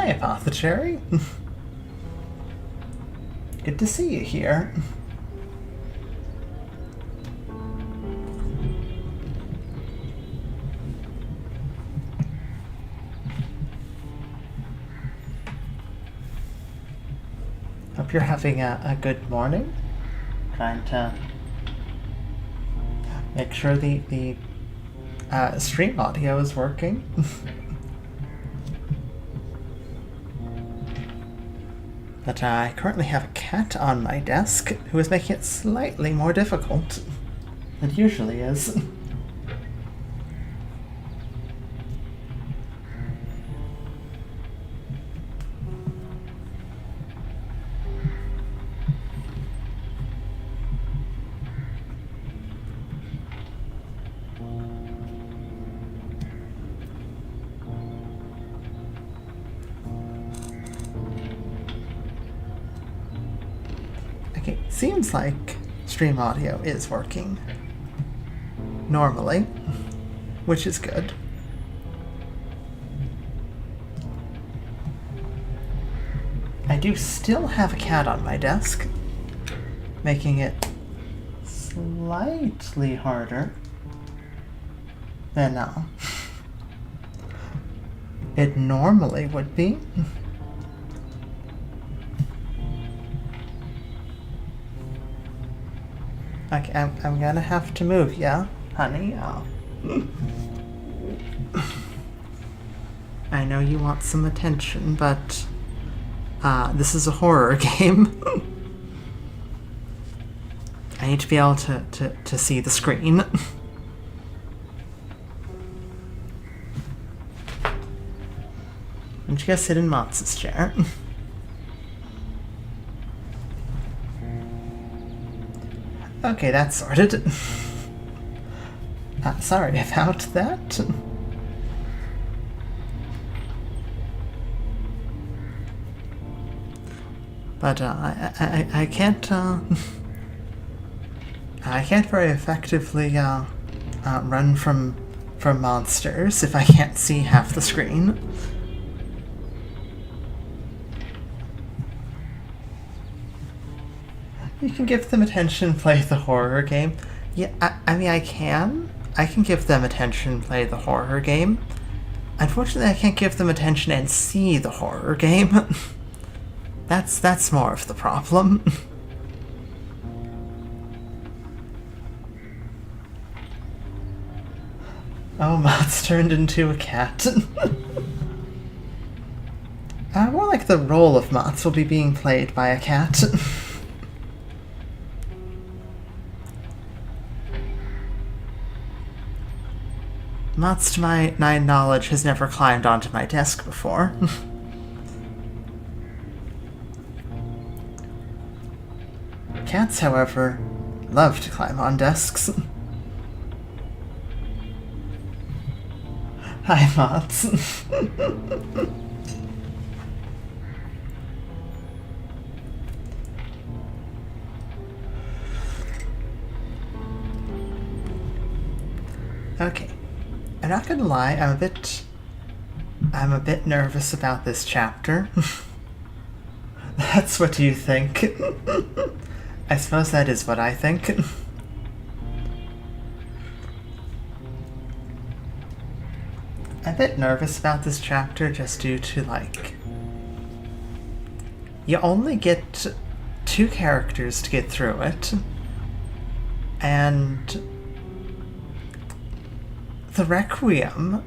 Apothecary. Good to see you here. Hope you're having a good morning. Trying to make sure the stream audio is working. But I currently have a cat on my desk who is making it slightly more difficult than it usually is. Okay, seems like stream audio is working normally, which is good. I do still have a cat on my desk, making it slightly harder than it normally would be. Okay, I'm gonna have to move, yeah, honey? I know you want some attention, but this is a horror game. I need to be able to see the screen. Why don't you guys sit in Motz's chair? Okay, that's sorted. Sorry about that. But I can't I can't very effectively run from monsters if I can't see half the screen. You can give them attention, play the horror game. Yeah, I mean, I can give them attention, play the horror game. Unfortunately, I can't give them attention and see the horror game. That's more of the problem. Oh, Mott's turned into a cat. More like the role of Mott's will be being played by a cat. Mott's, to my knowledge, has never climbed onto my desk before. Cats, however, love to climb on desks. Hi, Motts. Okay. I'm not gonna lie, I'm a bit nervous about this chapter. That's what you think. I suppose that is what I think. I'm a bit nervous about this chapter just due to, like, you only get 2 characters to get through it, and the Requiem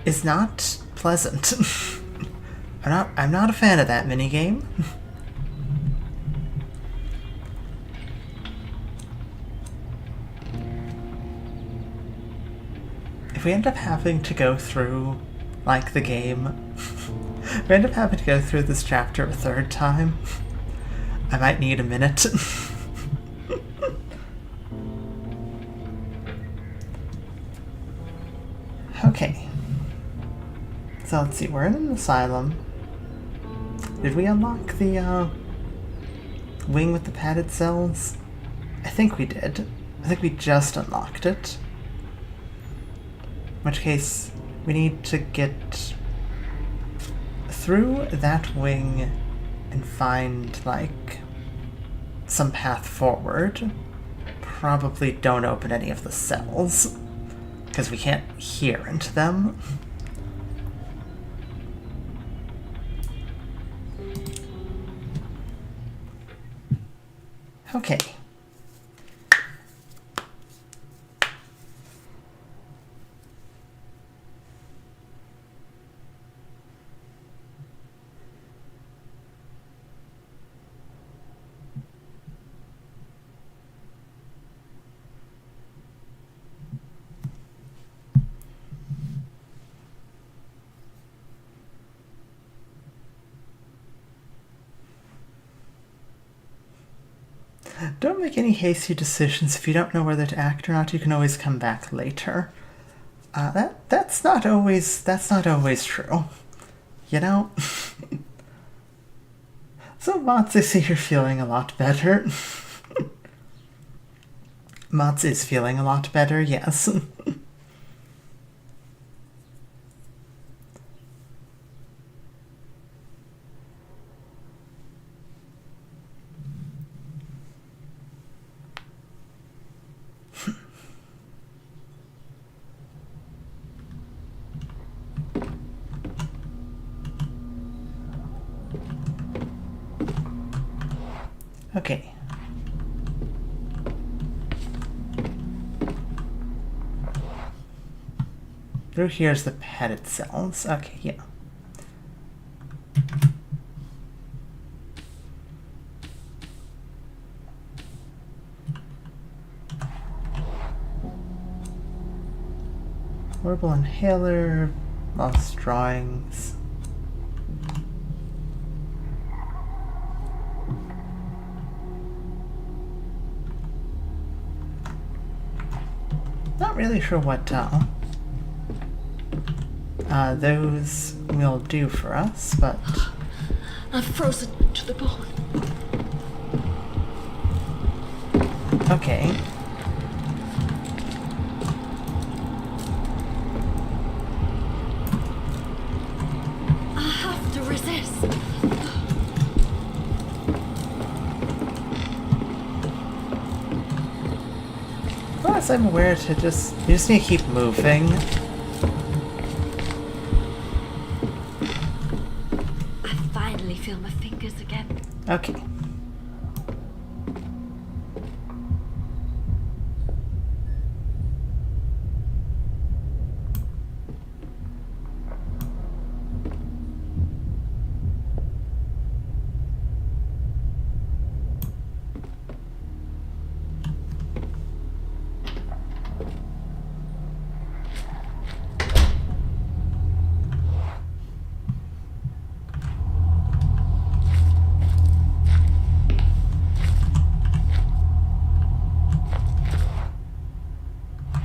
is not pleasant. I'm not a fan of that minigame. If we end up having to go through, like, the game, if we end up having to go through this chapter a 3rd time, I might need a minute. Okay. So let's see, we're in an asylum. Did we unlock the wing with the padded cells? I think we did. I think we just unlocked it. In which case, we need to get through that wing and find, like, some path forward. Probably don't open any of the cells, because we can't hear into them. Okay. Don't make any hasty decisions. If you don't know whether to act or not, you can always come back later. That's not always true. You know? So, Mats, I see you're feeling a lot better. Mats is feeling a lot better, yes. Okay. Through here's the padded cells. Okay, yeah. Horrible inhaler, lost drawings. Not really sure what those will do for us, but... I'm frozen to the bone. Okay. I have to resist. As I'm aware to you just need to keep moving. I finally feel my fingers again. Okay.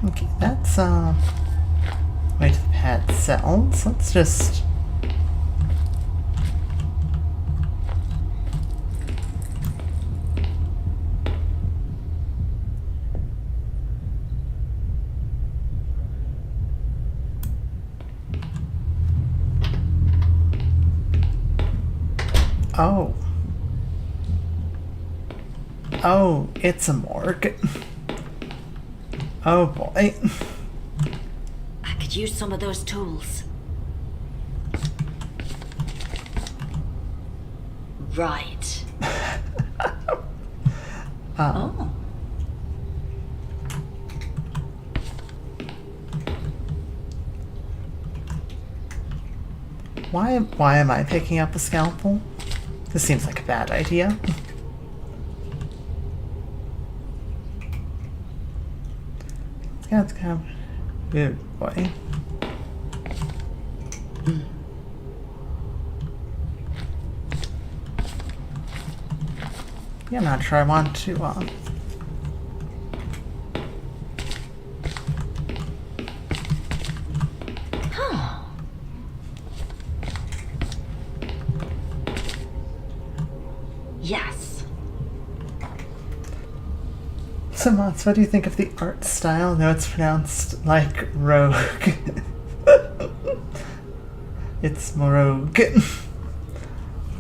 Okay, that's way to the pad cells. Let's just Oh. Oh, it's a morgue. Oh boy. I could use some of those tools. Right. Oh. Why am I picking up a scalpel? This seems like a bad idea. It's kind of good boy. Yeah, I'm not sure I want to Yes. So, Mats, what do you think of the art style? No, it's pronounced like rogue. It's Morogue.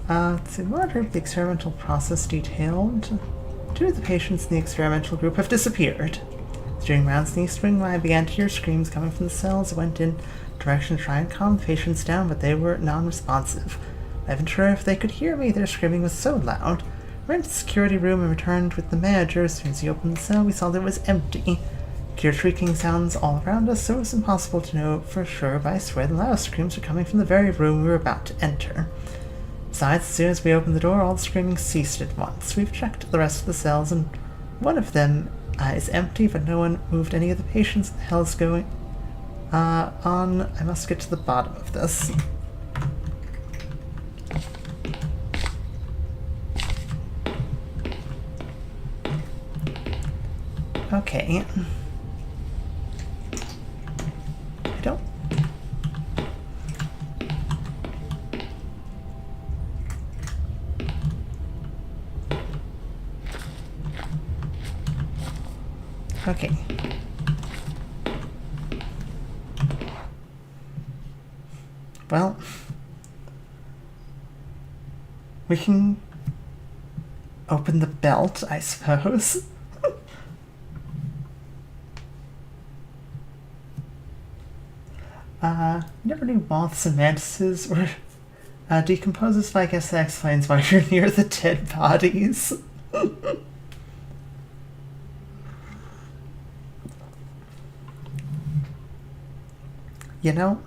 To monitor the experimental process detailed, two of the patients in the experimental group have disappeared. During rounds in the East Wing, when I began to hear screams coming from the cells, I went in direction to try and calm the patients down, but they were non-responsive. I wasn't sure if they could hear me, their screaming was so loud. We went to the security room and returned with the manager. As soon as he opened the cell, we saw that it was empty. We heard shrieking sounds all around us, so it was impossible to know for sure, but I swear the loudest screams were coming from the very room we were about to enter. Besides, as soon as we opened the door, all the screaming ceased at once. We've checked the rest of the cells, and one of them is empty, but no one moved any of the patients. What the hell is going on? I must get to the bottom of this. Okay. I don't... Okay. Well, we can open the belt, I suppose. Never knew moths and mantises were decomposers, but I guess that explains why you're near the dead bodies. You know,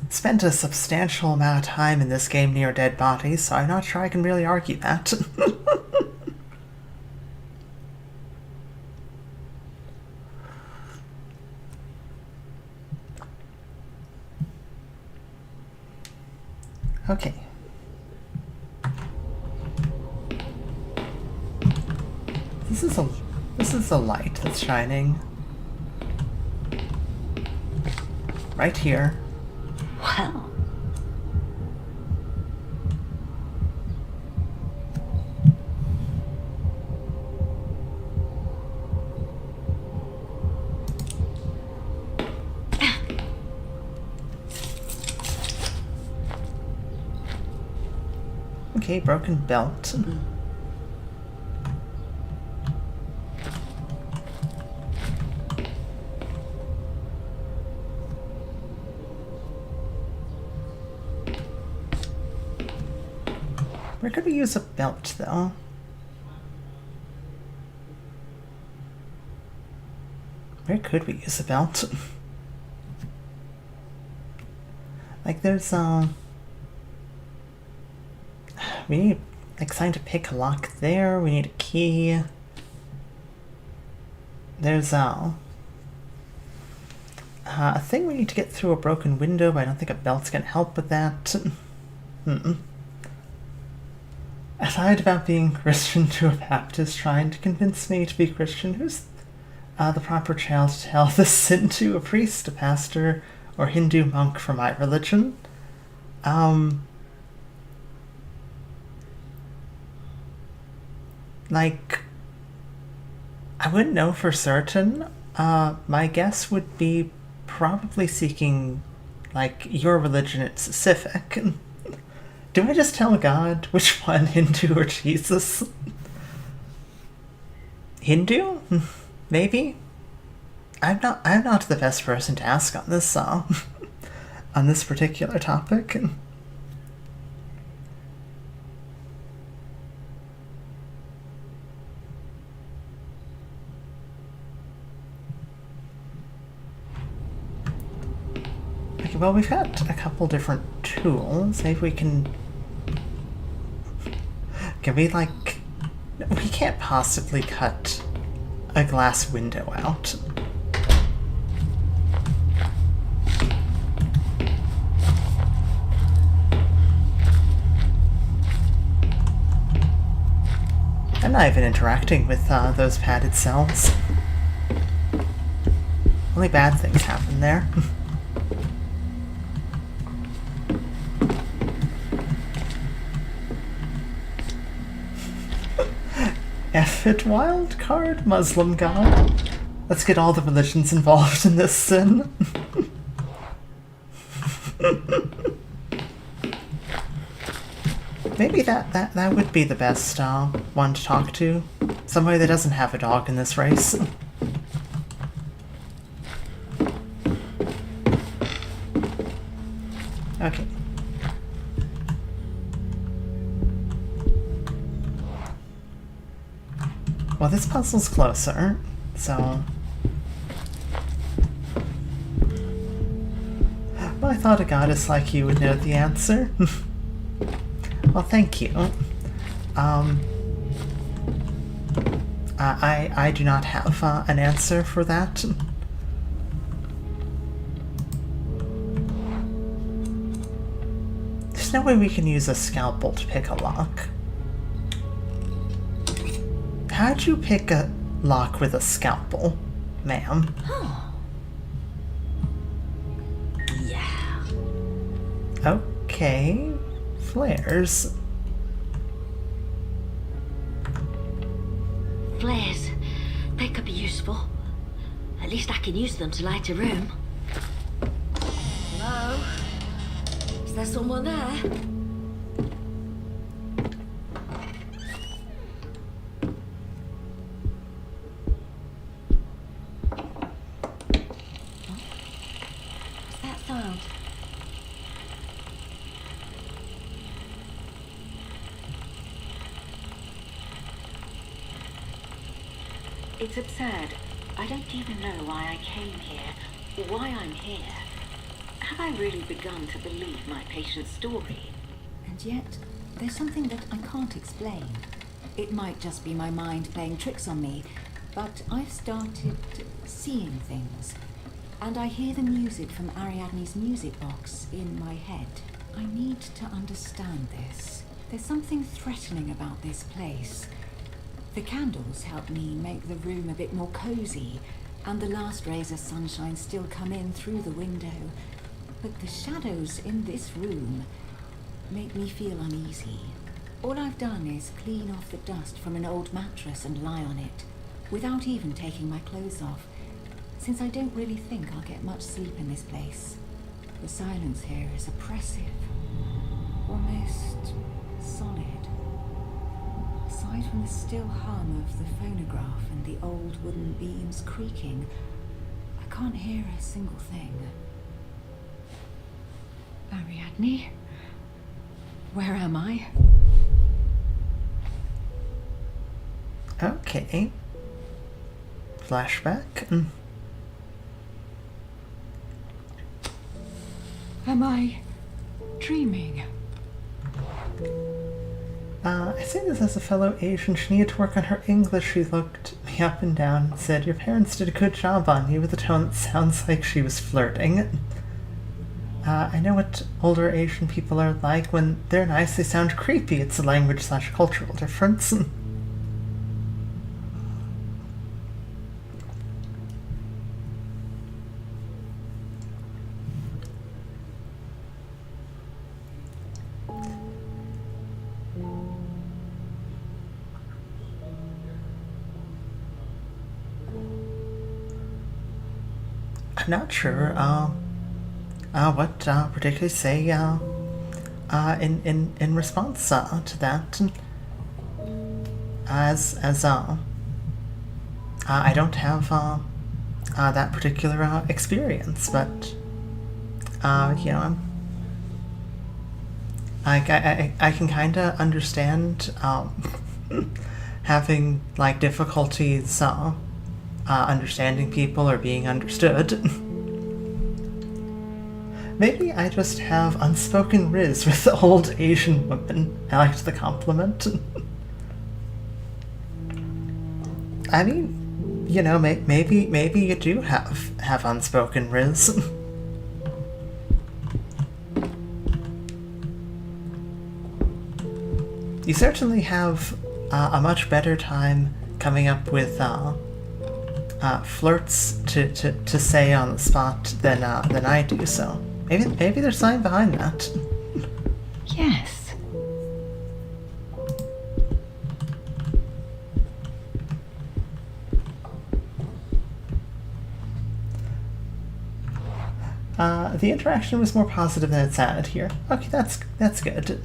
spent a substantial amount of time in this game near dead bodies, so I'm not sure I can really argue that. Okay. This is a light that's shining. Right here. Well. Okay, broken belt. Where could we use a belt, though? Where could we use a belt? Like, there's, we need, like, something to pick a lock there. We need a key. There's, a thing we need to get through a broken window, but I don't think a belt's gonna help with that. I lied about being Christian to a Baptist trying to convince me to be Christian. Who's the proper child to tell this sin to? A priest, a pastor, or Hindu monk for my religion? Like, I wouldn't know for certain. My guess would be probably seeking, like, your religion in specific. Do I just tell God which one, Hindu or Jesus? Hindu? Maybe? I'm not the best person to ask on this on this particular topic. Okay, well, we've got a couple different tools. Maybe we can we, like... We can't possibly cut a glass window out. I'm not even interacting with those padded cells. Only bad things happen there. F it, wild card, Muslim god. Let's get all the religions involved in this sin. Maybe that would be the best one to talk to. Somebody that doesn't have a dog in this race. Okay. Well, this puzzle's closer, so... Well, I thought a goddess like you would know the answer. Well, thank you. I do not have an answer for that. There's no way we can use a scalpel to pick a lock. How'd you pick a lock with a scalpel, ma'am? Yeah. Okay. Flares. Flares. They could be useful. At least I can use them to light a room. Hello? Is there someone there? What's that sound? It's absurd. I don't even know why I came here, or why I'm here. Have I really begun to believe my patient's story? And yet, there's something that I can't explain. It might just be my mind playing tricks on me, but I've started seeing things. And I hear the music from Ariadne's music box in my head. I need to understand this. There's something threatening about this place. The candles help me make the room a bit more cozy, and the last rays of sunshine still come in through the window. But the shadows in this room make me feel uneasy. All I've done is clean off the dust from an old mattress and lie on it, without even taking my clothes off, since I don't really think I'll get much sleep in this place. The silence here is oppressive, almost solid. Aside from the still hum of the phonograph and the old wooden beams creaking, I can't hear a single thing. Ariadne? Where am I? Okay. Flashback. Am I dreaming? I say this as a fellow Asian. She needed to work on her English. She looked me up and down and said, "Your parents did a good job on you," with a tone that sounds like she was flirting. I know what older Asian people are like. When they're nice, they sound creepy. It's a language/cultural difference. I'm not sure what particularly say in response to that. As I don't have that particular experience, but you know, I can kind of understand having like difficulties understanding people or being understood. Maybe I just have unspoken riz with the old Asian women. I liked the compliment. I mean, you know, maybe you do have unspoken riz. You certainly have a much better time coming up with flirts to say on the spot than I do. So maybe there's something behind that. Yes. The interaction was more positive than it sounded here. Okay, that's good.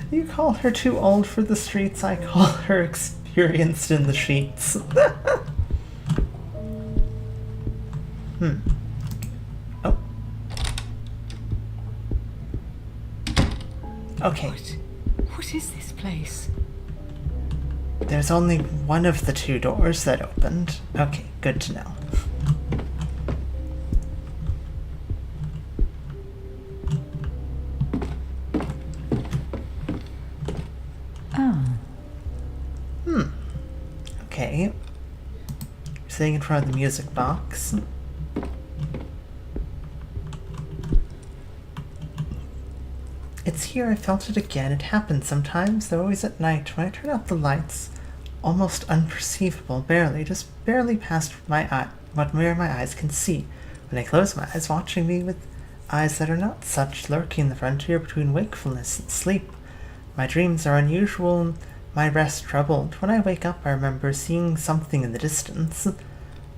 You call her too old for the streets, I call her experienced in the sheets. Oh. Okay. What is this place? There's only one of the two doors that opened. Okay, good to know. Okay. You're sitting in front of the music box. It's here, I felt it again. It happens sometimes, though always at night, when I turn out the lights. Almost unperceivable, just barely past where my eyes can see. When I close my eyes, watching me with eyes that are not such, lurking the frontier between wakefulness and sleep. My dreams are unusual, my rest troubled. When I wake up, I remember seeing something in the distance,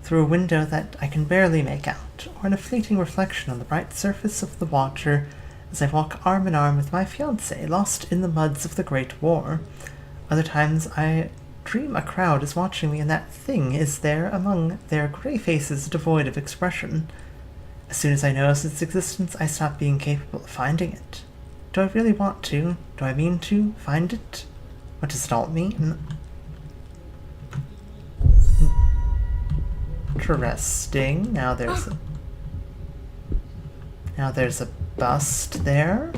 through a window that I can barely make out, or in a fleeting reflection on the bright surface of the water as I walk arm in arm with my fiancé, lost in the muds of the Great War. Other times I dream a crowd is watching me, and that thing is there among their grey faces devoid of expression. As soon as I notice its existence, I stop being capable of finding it. Do I really want to? Do I mean to find it? What does it all mean? Interesting. Now there's a bust there.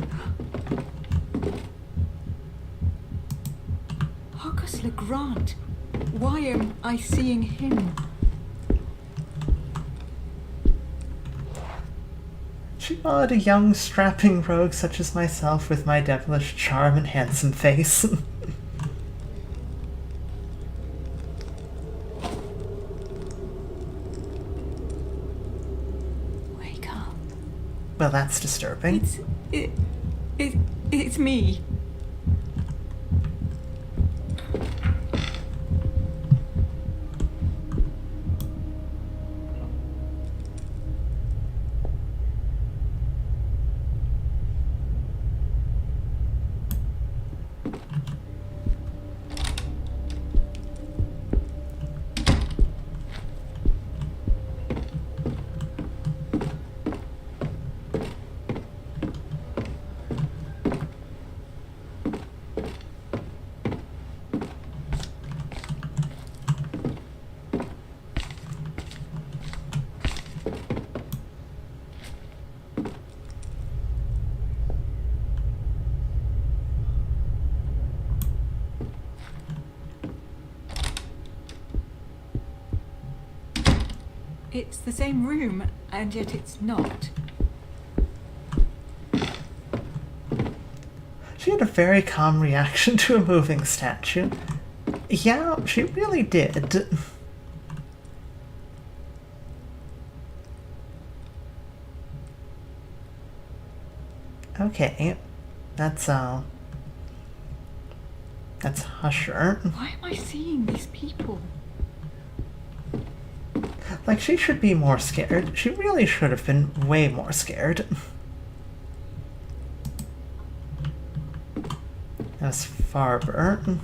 Marcus Legrand. Why am I seeing him? She followed a young, strapping rogue such as myself with my devilish charm and handsome face. Wake up. Well, that's disturbing. It's me. It's the same room, and yet it's not. She had a very calm reaction to a moving statue. Yeah, she really did. Okay, that's Husher. Why am I seeing these people? Like, she should be more scared. She really should have been way more scared. That's Farber.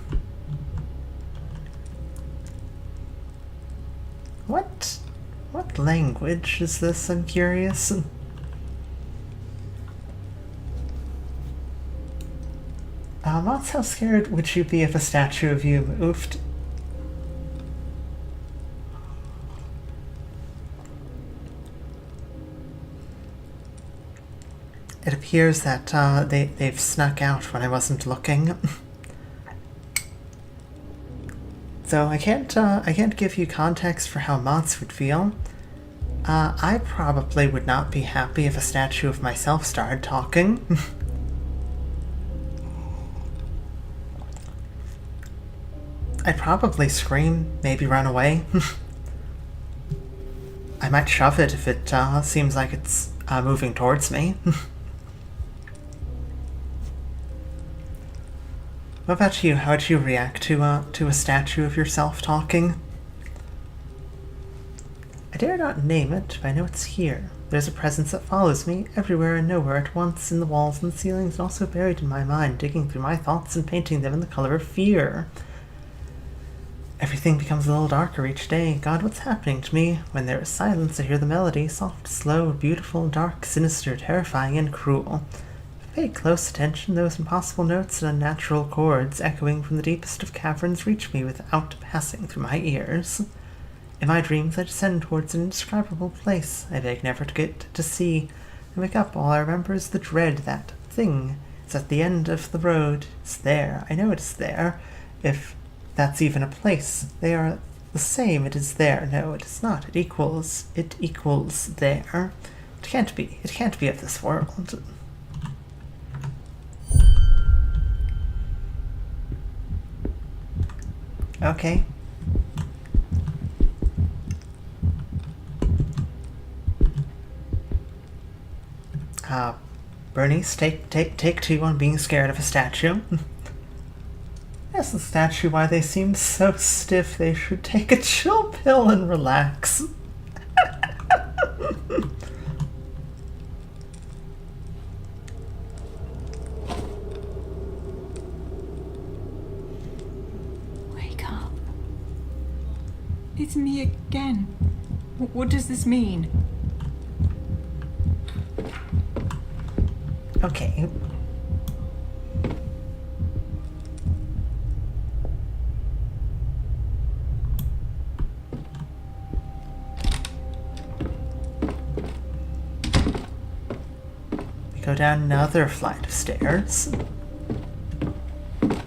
What language is this? I'm curious. Mott's, how scared would you be if a statue of you moved? It appears that they've snuck out when I wasn't looking. So I can't give you context for how Mott's would feel. I probably would not be happy if a statue of myself started talking. I'd probably scream, maybe run away. I might shove it if it seems like it's moving towards me. What about you? How would you react to a statue of yourself talking? I dare not name it, but I know it's here. There's a presence that follows me everywhere and nowhere at once, in the walls and ceilings, and also buried in my mind, digging through my thoughts and painting them in the color of fear. Everything becomes a little darker each day. God, what's happening to me? When there is silence, I hear the melody, soft, slow, beautiful, dark, sinister, terrifying, and cruel. Pay close attention. Those impossible notes and unnatural chords echoing from the deepest of caverns reach me without passing through my ears. In my dreams, I descend towards an indescribable place I beg never to get to see. I wake up, all I remember is the dread. That thing is at the end of the road. It's there. I know it's there. If that's even a place. They are the same. It is there. No, it is not. It equals there. It can't be. It can't be of this world. Okay. Bernice, take two on being scared of a statue. Ask the statue why they seem so stiff. They should take a chill pill and relax. Wake up. It's me again. What does this mean? Okay. We go down another flight of stairs. I'm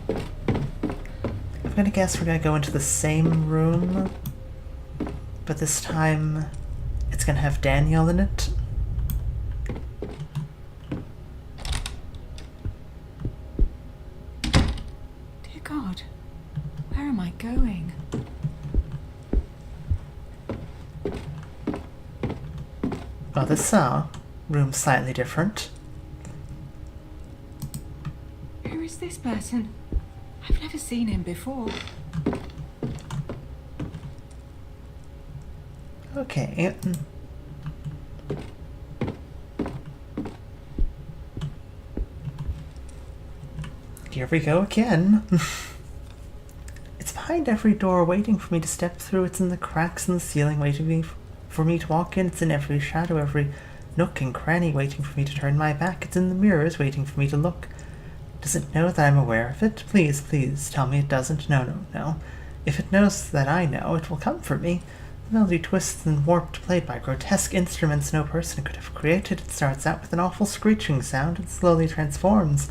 gonna guess we're gonna go into the same room, but this time it's gonna have Danielle in it. God, where am I going? Well, this room's slightly different. Who is this person? I've never seen him before. Okay. Here we go again. It's behind every door, waiting for me to step through. It's in the cracks in the ceiling, waiting for me to walk in. It's in every shadow, every nook and cranny, waiting for me to turn my back. It's in the mirrors, waiting for me to look. Does it know that I'm aware of it? Please, please, tell me it doesn't. No, no, no. If it knows that I know, it will come for me. The melody twists and warped, played by grotesque instruments no person could have created. It starts out with an awful screeching sound and slowly transforms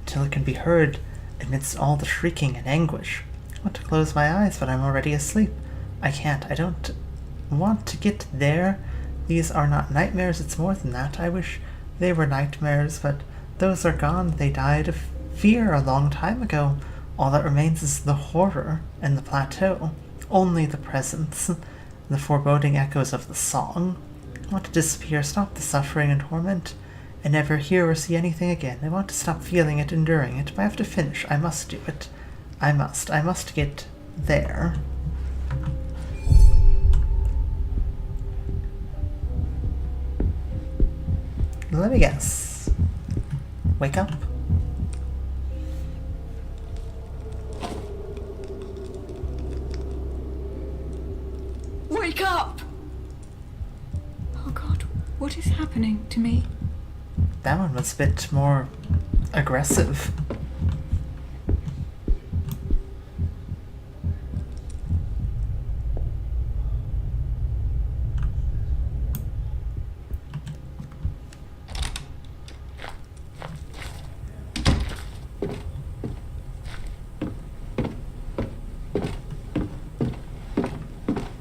until it can be heard amidst all the shrieking and anguish. I want to close my eyes, but I'm already asleep. I can't. I don't want to get there. These are not nightmares. It's more than that. I wish they were nightmares, but those are gone. They died of fear a long time ago. All that remains is the horror and the plateau. Only the presence, the foreboding echoes of the song. I want to disappear, stop the suffering and torment, and never hear or see anything again. I want to stop feeling it, enduring it, but I have to finish. I must do it. I must get there. Let me guess. Wake up. Wake up! Oh God, what is happening to me? That one was a bit more aggressive.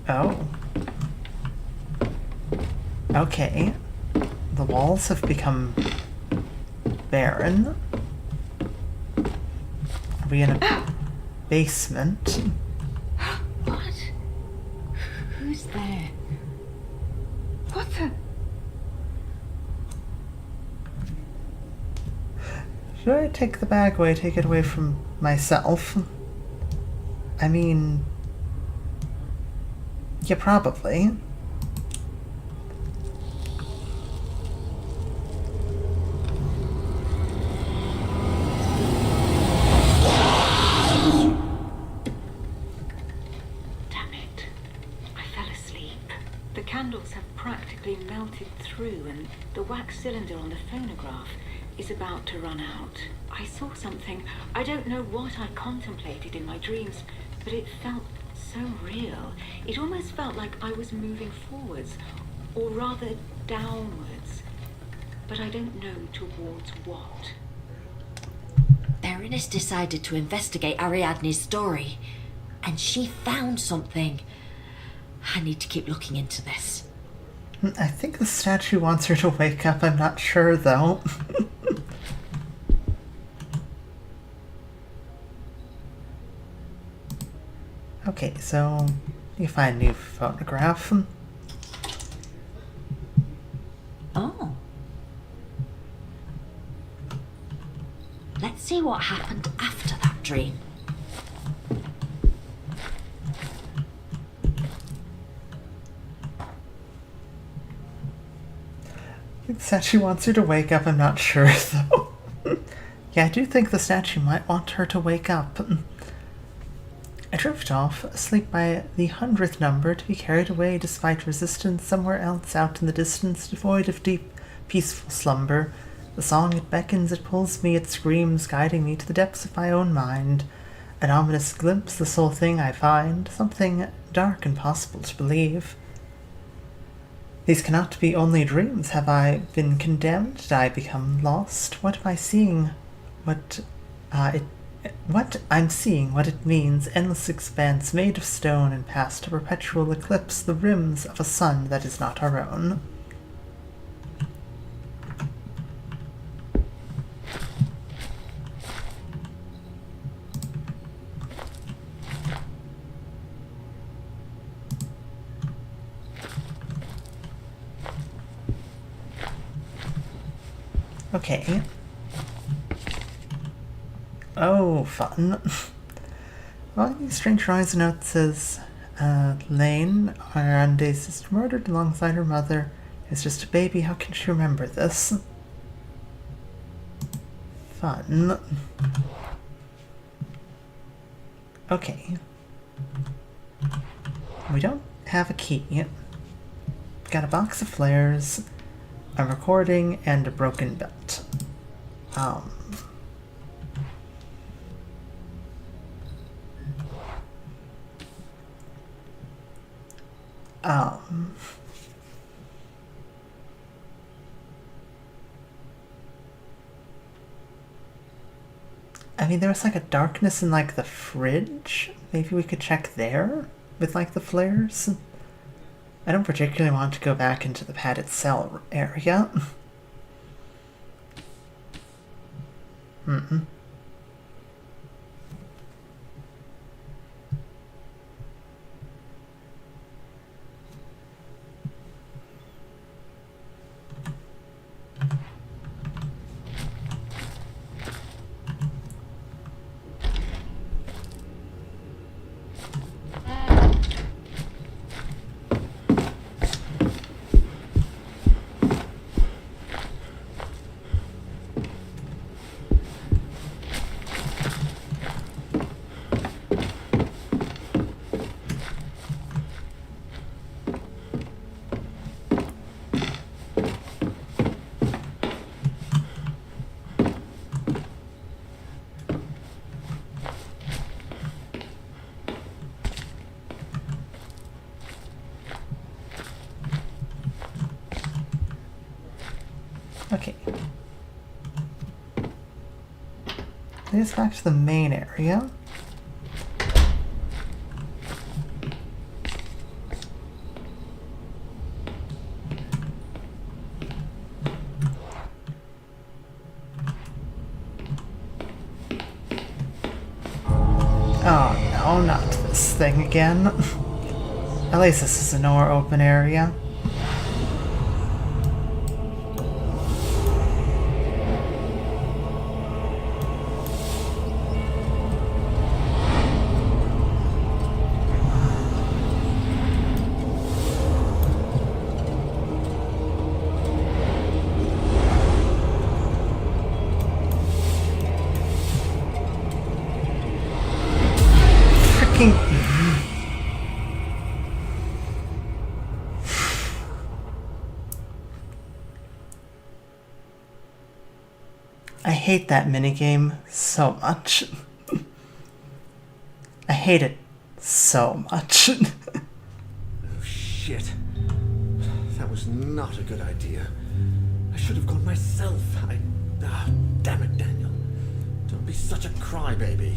Oh. Okay. The walls have become barren. Are we in a... basement. What? Who's there? What the? Should I take the bag away, take it away from myself? I mean... yeah, probably. Damn it. I fell asleep. The candles have practically melted through and the wax cylinder on the phonograph is about to run out. I saw something. I don't know what I contemplated in my dreams, but it felt so real. It almost felt like I was moving forwards, or rather downwards. But I don't know towards what. Berenice decided to investigate Ariadne's story, and she found something. I need to keep looking into this. I think the statue wants her to wake up, I'm not sure though. Okay, so you find a new photograph. Oh. Let's see what happened after that dream. I think the statue wants her to wake up, I'm not sure though. Yeah, I do think the statue might want her to wake up. I drift off, asleep by the 100th number, to be carried away despite resistance somewhere else out in the distance, devoid of deep, peaceful slumber. The song, it beckons, it pulls me, it screams, guiding me to the depths of my own mind. An ominous glimpse, the sole thing I find, something dark and possible to believe. These cannot be only dreams. Have I been condemned? Did I become lost? What am I seeing? What I'm seeing, what it means, endless expanse made of stone and past a perpetual eclipse, the rims of a sun that is not our own. Okay. Oh, fun. Well, the Strange Horizon note says, Lane, Arande's sister, murdered alongside her mother. Is just a baby. How can she remember this? Fun. Okay. We don't have a key. Got a box of flares, a recording, and a broken belt. I mean, there was like a darkness in like the fridge. Maybe we could check there with like the flares. I don't particularly want to go back into the padded cell area. Okay. Lead us back to the main area. Oh. no, not this thing again. At least this is a more open area. I hate that minigame so much. I hate it so much. Oh, shit. That was not a good idea. I should have gone myself. Damn it, Daniel. Don't be such a crybaby.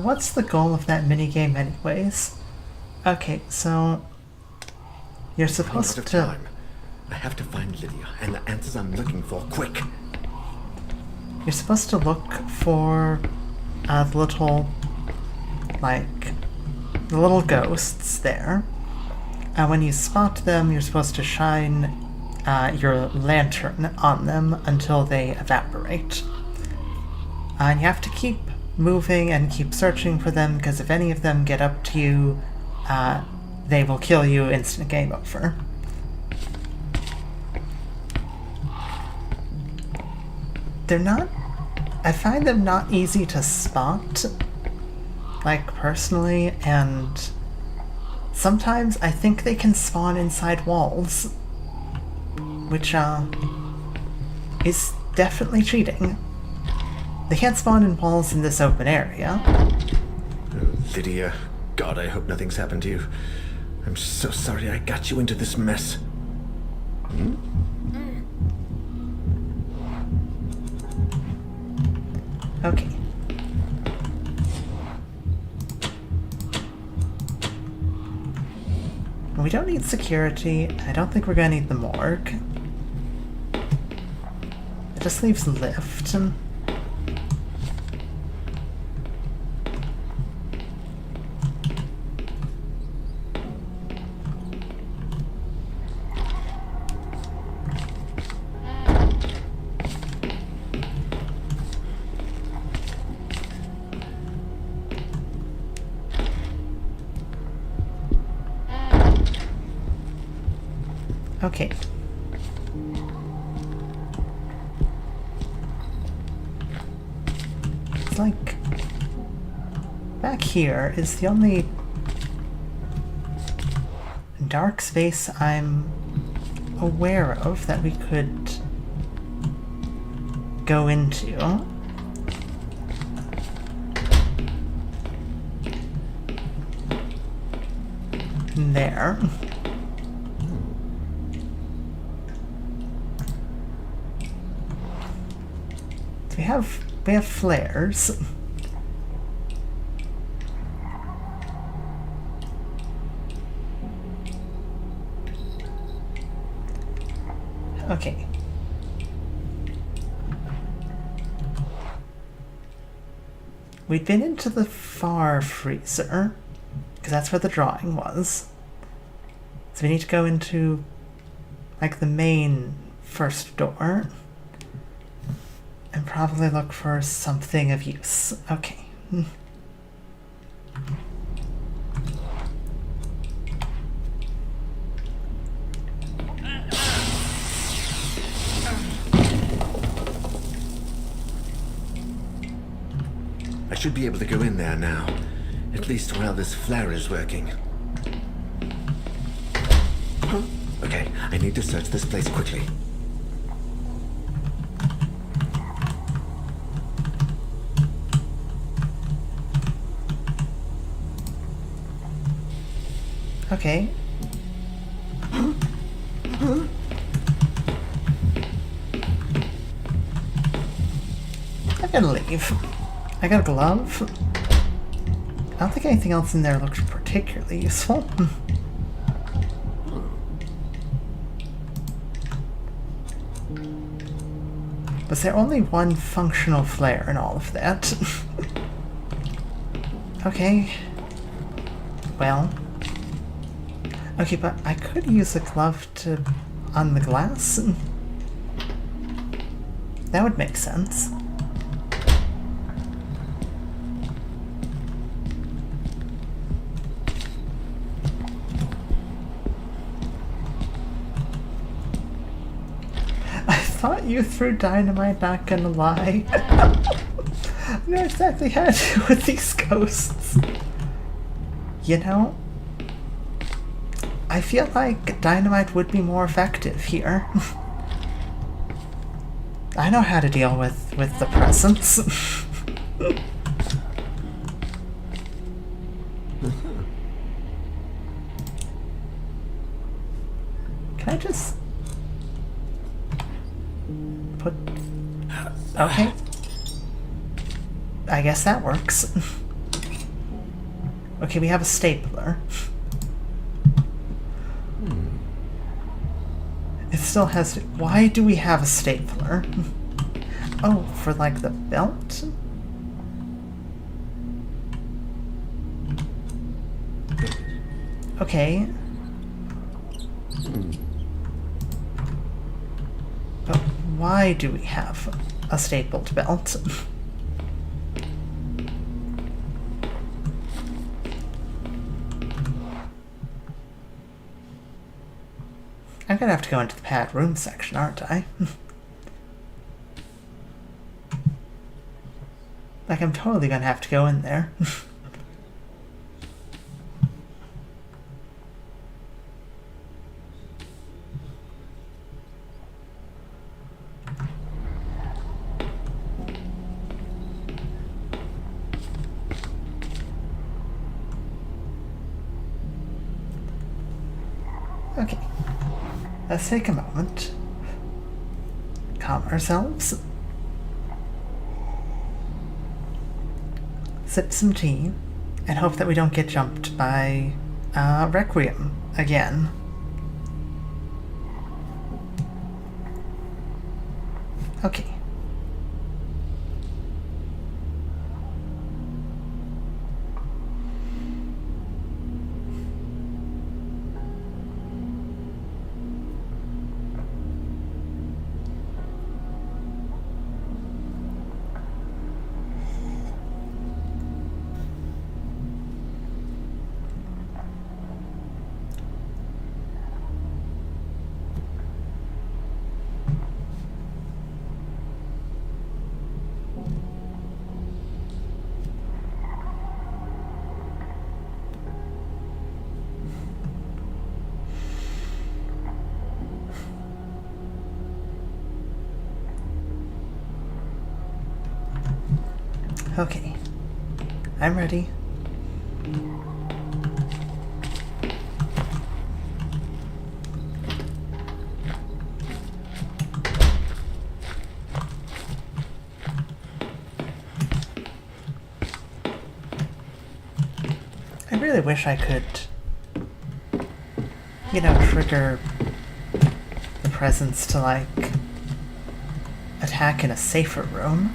What's the goal of that minigame anyways? Okay, so you're supposed Out of to... time. I have to find Lydia and the answers I'm looking for, quick. You're supposed to look for the little, like, the little ghosts there. When you spot them, you're supposed to shine your lantern on them until they evaporate. And you have to keep moving and keep searching for them, because if any of them get up to you, they will kill you, instant game over. They're not... I find them not easy to spot, like, personally, and sometimes I think they can spawn inside walls, which, is definitely cheating. They can't spawn in walls in this open area. Oh, Lydia. God, I hope nothing's happened to you. I'm so sorry I got you into this mess. Okay. We don't need security. I don't think we're gonna need the morgue. It just leaves lift. Okay. It's like... back here is the only dark space I'm aware of that we could go into. There. We have flares. Okay. We'd been into the far freezer, because that's where the drawing was. So we need to go into, like, the main first door. And probably look for something of use. Okay. I should be able to go in there now. At least while this flare is working. Okay, I need to search this place quickly. Okay. I'm gonna leave. I got a glove. I don't think anything else in there looks particularly useful. Was there only one functional flare in all of that? Okay. Well. Okay, but I could use a glove to... on the glass? That would make sense. I thought you threw dynamite, not gonna lie. I know exactly how to deal with these ghosts. You know, I feel like dynamite would be more effective here. I know how to deal with the presence. Can I just put... Okay. I guess that works. Okay, we have a stapler. It still has to... Why do we have a stapler? Oh, for like the belt? Okay. But why do we have a stapled belt? I'm gonna have to go into the pad room section, aren't I? Like, I'm totally gonna have to go in there. Okay. Let's take a moment. Calm ourselves. Sip some tea, and hope that we don't get jumped by Requiem again. Okay. Okay. I'm ready. I really wish I could, you know, trigger the presence to, like, attack in a safer room.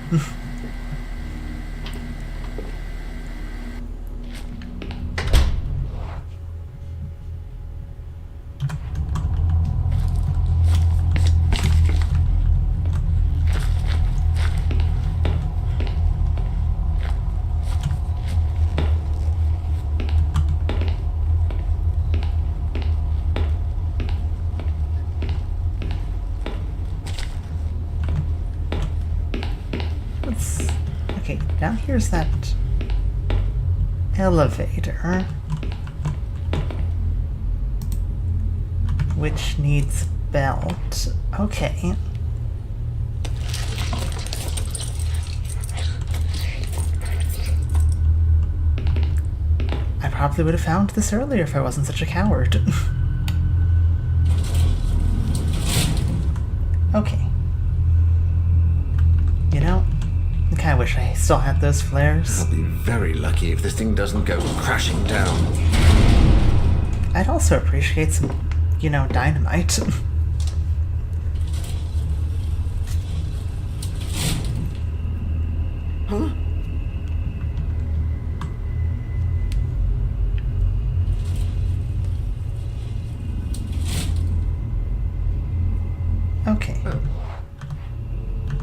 Okay, down here's that elevator, which needs a belt. Okay. I probably would have found this earlier if I wasn't such a coward. Okay. You know, I kinda wish I still had those flares. I'll be very lucky if this thing doesn't go crashing down. I'd also appreciate some, you know, dynamite. Huh? Okay.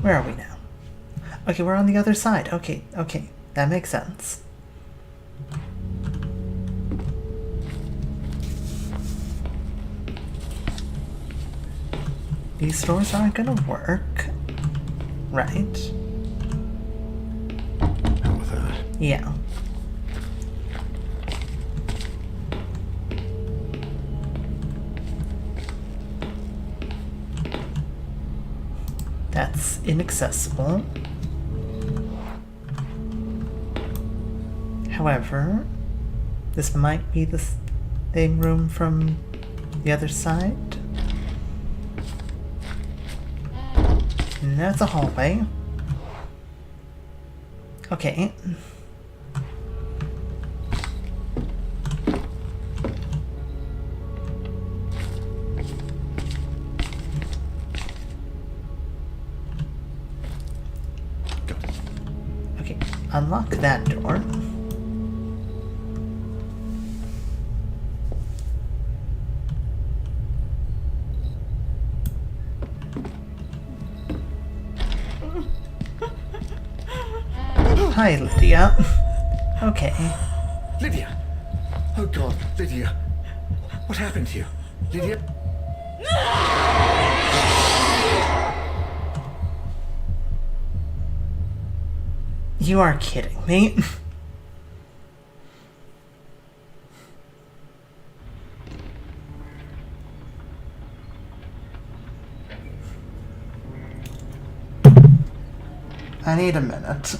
Where are we now? Okay, we're on the other side. Okay, okay. That makes sense. These doors aren't gonna work. Right? How with that? Yeah. That's inaccessible. However, this might be the same room from the other side. No, it's a hallway. Okay. Got it. Okay, unlock that door. Hi, Lydia. Okay. Lydia! Oh God, Lydia! What happened to you? Lydia? You are kidding me. I need a minute.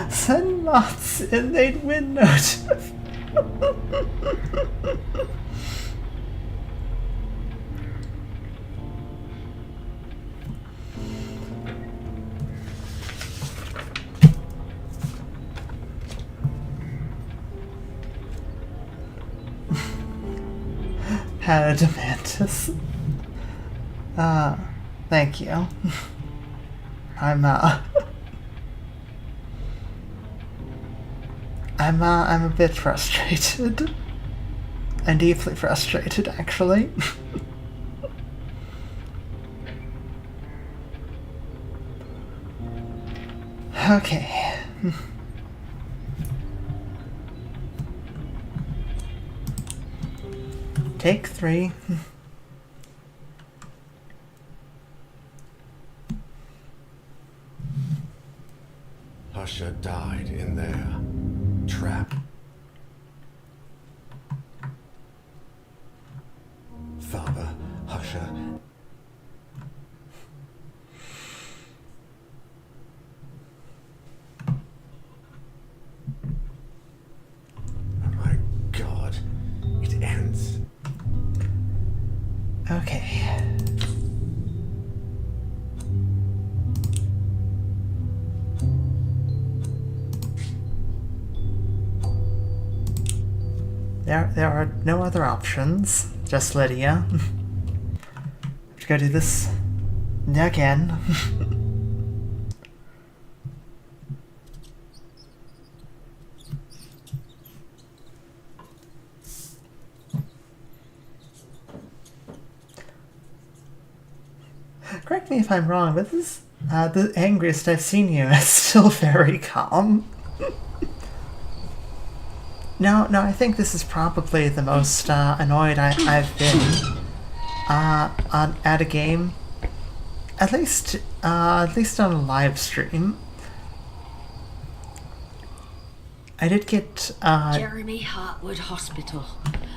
Send lots and they'd win note. Had a Mantis. Thank you. I'm a bit frustrated. I'm deeply frustrated, actually. Okay. Take 3. Husher died in there. Trap. Father, Husher. Oh my God. It ends. Okay. There are no other options. Just Lydia. Have to go do this again. Correct me if I'm wrong, but this The angriest I've seen you is still very calm. No, I think this is probably the most annoyed I've been at a game. At least on a live stream. I did get Jeremy Hartwood Hospital,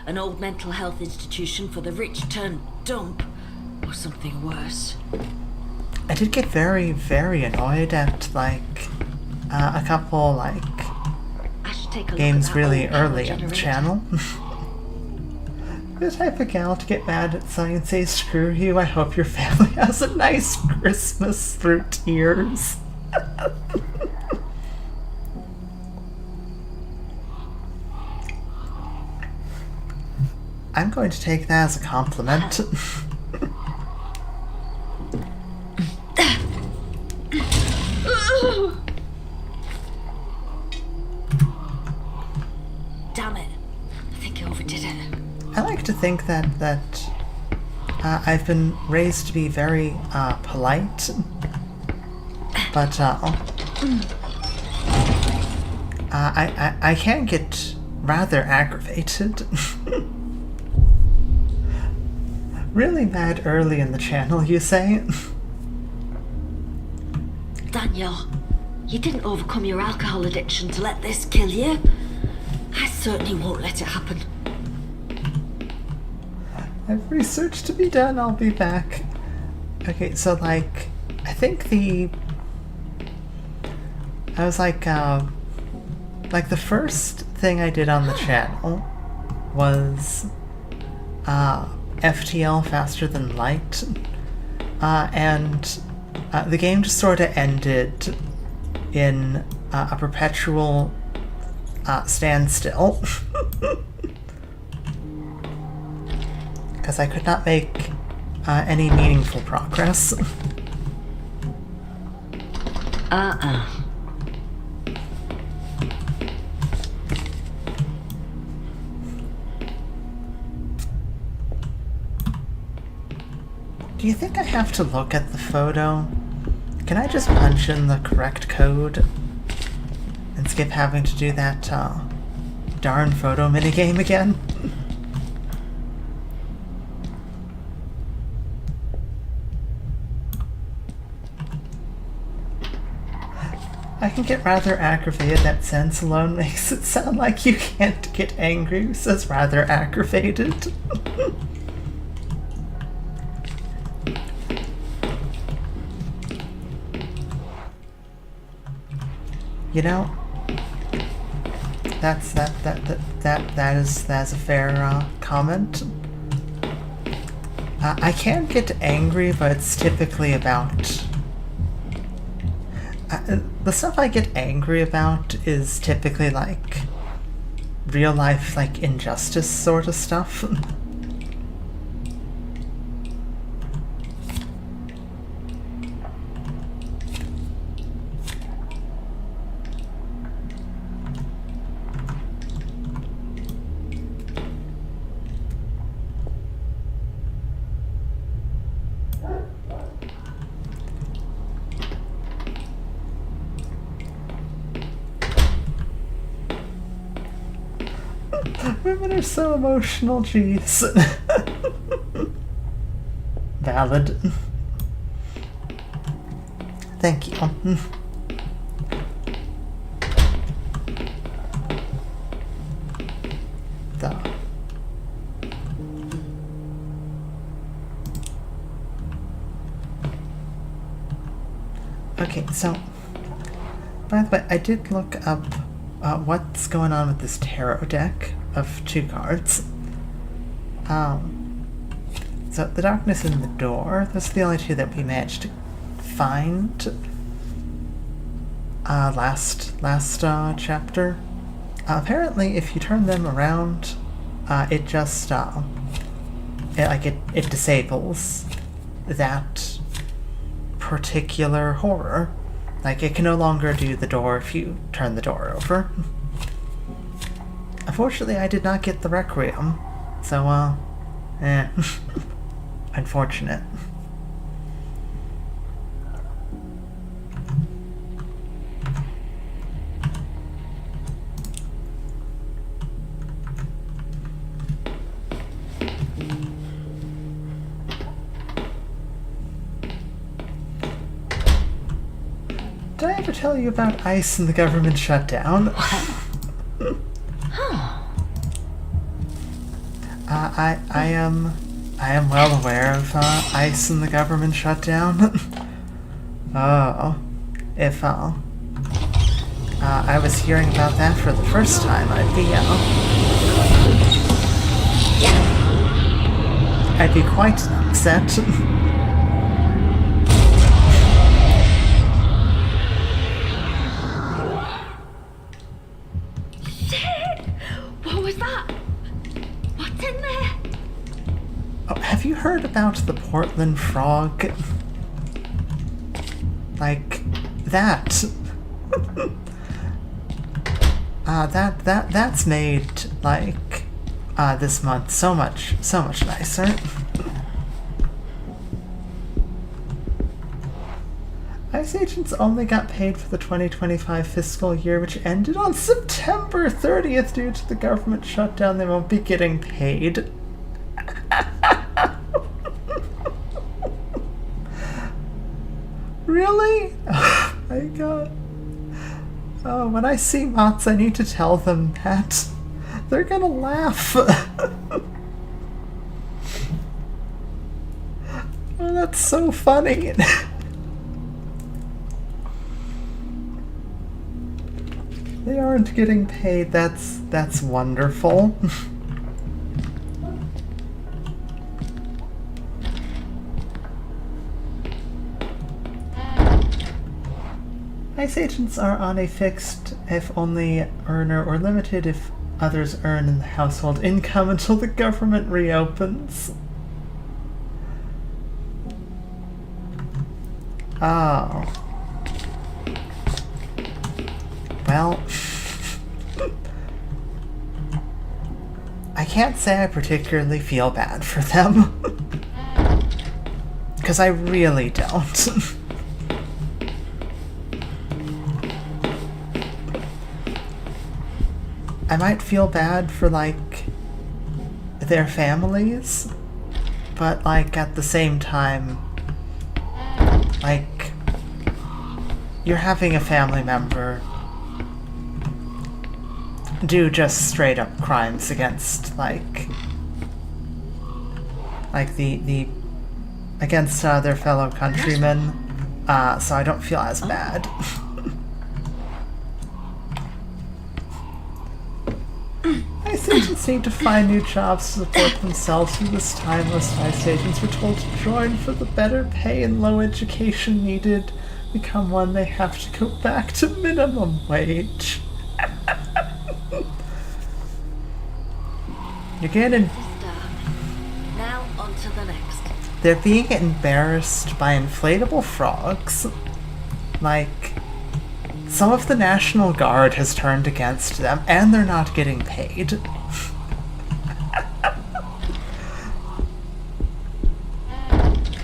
an old mental health institution for the rich turned dump, or something worse. I did get very, very annoyed at like a couple like I should take a look games at that really old power early on the generator. channel. The type of gal to get mad at something and say screw you. I hope your family has a nice Christmas through tears. I'm going to take that as a compliment. Damn it. I think I overdid it. I like to think that I've been raised to be very polite, but I can get rather aggravated. Really mad early in the channel, you say? Daniel, you didn't overcome your alcohol addiction to let this kill you. I certainly won't let it happen. I have research to be done, I'll be back. Okay, so like, I think I was like the first thing I did on the channel was FTL faster than light, and the game just sort of ended in a perpetual standstill. Because I could not make any meaningful progress. Do you think I have to look at the photo? Can I just punch in the correct code and skip having to do that darn photo minigame again? I can get rather aggravated. That sense alone makes it sound like you can't get angry, says rather aggravated. You know, that is a fair comment. I can get angry, but it's typically about the stuff I get angry about is typically like real life, like injustice sort of stuff. Women are so emotional, jeez. Valid. Thank you. Okay, so by the way, I did look up what's going on with this tarot deck of 2 cards. So the darkness in the door, those are the only 2 that we managed to find last chapter. Apparently if you turn them around, it just it disables that particular horror. Like, it can no longer do the door if you turn the door over. Unfortunately, I did not get the Requiem, so, unfortunate. tell you about ICE and the government shutdown? I am well aware of ICE and the government shutdown. Oh, if I was hearing about that for the first time, I'd be quite upset. Shit! What was that? What's in there? Oh, have you heard about the Portland frog? Like that. That's made like this month so much nicer. ICE agents only got paid for the 2025 fiscal year, which ended on September 30th due to the government shutdown. They won't be getting paid. Really? Oh my god. Oh, when I see mods, I need to tell them that. They're gonna laugh. Oh, that's so funny. They aren't getting paid. That's wonderful. ICE agents are on a fixed, if only earner, or limited if others earn in the household income until the government reopens. Oh. Well, I can't say I particularly feel bad for them. Because I really don't. I might feel bad for, like, their families, but, like, at the same time, like, you're having a family member do just straight up crimes against, like the against their fellow countrymen, so I don't feel as bad. ICE agents need to find new jobs to support themselves through this time. Most ICE agents were told to join for the better pay and low education needed. Become one, they have to go back to minimum wage. You're getting... Now on to the next. They're being embarrassed by inflatable frogs. Like, some of the National Guard has turned against them, and they're not getting paid.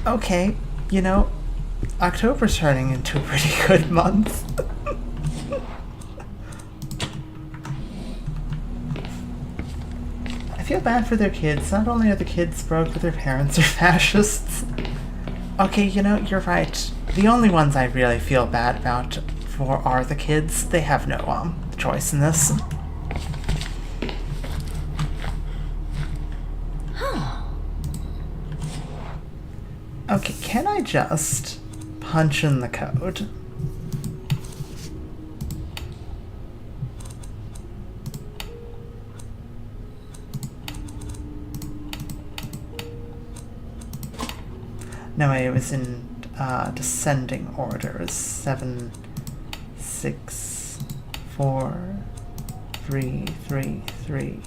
Okay, you know, October's turning into a pretty good month. I feel bad for their kids. Not only are the kids broke, but their parents are fascists. Okay, you know, you're right. The only ones I really feel bad about are the kids. They have no choice in this. Okay, can I just punch in the code? No, it was in descending orders. 7, 6, 4, 3, 3, 3,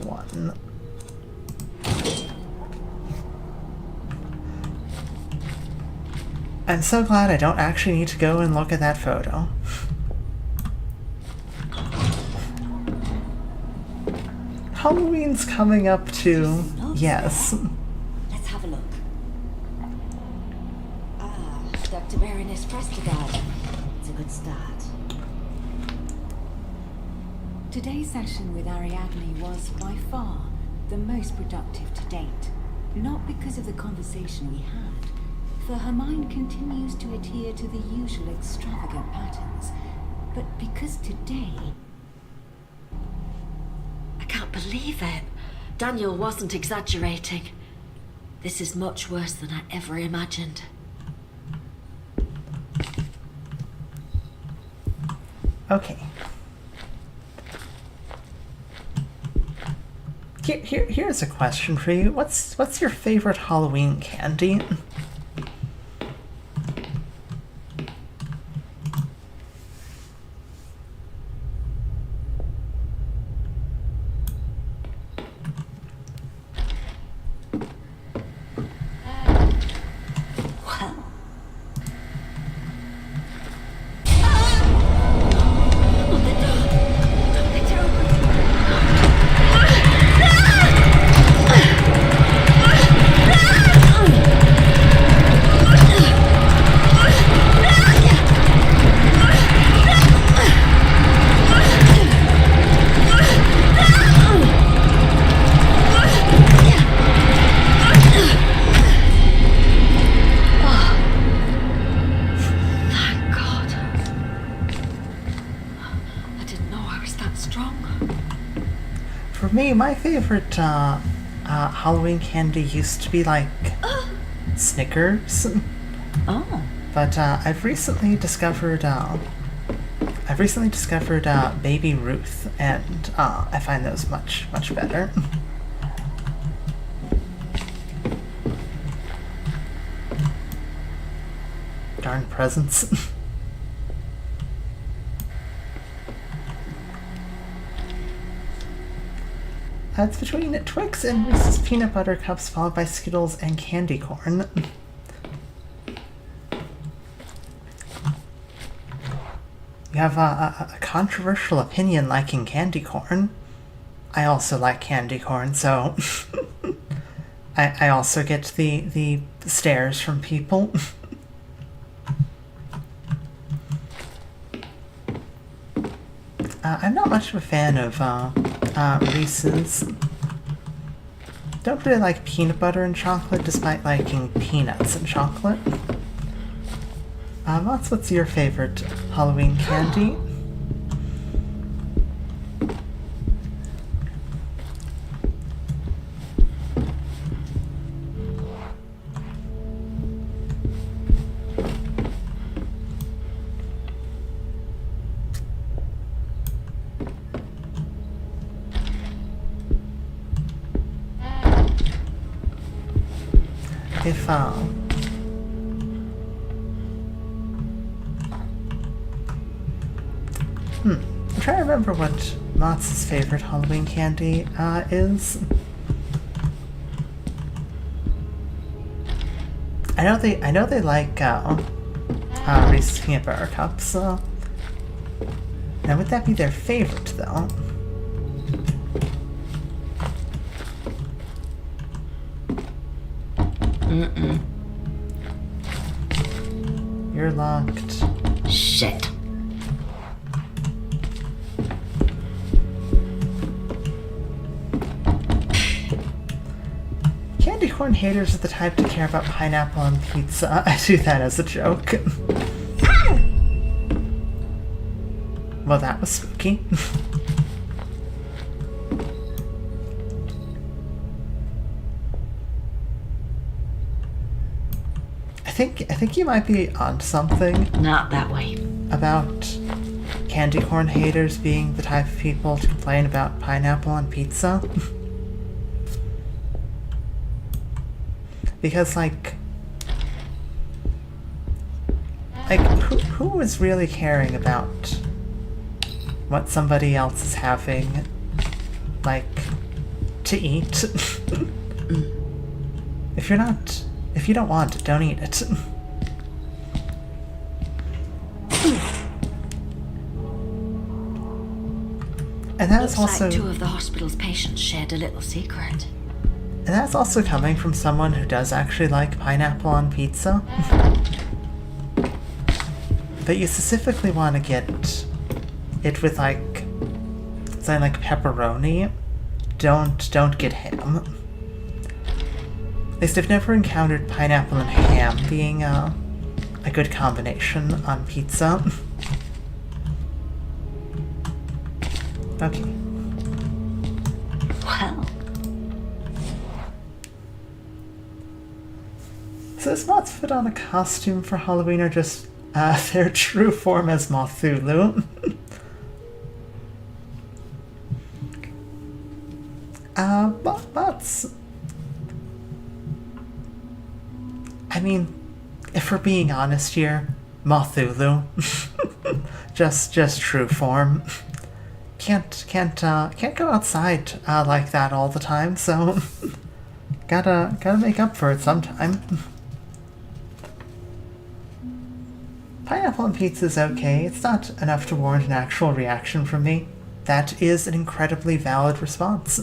1. I'm so glad I don't actually need to go and look at that photo. Halloween's coming up too. Yes. Let's have a look. Dr. Baroness Prestergaard. It's a good start. Today's session with Ariadne was by far the most productive to date. Not because of the conversation we had, for her mind continues to adhere to the usual extravagant patterns. But because today... I can't believe it. Daniel wasn't exaggerating. This is much worse than I ever imagined. Okay. Here's a question for you. What's your favorite Halloween candy? For me, my favorite Halloween candy used to be like Snickers. Oh. But I've recently discovered Baby Ruth, and I find those much better. Darn presents. It's between Twix and Reese's Peanut Butter Cups, followed by Skittles and candy corn. You have a controversial opinion liking candy corn. I also like candy corn, so I also get the stares from people. I'm not much of a fan of Reese's. Don't really like peanut butter and chocolate, despite liking peanuts and chocolate. What's your favorite Halloween candy? If I'm trying to remember what Mott's favorite Halloween candy is. I know they like Reese's Peanut Butter Cups. Now, would that be their favorite though? Mm-mm. You're locked. Shit. Candy corn haters are the type to care about pineapple on pizza. I do that as a joke. Well, that was spooky. I think you might be onto something. Not that way. About candy corn haters being the type of people to complain about pineapple on pizza. Because like who is really caring about what somebody else is having, like, to eat? If you don't want it, don't eat it. And that is also like two of the hospital's patients shared a little secret. And that's also coming from someone who does actually like pineapple on pizza. But you specifically want to get it with like something like pepperoni. Don't get ham. least I've never encountered pineapple and ham being a good combination on pizza. Okay. Well, So does Moths fit on a costume for Halloween or just their true form as Mothulu? Moths. I mean, if we're being honest here, Mothulu. just true form. Can't go outside like that all the time, so gotta make up for it sometime. Pineapple on pizza is okay. It's not enough to warrant an actual reaction from me. That is an incredibly valid response.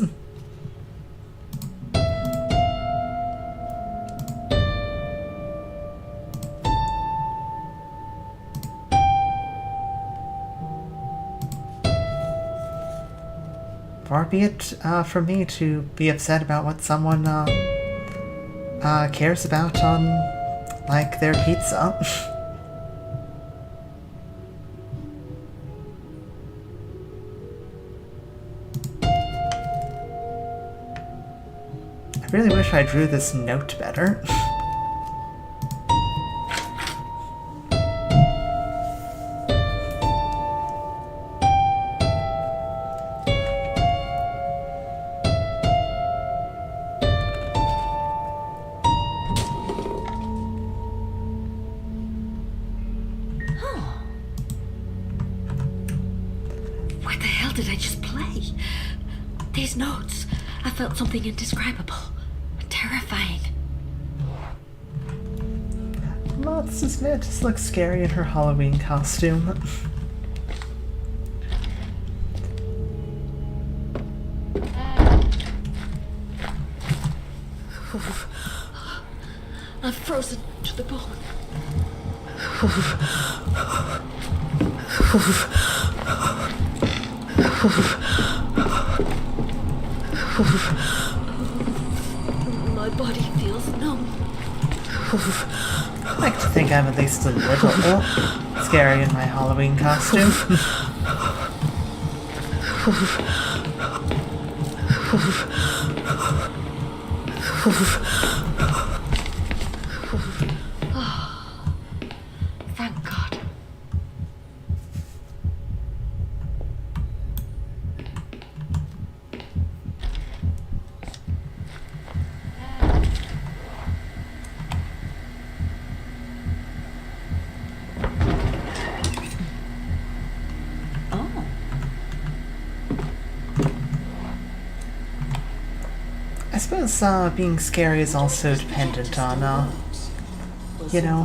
Far be it from me to be upset about what someone cares about on, like, their pizza. I really wish I drew this note better. what the hell did I just play? These notes. I felt something indescribable. Terrifying. Moths, does Mantis look scary in her Halloween costume? I'm frozen to the bone. My body feels numb. I like to think I'm at least a little scary in my Halloween costume. Thank God. I suppose being scary is also dependent on, you know,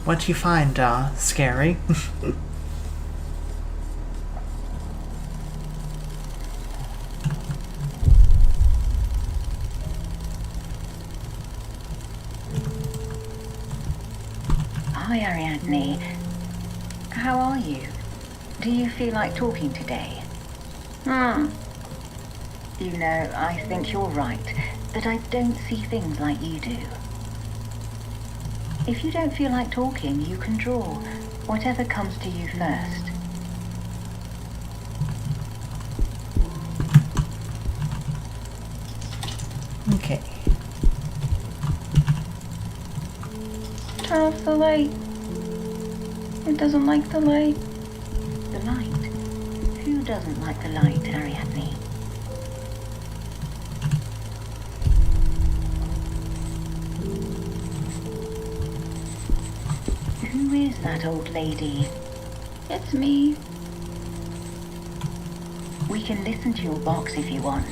what you find scary. Hi, Ariadne. How are you? Do you feel like talking today? You know, I think you're right, that I don't see things like you do. If you don't feel like talking, you can draw, whatever comes to you first. Okay. Turn off the light. It doesn't like the light. The light? Who doesn't like the light, Ariadne? Who is that old lady? It's me. We can listen to your box if you want.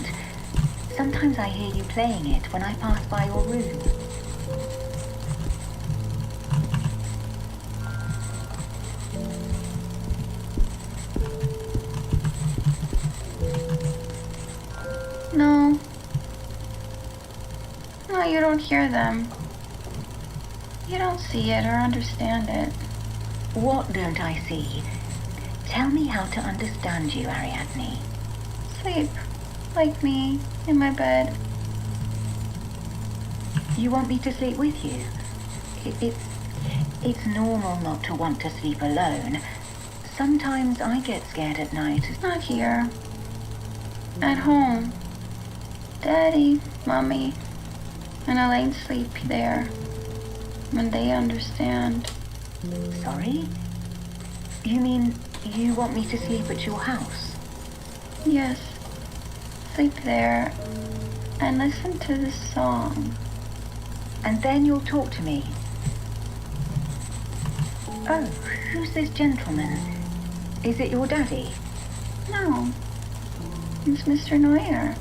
Sometimes I hear you playing it when I pass by your room. No. No, you don't hear them. You don't see it or understand it. What don't I see? Tell me how to understand you, Ariadne. Sleep. Like me, in my bed. You want me to sleep with you? It's normal not to want to sleep alone. Sometimes I get scared at night. Not here. At home. Daddy, Mommy, and Elaine sleep there. And they understand. Sorry? You mean you want me to sleep at your house? Yes. Sleep there and listen to the song. And then you'll talk to me. Oh, who's this gentleman? Is it your daddy? No. It's Mr. Neuer.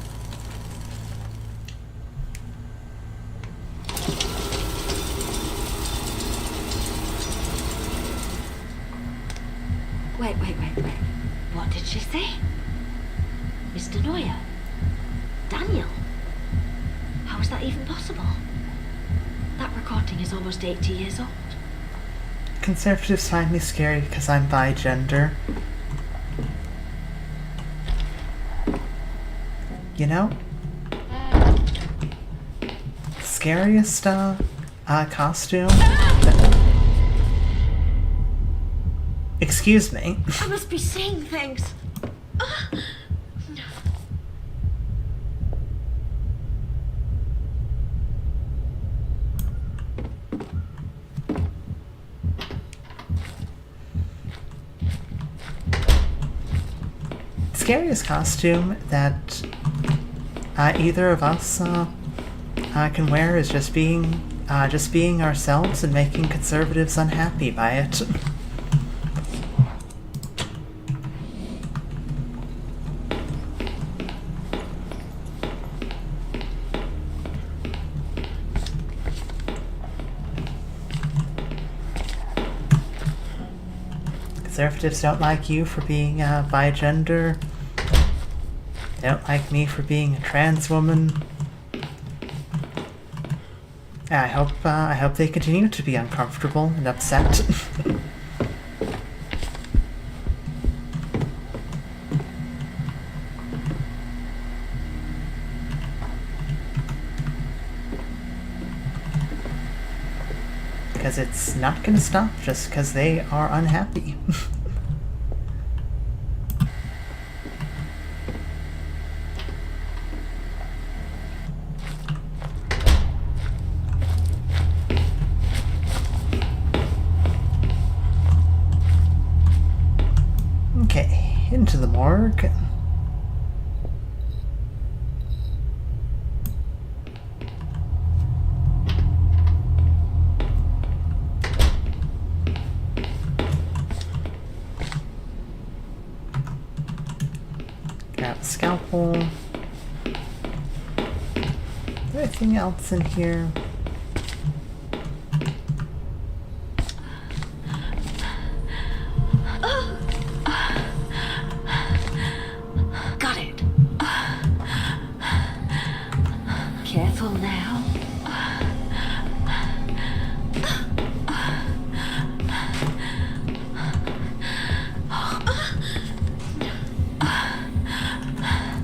Wait. What did she say? Mr. Neuer? Daniel? How is that even possible? That recording is almost 80 years old. Conservatives find me scary because I'm bi-gender. You know? Scariest, costume? Excuse me. I must be seeing things. Scariest costume that either of us can wear is just being ourselves and making conservatives unhappy by it. Conservatives don't like you for being bi-gender. They don't like me for being a trans woman. I hope they continue to be uncomfortable and upset. Because it's not gonna stop just because they are unhappy. Okay, into the morgue. Grab a scalpel. Anything else in here? Got it. Careful now.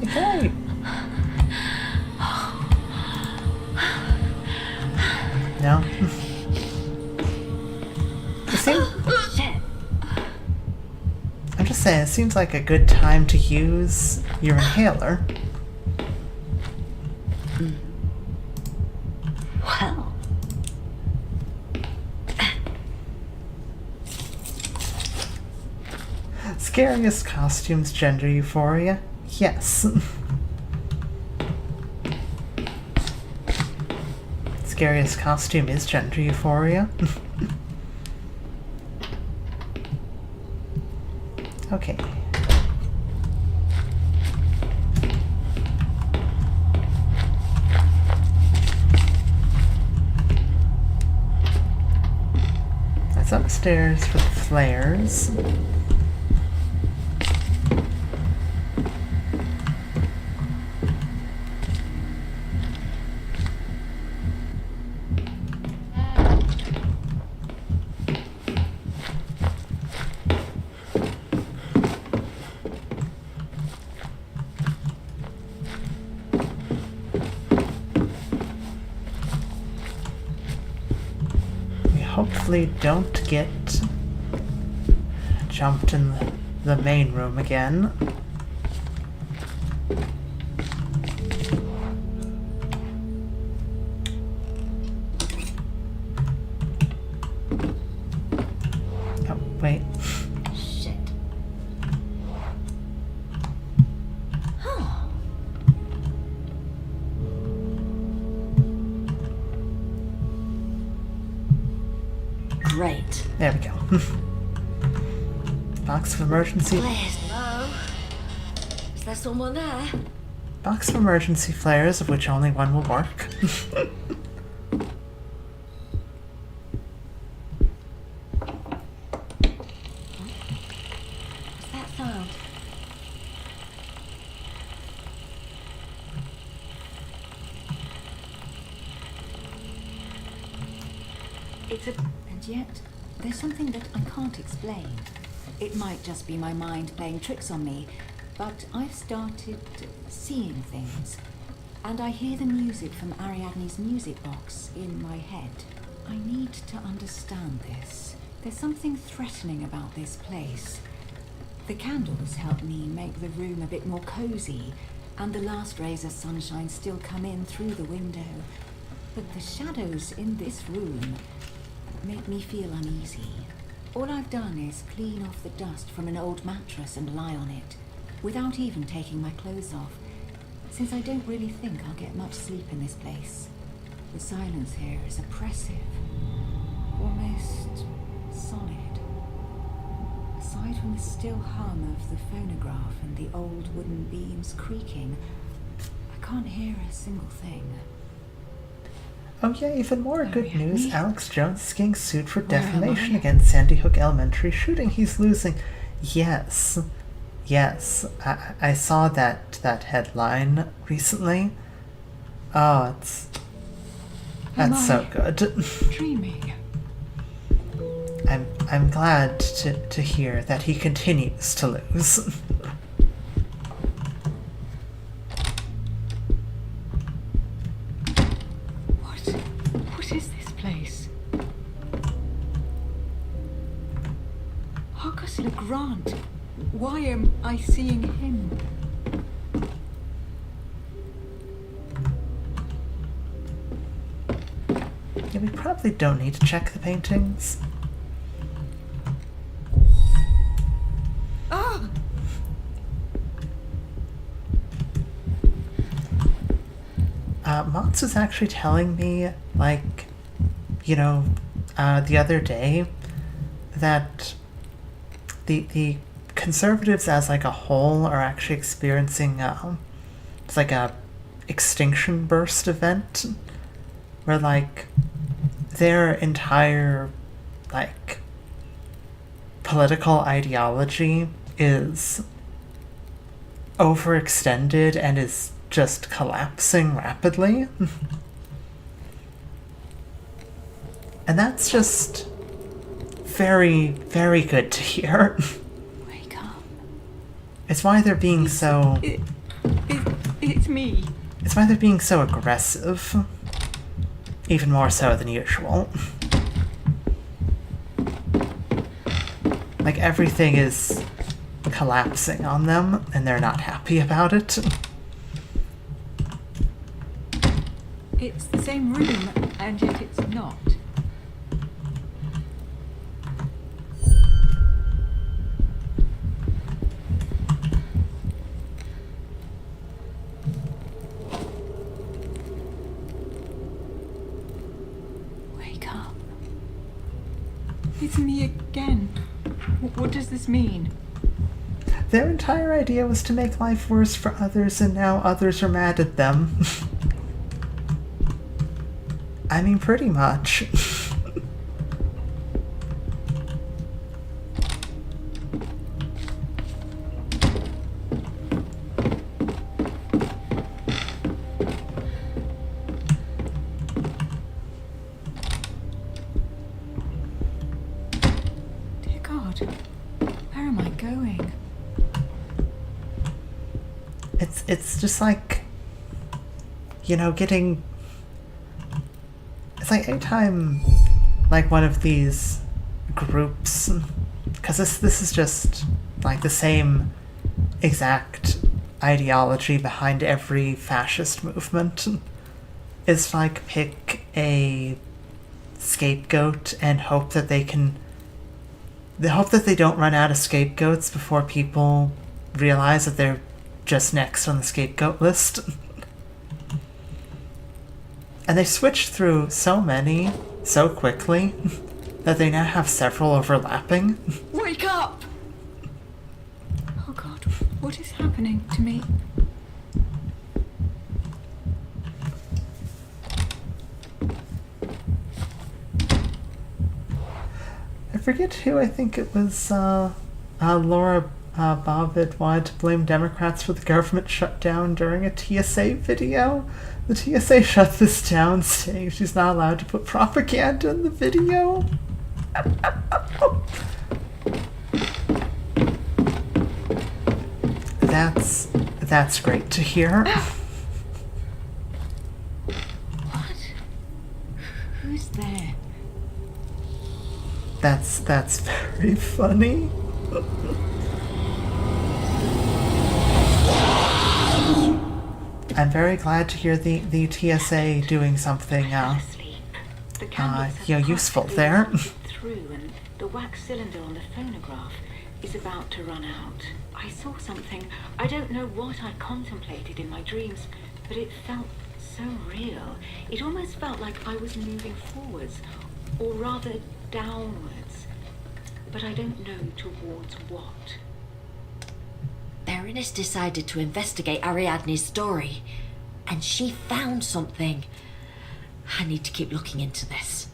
Okay. No. Shit. I'm just saying, it seems like a good time to use your inhaler. Well. Scariest costumes, gender euphoria? Yes. Scariest costume is gender euphoria. Okay. That's upstairs for the flares. hopefully don't get jumped in the main room again. Oh, wait. Shit. Huh. Great. There we go. Box of emergency. Hello? Is there someone there? Box of emergency flares, of which only one will work. What's that sound? It's a... And yet, there's something that I can't explain. It might just be my mind playing tricks on me, but I've started seeing things. And I hear the music from Ariadne's music box in my head. I need to understand this. There's something threatening about this place. The candles help me make the room a bit more cozy, and the last rays of sunshine still come in through the window. But the shadows in this room make me feel uneasy. All I've done is clean off the dust from an old mattress and lie on it, without even taking my clothes off, since I don't really think I'll get much sleep in this place. The silence here is oppressive, almost solid. Aside from the still hum of the phonograph and the old wooden beams creaking, I can't hear a single thing. Oh yeah, even more good news. Ariadne? Alex Jones is getting sued for Where am defamation I? against Sandy Hook Elementary shooting. He's losing. Yes. Yes. I saw that headline recently. Oh, that's so good. Dreaming. I'm glad to hear that he continues to lose. What is this place? Arcus Legrand. Why am I seeing him? Yeah, we probably don't need to check the paintings. Ah! Mott's was actually telling me, like, you know, the other day that the conservatives as like a whole are actually experiencing it's like a extinction burst event where like their entire like political ideology is overextended and is just collapsing rapidly. And that's just very, very good to hear. Wake up. It's why they're being so... It's me. It's why they're being so aggressive. Even more so than usual. Like, everything is collapsing on them, and they're not happy about it. It's the same room, and yet it's not. Wake up. It's me again. What does this mean? Their entire idea was to make life worse for others, and now others are mad at them. I mean, pretty much. Dear God, where am I going? It's just like, you know, getting... It's like anytime, like one of these groups, because this is just like the same exact ideology behind every fascist movement, is like pick a scapegoat and hope that they don't run out of scapegoats before people realize that they're just next on the scapegoat list. And they switched through so many so quickly that they now have several overlapping. Wake up! Oh God, what is happening to me? I forget who, I think it was Laura Bobbitt wanted to blame Democrats for the government shutdown during a TSA video. The TSA shut this down, saying she's not allowed to put propaganda in the video. That's great to hear. What? Who's there? That's very funny. I'm very glad to hear the TSA doing something useful there. Through, and the wax cylinder on the phonograph is about to run out. I saw something. I don't know what I contemplated in my dreams, but it felt so real. It almost felt like I was moving forwards, or rather downwards. But I don't know towards what. Berenice decided to investigate Ariadne's story, and she found something. I need to keep looking into this.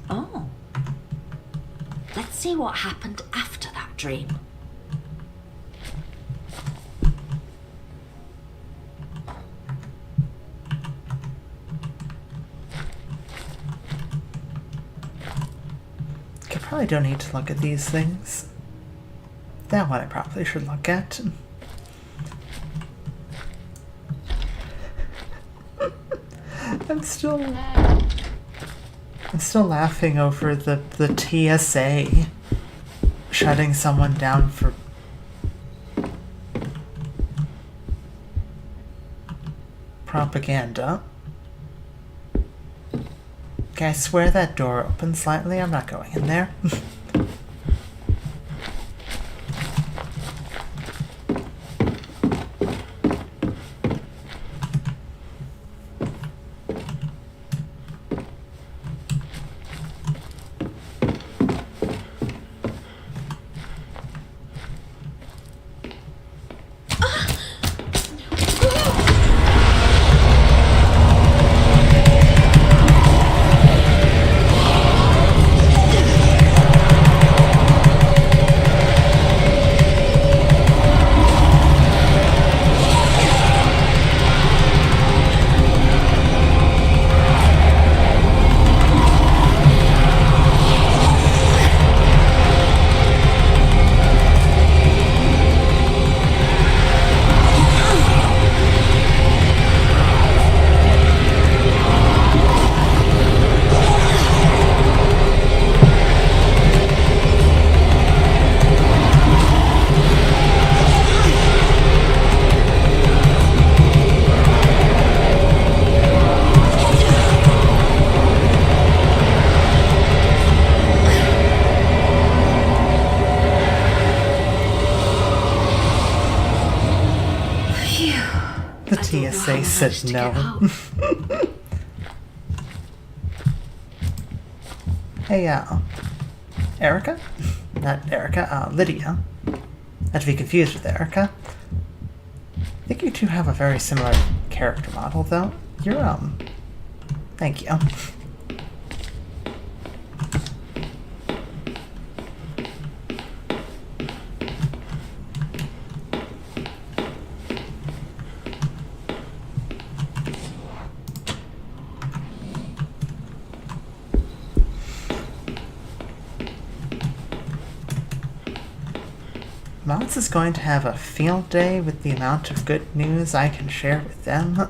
Oh. Let's see what happened after that dream. I probably don't need to look at these things. That one I probably should look at. I'm still laughing over the TSA shutting someone down for propaganda. Okay, I swear that door opened slightly. I'm not going in there. TSA said no. Hey, Erica? Not Erica, Lydia. Not to be confused with Erica. I think you two have a very similar character model, though. You're, thank you. Mantis is going to have a field day with the amount of good news I can share with them.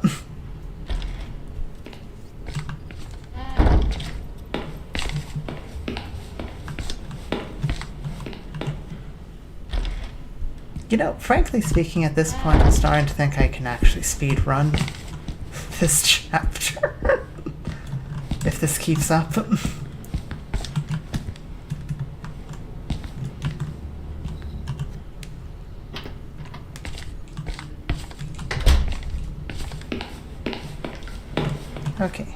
You know, frankly speaking, at this point, I'm starting to think I can actually speedrun this chapter. If this keeps up. Okay.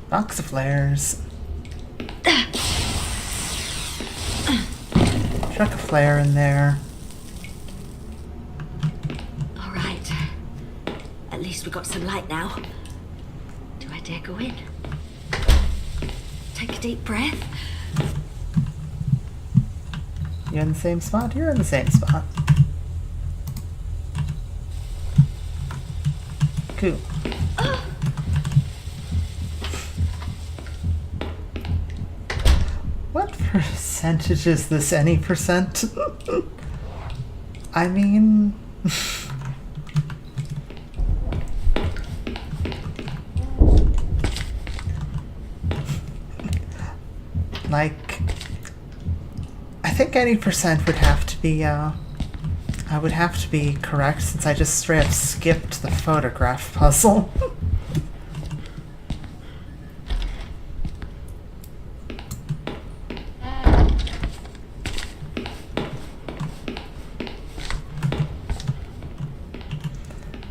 Box of flares. Chuck a flare in there. All right. At least we got some light now. Do I dare go in? Take a deep breath. You in the same spot? You're in the same spot. Cool. What percentage is this? Any percent? I mean... like... I think any percent would have to be, would have to be correct since I just straight up skipped the photograph puzzle.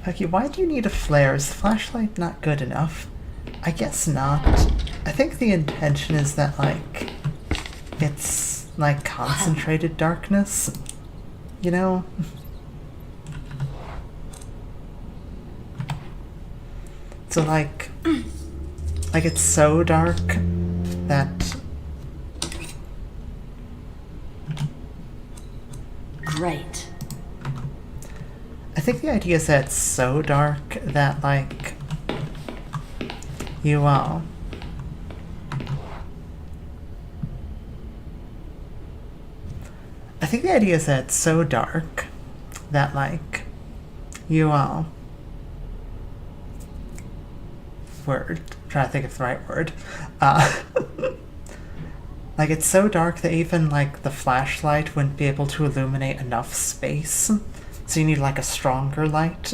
Okay, why do you need a flare? Is the flashlight not good enough? I guess not. I think the intention is that, like, it's, like, concentrated darkness. You know? So, like, it's so dark that... Great. I think the idea is that it's so dark that, like, you, I think the idea is that it's so dark that, like, you, word, trying to think of the right word, like, it's so dark that even, like, the flashlight wouldn't be able to illuminate enough space. So you need, like, a stronger light.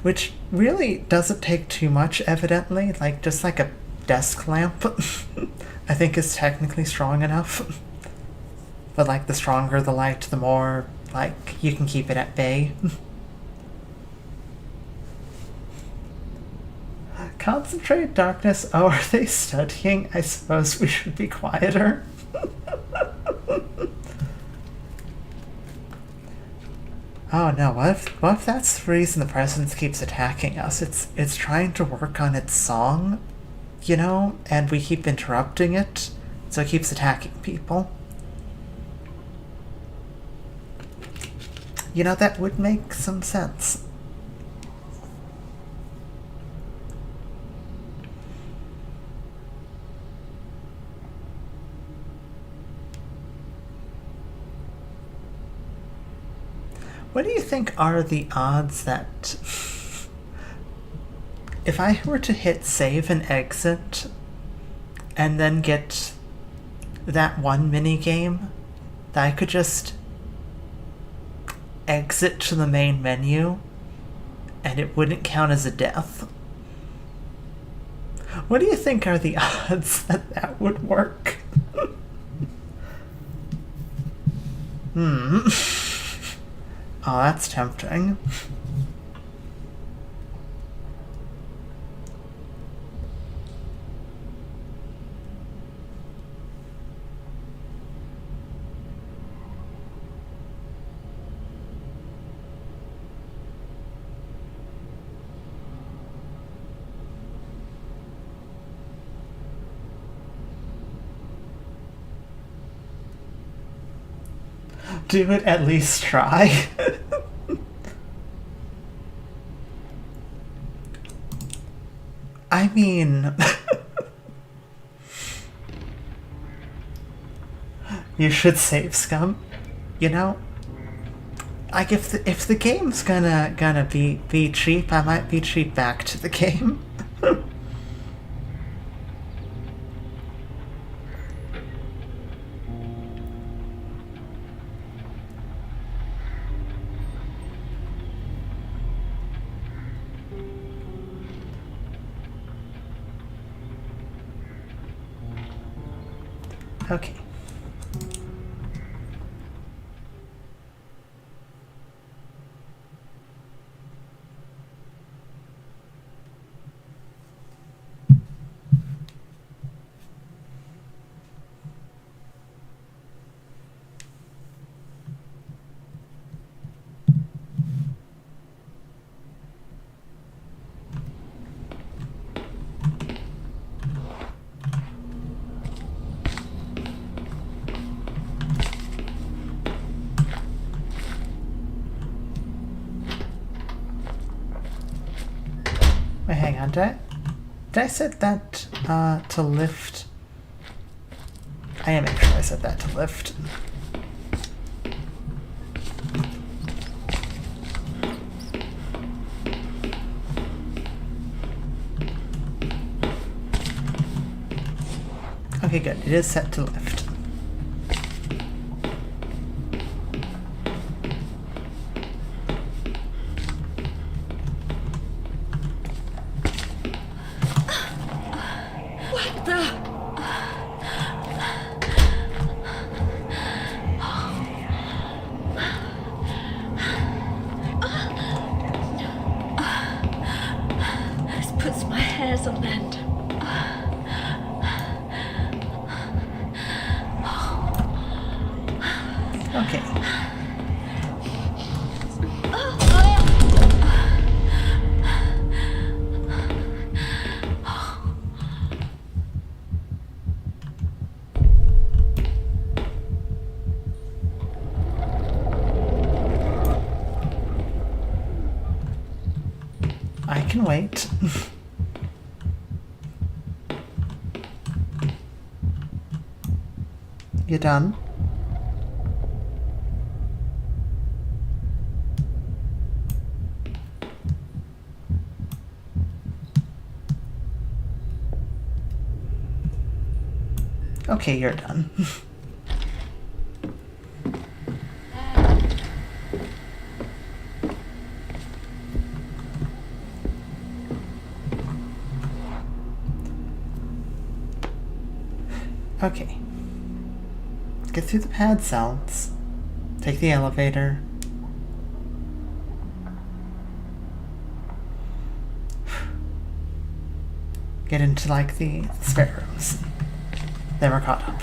Which really doesn't take too much, evidently. Like, just like a desk lamp, I think is technically strong enough. But, like, the stronger the light, the more, like, you can keep it at bay. Concentrated darkness? Oh, are they studying? I suppose we should be quieter. Oh no, what if that's the reason the presence keeps attacking us? It's trying to work on its song, you know, and we keep interrupting it, so it keeps attacking people. You know, that would make some sense. What do you think are the odds that if I were to hit save and exit and then get that one minigame, that I could just exit to the main menu and it wouldn't count as a death? What do you think are the odds that that would work? Oh, that's tempting. Do it, at least try. I mean... you should save, scum. You know? Like, if the game's gonna be cheap, I might be cheap back to the game. Okay. Wait, hang on. Did I set that to lift? I am making sure I set that to lift. Okay, good. It is set to lift. What the? This puts my hairs on end. Okay. I can wait. You done? Okay, you're done. Okay. Get through the pad cells. Take the elevator. Get into, like, the spare rooms. Then we're caught up.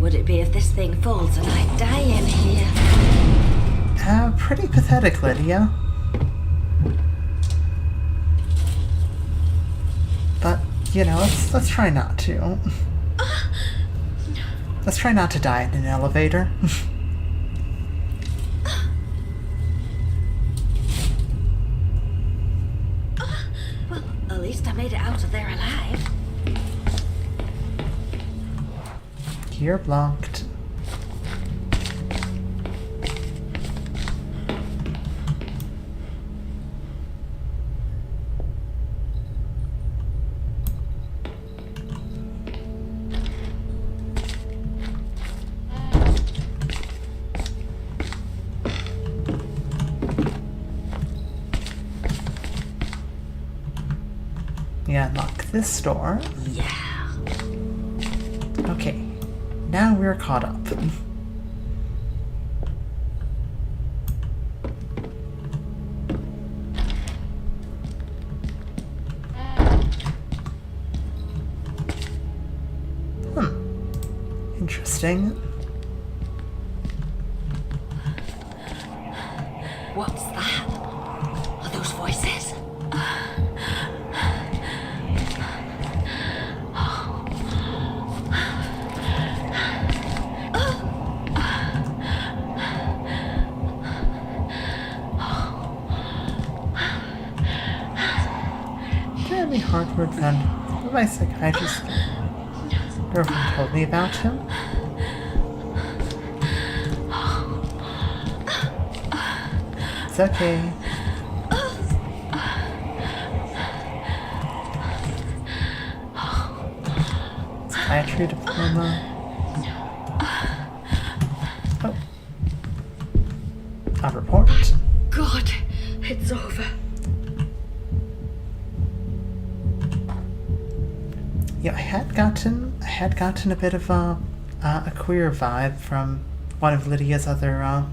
Would it be if this thing falls and I die in here? Pretty pathetic, Lydia. But, you know, let's try not to. Let's try not to die in an elevator. Well, at least I made it out of there alive. You're blocked. Yeah, unlock this door. Yeah. Okay. Now we're caught up. interesting. What's that? Are those voices? Jeremy Hartford found my psychiatrist girlfriend told me about him. It's okay. Psychiatry diploma. Oh. A report. God, it's over. Yeah, I had gotten a bit of a queer vibe from one of Lydia's other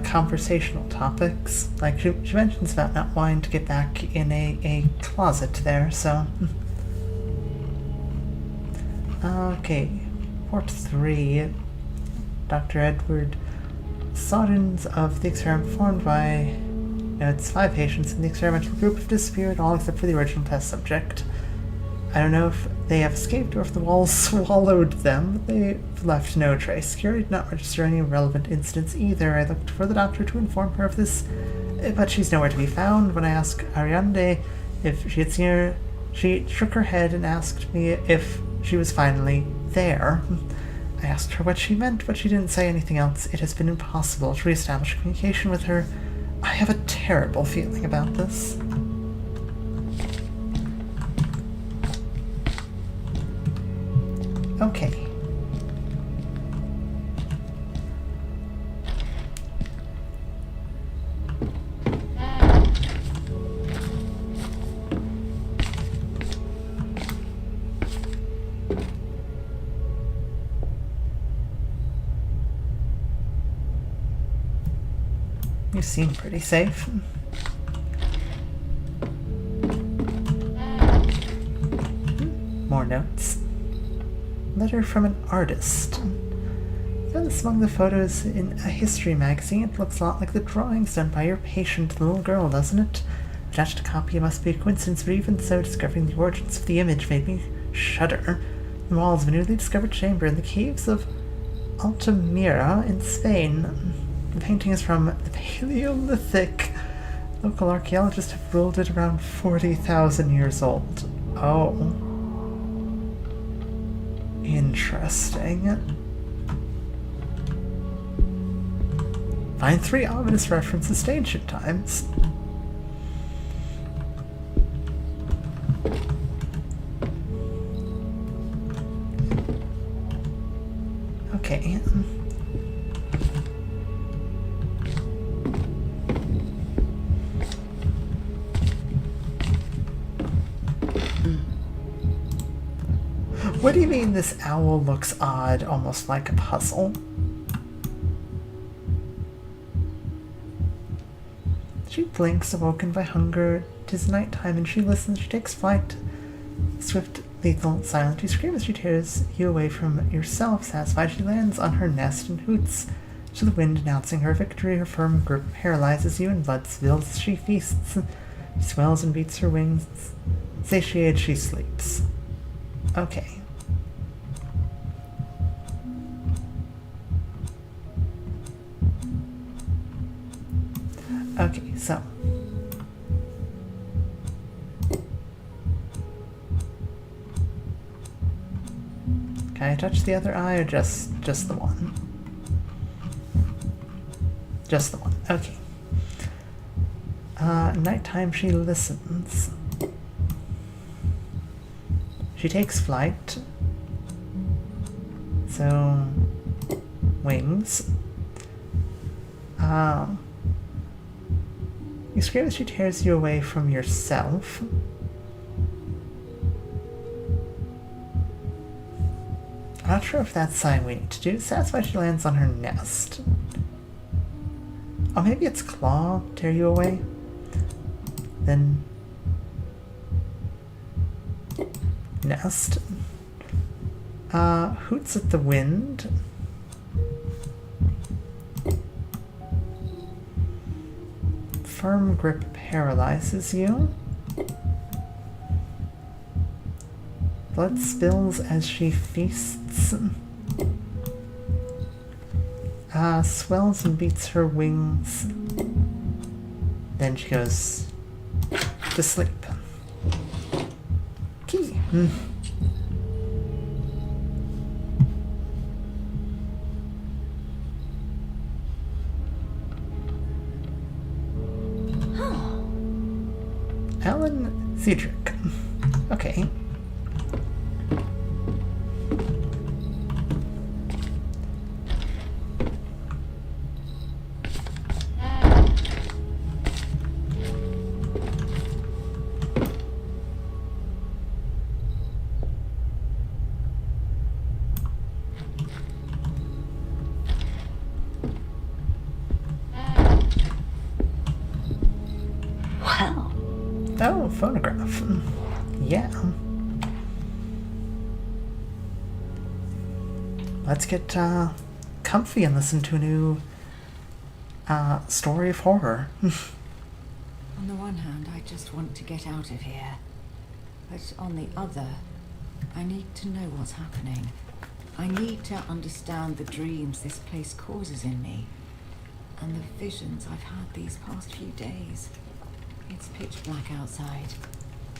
conversational topics. Like she mentions about not wanting to get back in a closet there. So okay, Report 3. Dr. Edward Soddens of the experiment performed by notes 5 patients in the experimental group have disappeared, all except for the original test subject. I don't know if they have escaped or if the walls swallowed them, but they've left no trace. Security did not register any relevant incidents either. I looked for the doctor to inform her of this, but she's nowhere to be found. When I asked Ariande if she had seen her, she shook her head and asked me if she was finally there. I asked her what she meant, but she didn't say anything else. It has been impossible to reestablish communication with her. I have a terrible feeling about this. Okay. You seem pretty safe. More notes. Letter from an artist. Found this among the photos in a history magazine. It looks a lot like the drawings done by your patient, the little girl, doesn't it? Attached a copy must be a coincidence, but even so, discovering the origins of the image made me shudder. The walls of a newly discovered chamber in the caves of Altamira in Spain. The painting is from the Paleolithic. Local archaeologists have ruled it around 40,000 years old. Oh. Interesting. Find 3 ominous references to ancient times. Okay. What do you mean this owl looks odd, almost like a puzzle? She blinks, awoken by hunger. 'Tis night time, and she listens. She takes flight. Swift, lethal, silent. You scream as she tears you away from yourself. Satisfied, she lands on her nest and hoots to the wind, announcing her victory. Her firm grip paralyzes you, and blood spills as she feasts. She swells and beats her wings. Satiated, she sleeps. Okay. Okay, so. Can I touch the other eye or just the one? Just the one, okay. Nighttime she listens. She takes flight. So, wings. You scream as she tears you away from yourself. I'm not sure if that's the sign we need to do. So that's why she lands on her nest. Oh, maybe it's claw, tear you away. Then nest. Hoots at the wind. Firm grip paralyzes you. Blood spills as she feasts. Swells and beats her wings. Then she goes to sleep. Key. Alan Cedric. Okay. Oh, phonograph. Yeah. Let's get comfy and listen to a new story of horror. On the one hand, I just want to get out of here. But on the other, I need to know what's happening. I need to understand the dreams this place causes in me. And the visions I've had these past few days. It's pitch black outside,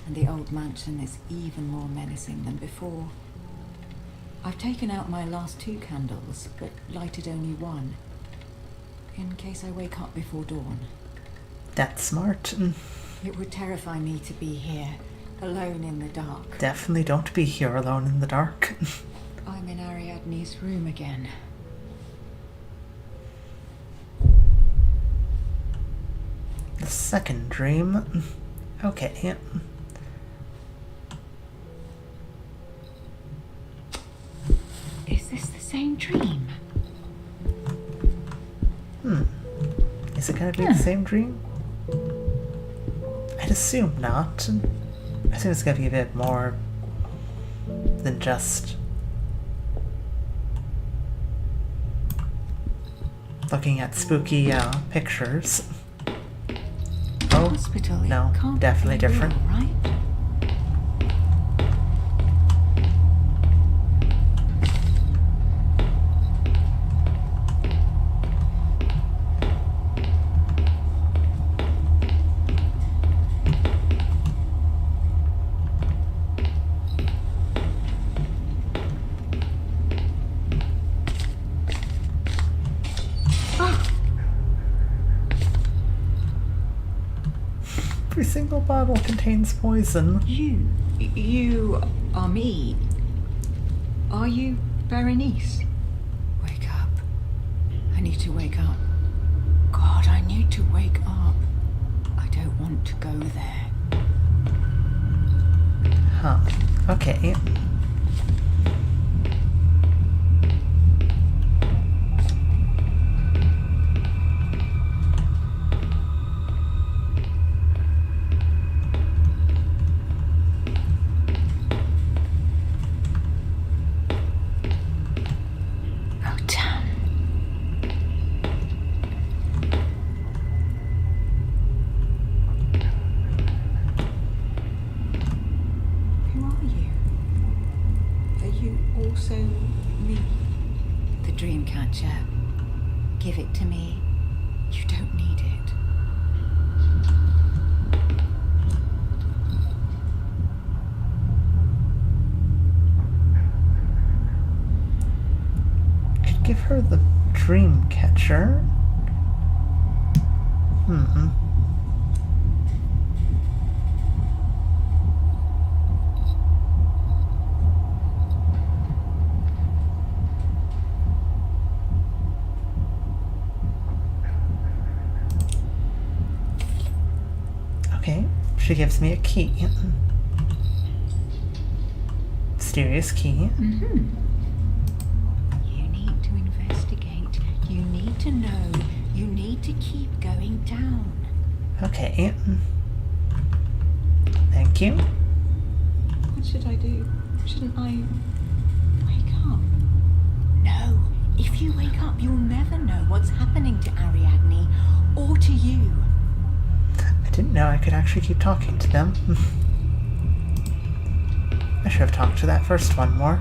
and the old mansion is even more menacing than before. I've taken out my last 2 candles, but lighted only 1, in case I wake up before dawn. That's smart. It would terrify me to be here, alone in the dark. Definitely don't be here alone in the dark. I'm in Ariadne's room again. The second dream. Okay. Is this the same dream? Is it gonna be the same dream? I'd assume not. I think it's gonna be a bit more than just looking at spooky pictures. Oh, Hospital, no, it can't definitely be real, different. right? Every single bottle contains poison. You are me. Are you Berenice? Wake up. I need to wake up. God, I need to wake up. I don't want to go there. Huh. Okay. Give it to me. You don't need it. Could give her the dream catcher. She gives me a key. Mysterious key. You need to investigate. You need to know. You need to keep going down. Okay. Thank you. What should I do? Shouldn't I wake If you wake up, you'll never know what's happening to Ariadne or to you. I didn't know I could actually keep talking to them. I should have talked to that first one more.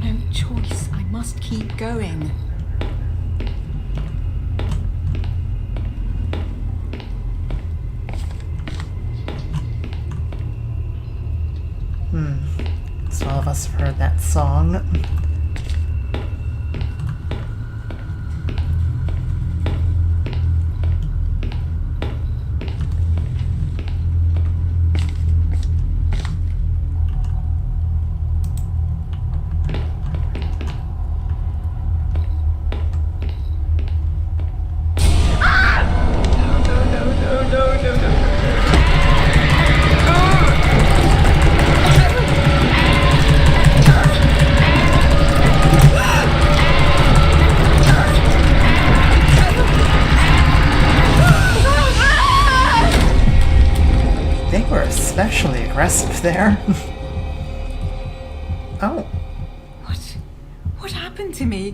No choice. I must keep going. So all of us have heard that song. They were especially aggressive there. Oh, What happened to me?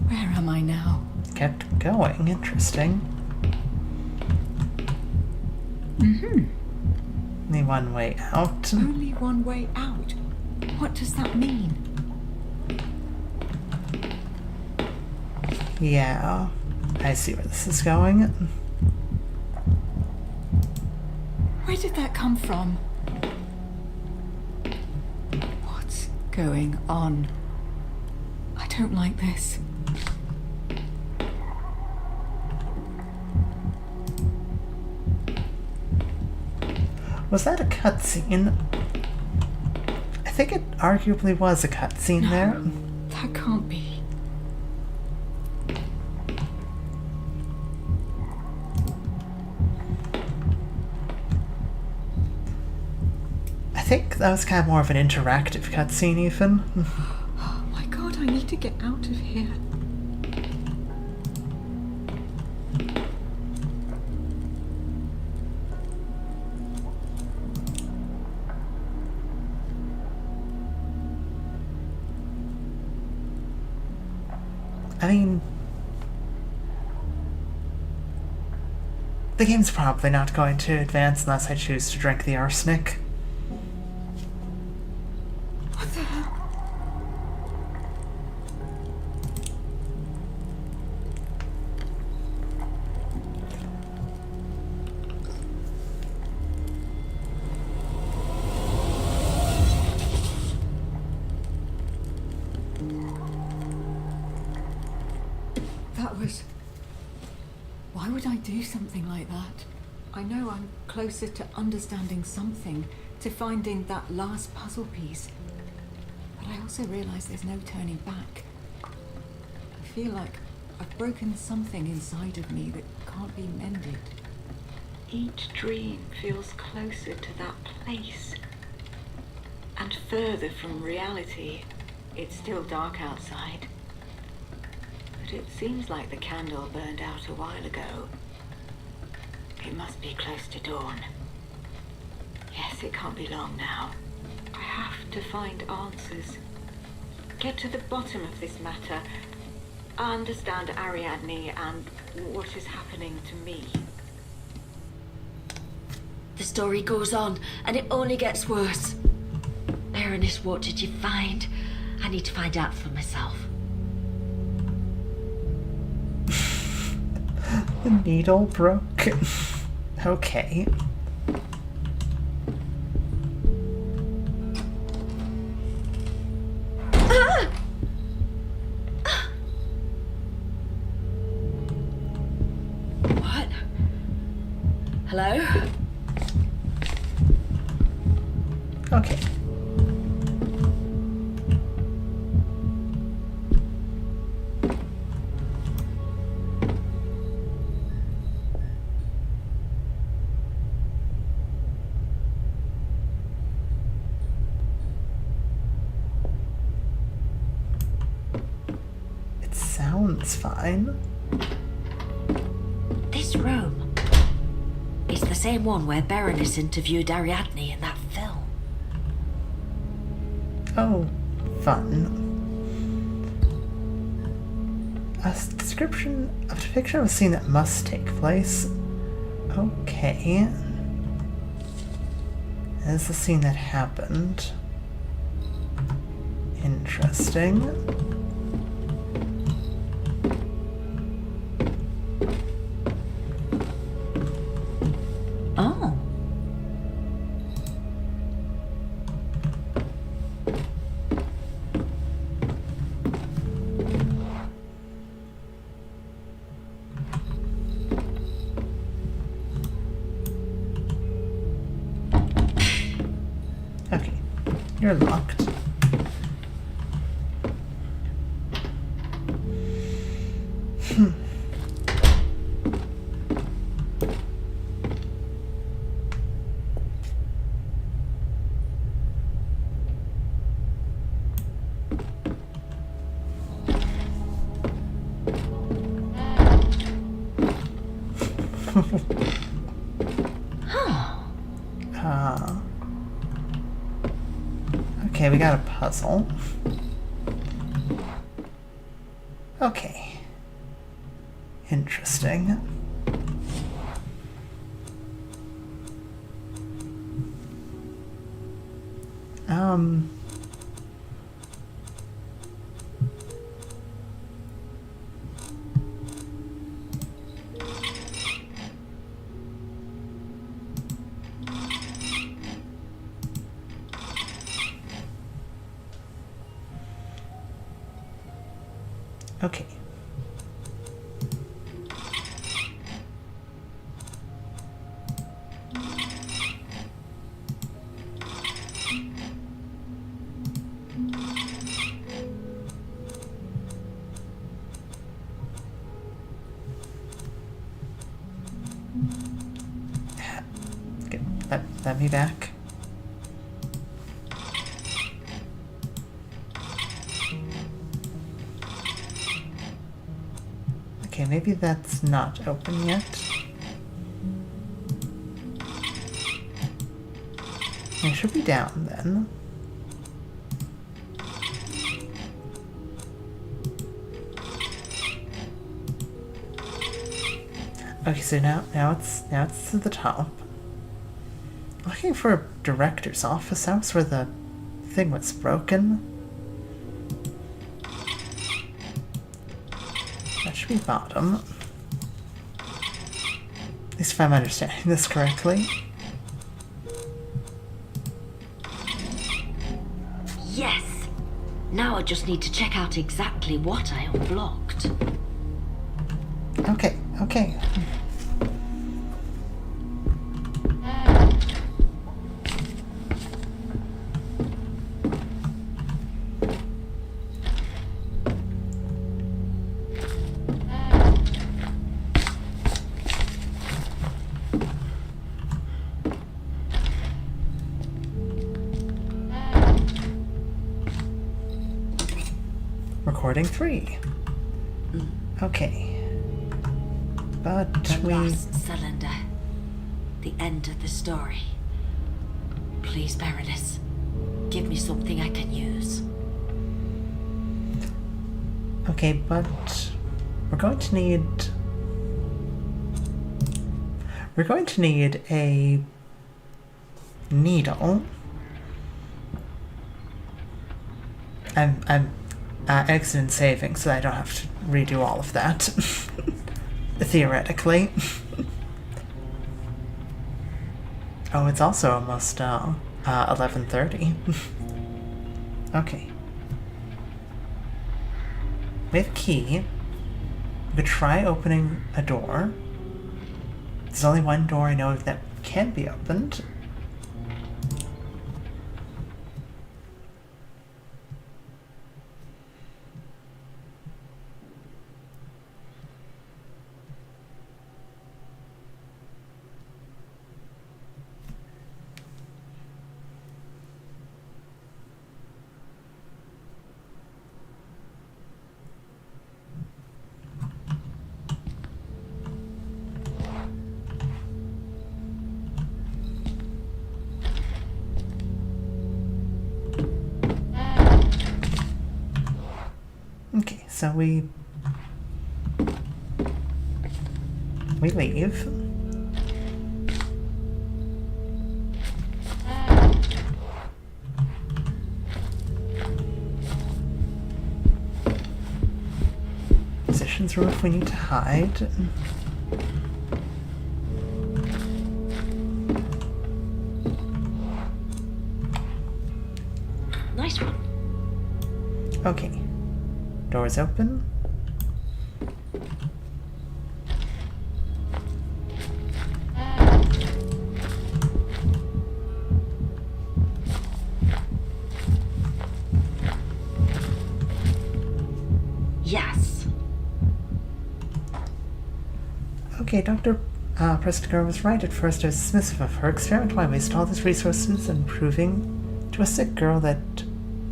Where am I now? kept going. Interesting. Only one way out. Only one way out. What does that mean? Yeah, I see where this is going. Where did that come from? What's going on? I don't like this. Was that a cutscene? I think it arguably was a cutscene there. That can't be. I think that was kind of more of an interactive cutscene, even. Oh my god, I need to get out of here. I mean, the game's probably not going to advance unless I choose to drink the arsenic. What the hell? That was... Why would I do something like that? I know I'm closer to understanding something, to finding that last puzzle piece. But I also realise there's no turning back. I feel like I've broken something inside of me that can't be mended. Each dream feels closer to that place. And further from reality. It's still dark outside. But it seems like the candle burned out a while ago. It must be close to dawn. Yes, it can't be long now. I have to find answers. Get to the bottom of this matter. Understand Ariadne and what is happening to me. The story goes on, and it only gets worse. Baroness, what did you find? I need to find out for myself. The needle broke. Okay. What? Hello? Okay. It sounds fine. room. It's the same one where Berenice interviewed Ariadne in that film. Oh, fun. A description of depiction of a scene that must take place. Okay. This is the scene that happened. Interesting. Oh. Okay. You're locked. Okay, we got a puzzle. Okay. Interesting. Okay. Let me back. Okay, maybe that's not open yet. It should be down then. Okay, so now it's to the top. Looking for a director's office. That was where the thing was broken. That should be bottom. At least if I'm understanding this correctly. Yes! Now I just need to check out exactly what I unblocked. Okay, okay. Recording 3. Okay. But The we... last cylinder. The end of the story. Please, Berenice. Give me something I can use. Okay, but we're going to need a needle. I'm accident saving, so I don't have to redo all of that. Theoretically. Oh, it's also almost 11:30. Okay. We have a key. We could try opening a door. There's only one door I know of that can be opened. so we leave. Musician's room if we need to hide. Nice one. Okay. Doors open. Yes. Okay, Dr. Prestigar was right at first. I was dismissive of her experiment. Why waste all these resources in proving to a sick girl that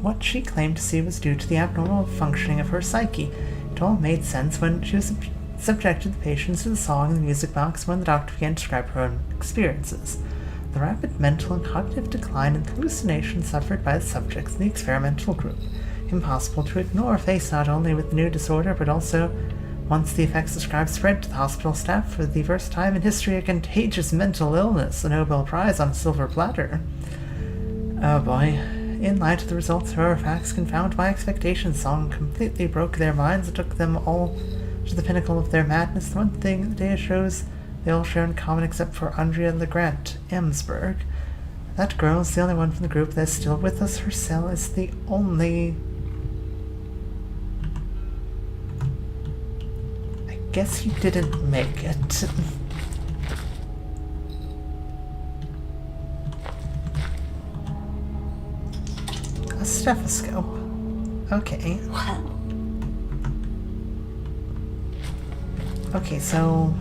what she claimed to see was due to the abnormal functioning of her psyche? It all made sense when she was subjected the patients to the song in the music box when the doctor began to describe her own experiences. The rapid mental and cognitive decline and hallucination suffered by the subjects in the experimental group. Impossible to ignore, faced not only with the new disorder, but also, once the effects described spread to the hospital staff, for the first time in history, a contagious mental illness, a Nobel Prize on a silver platter. Oh boy. In light of the results, her facts confound my expectations. Song completely broke their minds and took them all to the pinnacle of their madness. The one thing the data shows they all share in common except for Andrea LeGrant, Emsberg. That girl is the only one from the group that is still with us. Her cell is the only... I guess he didn't make it. A stethoscope. Okay. Well, Okay, so...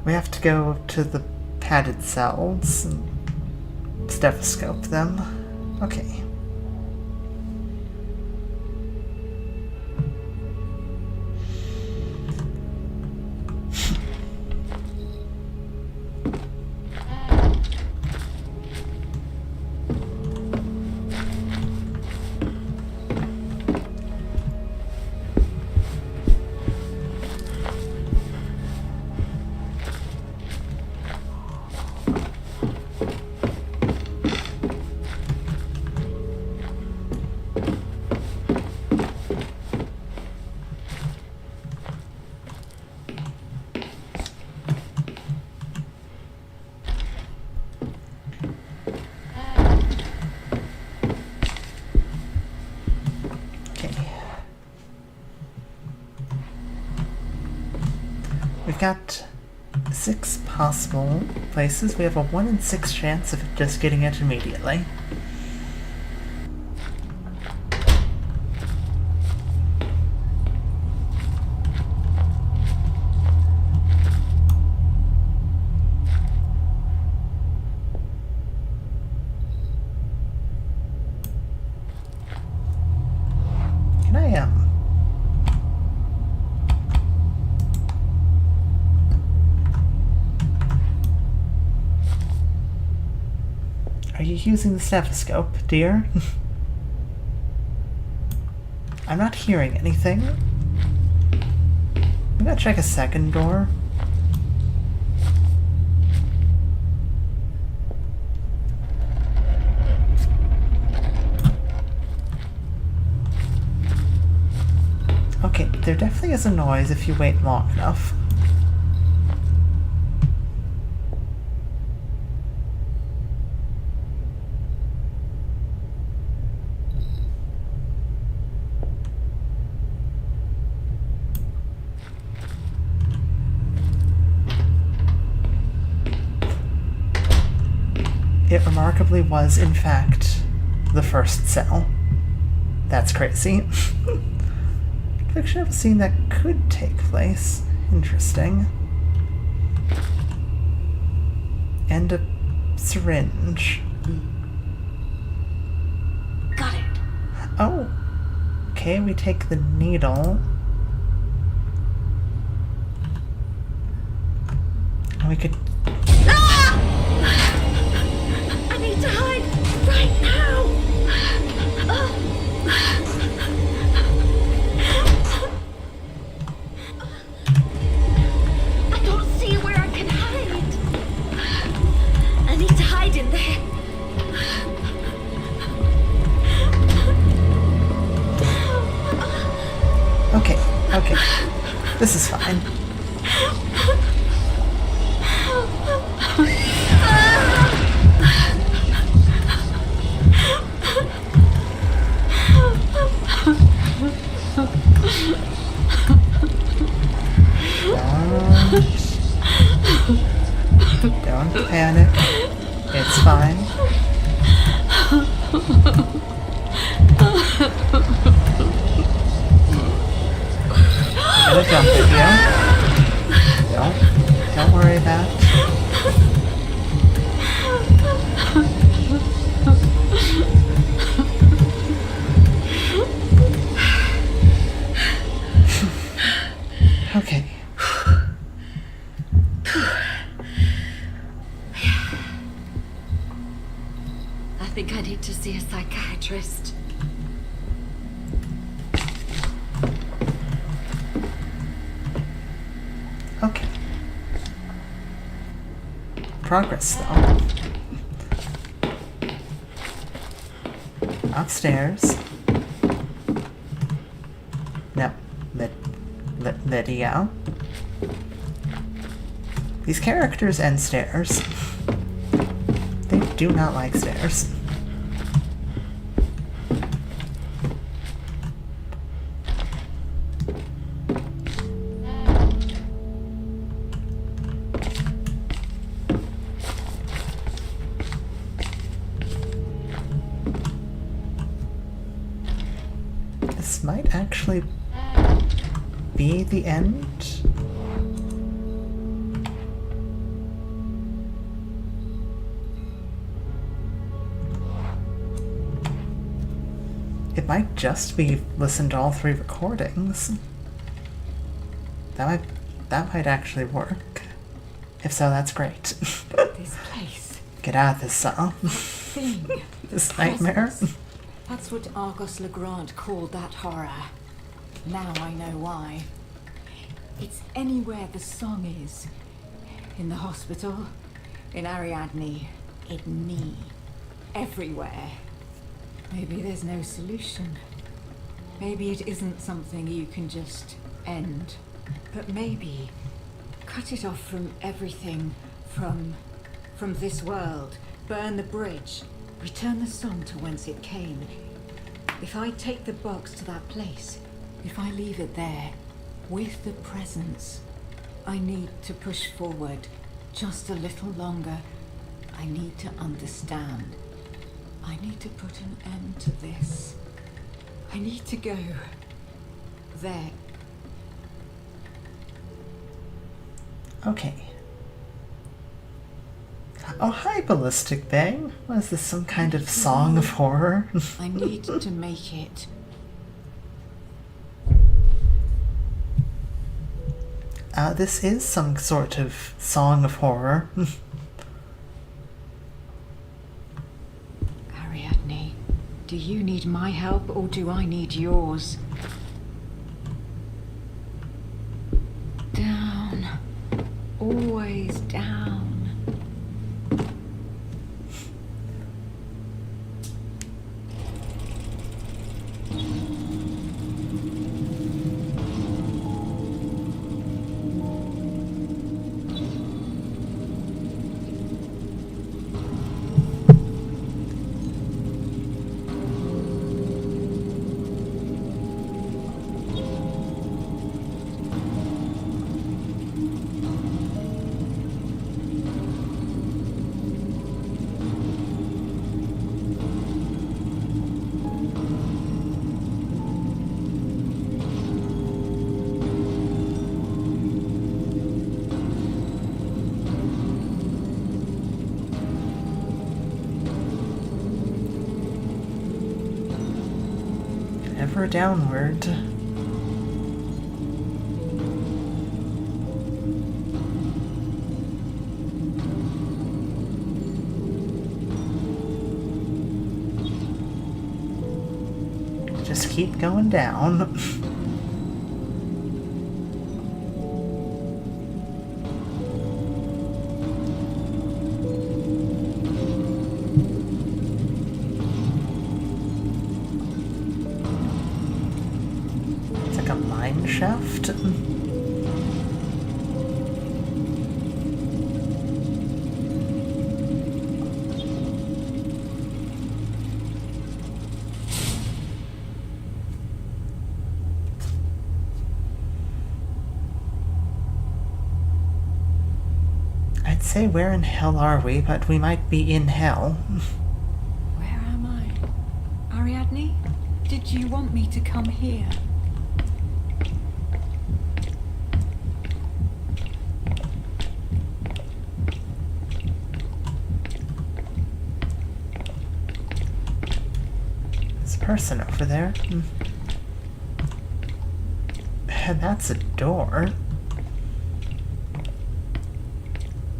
we have to go to the padded cells and stethoscope them. Okay. We've got 6 possible places. We have a 1 in 6 chance of just getting it immediately. Can I, Are you using the stethoscope, dear? I'm not hearing anything. We gotta check a second door. Okay, there definitely is a noise if you wait long enough. It remarkably was, in fact, the first cell. That's crazy. Conviction of a scene that could take place. Interesting. And a syringe. got it. Oh. Okay, we take the needle. And we could... I need to hide right now. Okay, okay. This is fine. Don't panic. It's fine. We're gonna jump at you. Don't worry about it. Okay. I think I need to see a psychiatrist. Okay. Progress, though. Upstairs. No. Lydia. These characters and stairs. They do not like stairs. This might actually be the end. It might just be listen to all 3 recordings. That might actually work. If so, that's great. This place. Get out of this cell. Thing. This nightmare. Presence. That's what Argos Legrand called that horror. Now I know why. It's anywhere the song is. In the hospital, in Ariadne, in me. Everywhere. Maybe there's no solution. Maybe it isn't something you can just end. But maybe cut it off from everything, from this world. Burn the bridge. Return the song to whence it came. If I take the box to that place, if I leave it there, with the presence, I need to push forward just a little longer. I need to understand. I need to put an end to this. I need to go there. Okay. Oh, hi, Ballistic Bang. What is this, some kind of song of horror? I need to make it. This is some sort of song of horror. Ariadne, do you need my help or do I need yours? Down. Always down. Ever downward. Just keep going down. mine shaft. I'd say where in hell are we, but we might be in hell. Where am I? Ariadne? Did you want me to come here? There's a person over there. And that's a door.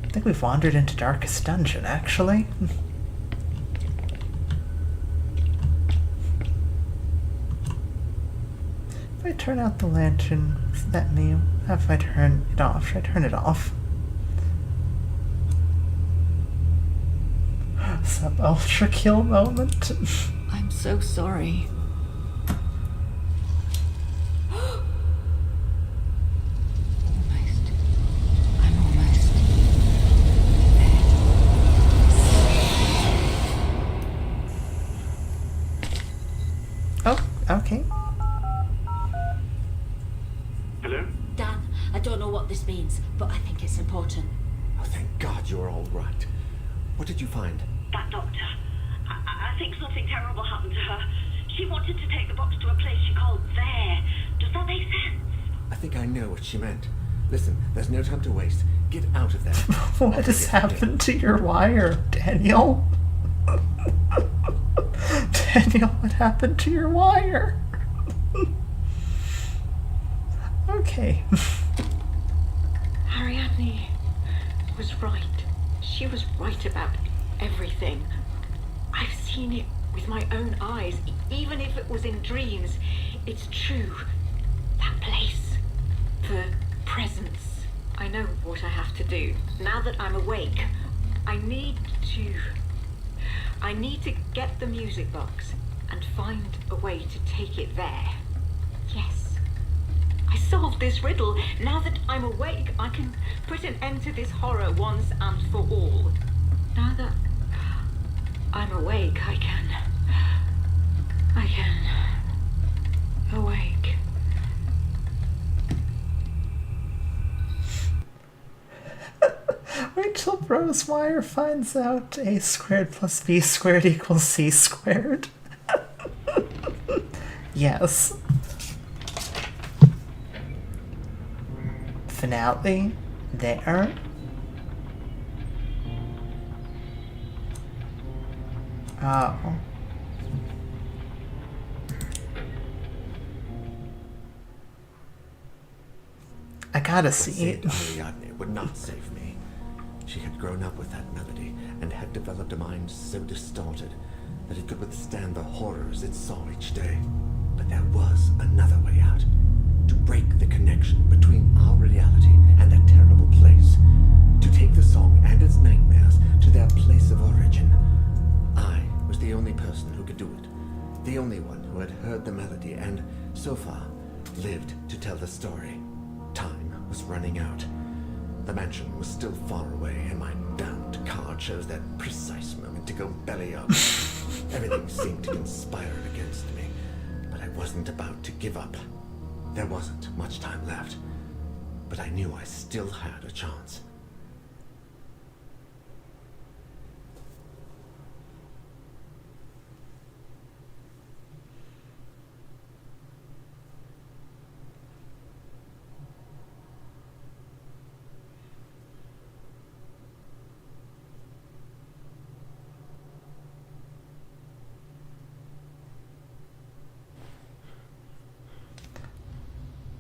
I think we've wandered into Darkest Dungeon, actually. If I turn out the lantern, does that mean... If I turn it off, should I turn it off? Some ultra kill moment. I'm so sorry. Almost. I'm almost there. Oh, okay. Hello? Dan, I don't know what this means, but I think it's important. Oh, thank God you're all right. What did you find? That doctor. I think something terrible happened to her. She wanted to take the box to a place she called there. Does that make sense? I think I know what she meant. Listen, there's no time to waste. Get out of there. What has happened to your wire, Daniel? Daniel, what happened to your wire? Okay. Ariadne was right. She was right about everything. I've seen it with my own eyes, even if it was in dreams. It's true. That place. The presence. I know what I have to do. Now that I'm awake, I need to get the music box and find a way to take it there. Yes. I solved this riddle. Now that I'm awake, I can put an end to this horror once and for all. Now that I'm awake, I can awake. Wait till Bros Wire finds out a squared plus b squared equals c squared. Yes. Finale there. Oh. I gotta see it. Ariadne would not save me. She had grown up with that melody and had developed a mind so distorted that it could withstand the horrors it saw each day. But there was another way out. To break the connection between our reality and that terrible place. To take the song and its nightmares to their place of origin. I was the only person who could do it. The only one who had heard the melody and, so far, lived to tell the story. Time was running out. The mansion was still far away, and my damned card chose that precise moment to go belly up. Everything seemed to conspire against me, but I wasn't about to give up. There wasn't much time left, but I knew I still had a chance.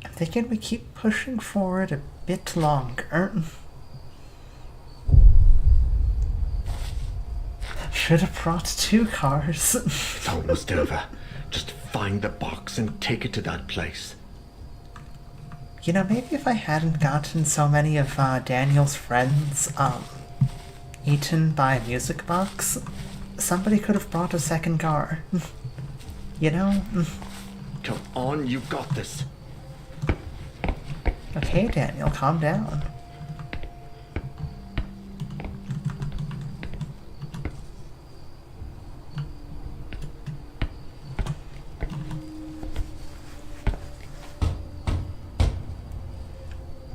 I'm thinking we keep pushing forward a bit longer. Should have brought 2 cars. It's almost over. Just find the box and take it to that place. You know, maybe if I hadn't gotten so many of Daniel's friends eaten by a music box, somebody could have brought a second car. You know? Come on, you got this. Okay, Daniel, calm down.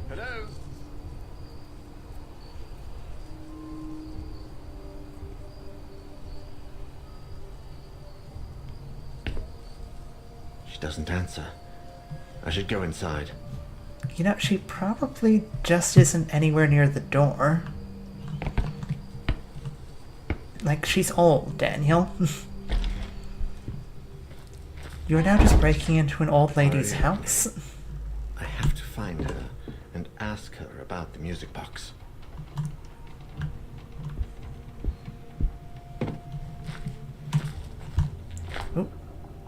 Hello? She doesn't answer. I should go inside. You know, she probably just isn't anywhere near the door. Like, she's old, Daniel. You're now just breaking into an old lady's house. I have to find her and ask her about the music box. Oh,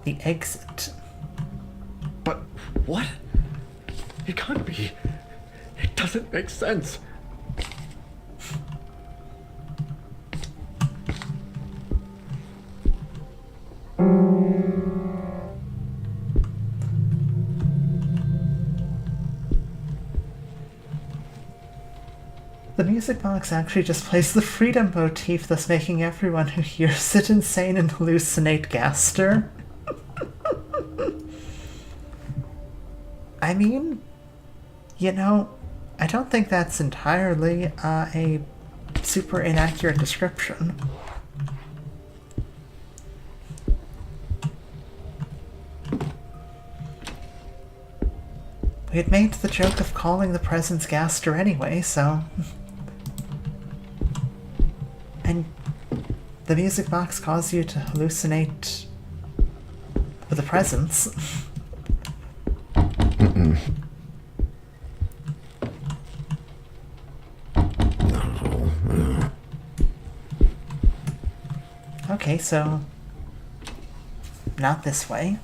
the exit. But what? It can't be. It doesn't make sense. The music box actually just plays the freedom motif, thus making everyone who hears it insane and hallucinate Gaster. I mean, you know, I don't think that's entirely a super inaccurate description. We had made the joke of calling the presence Gaster anyway, so... And the music box caused you to hallucinate with a presence. Okay, so... not this way.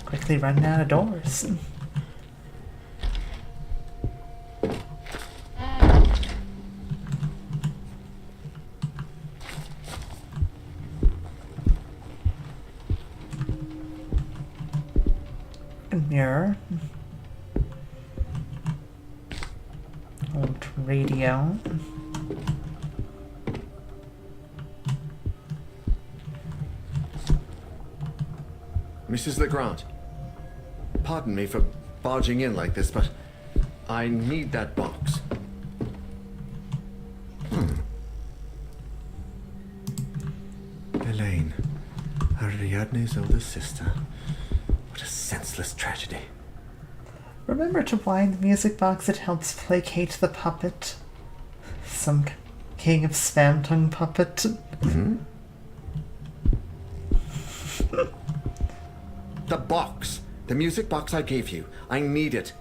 Quickly running out of doors. Mirror. Old radio. Mrs. Legrand, pardon me for barging in like this, but I need that box. Elaine, Ariadne's older sister. What a senseless tragedy. Remember to wind the music box, it helps placate the puppet. Some king of spam tongue puppet. The box! The music box I gave you. I need it.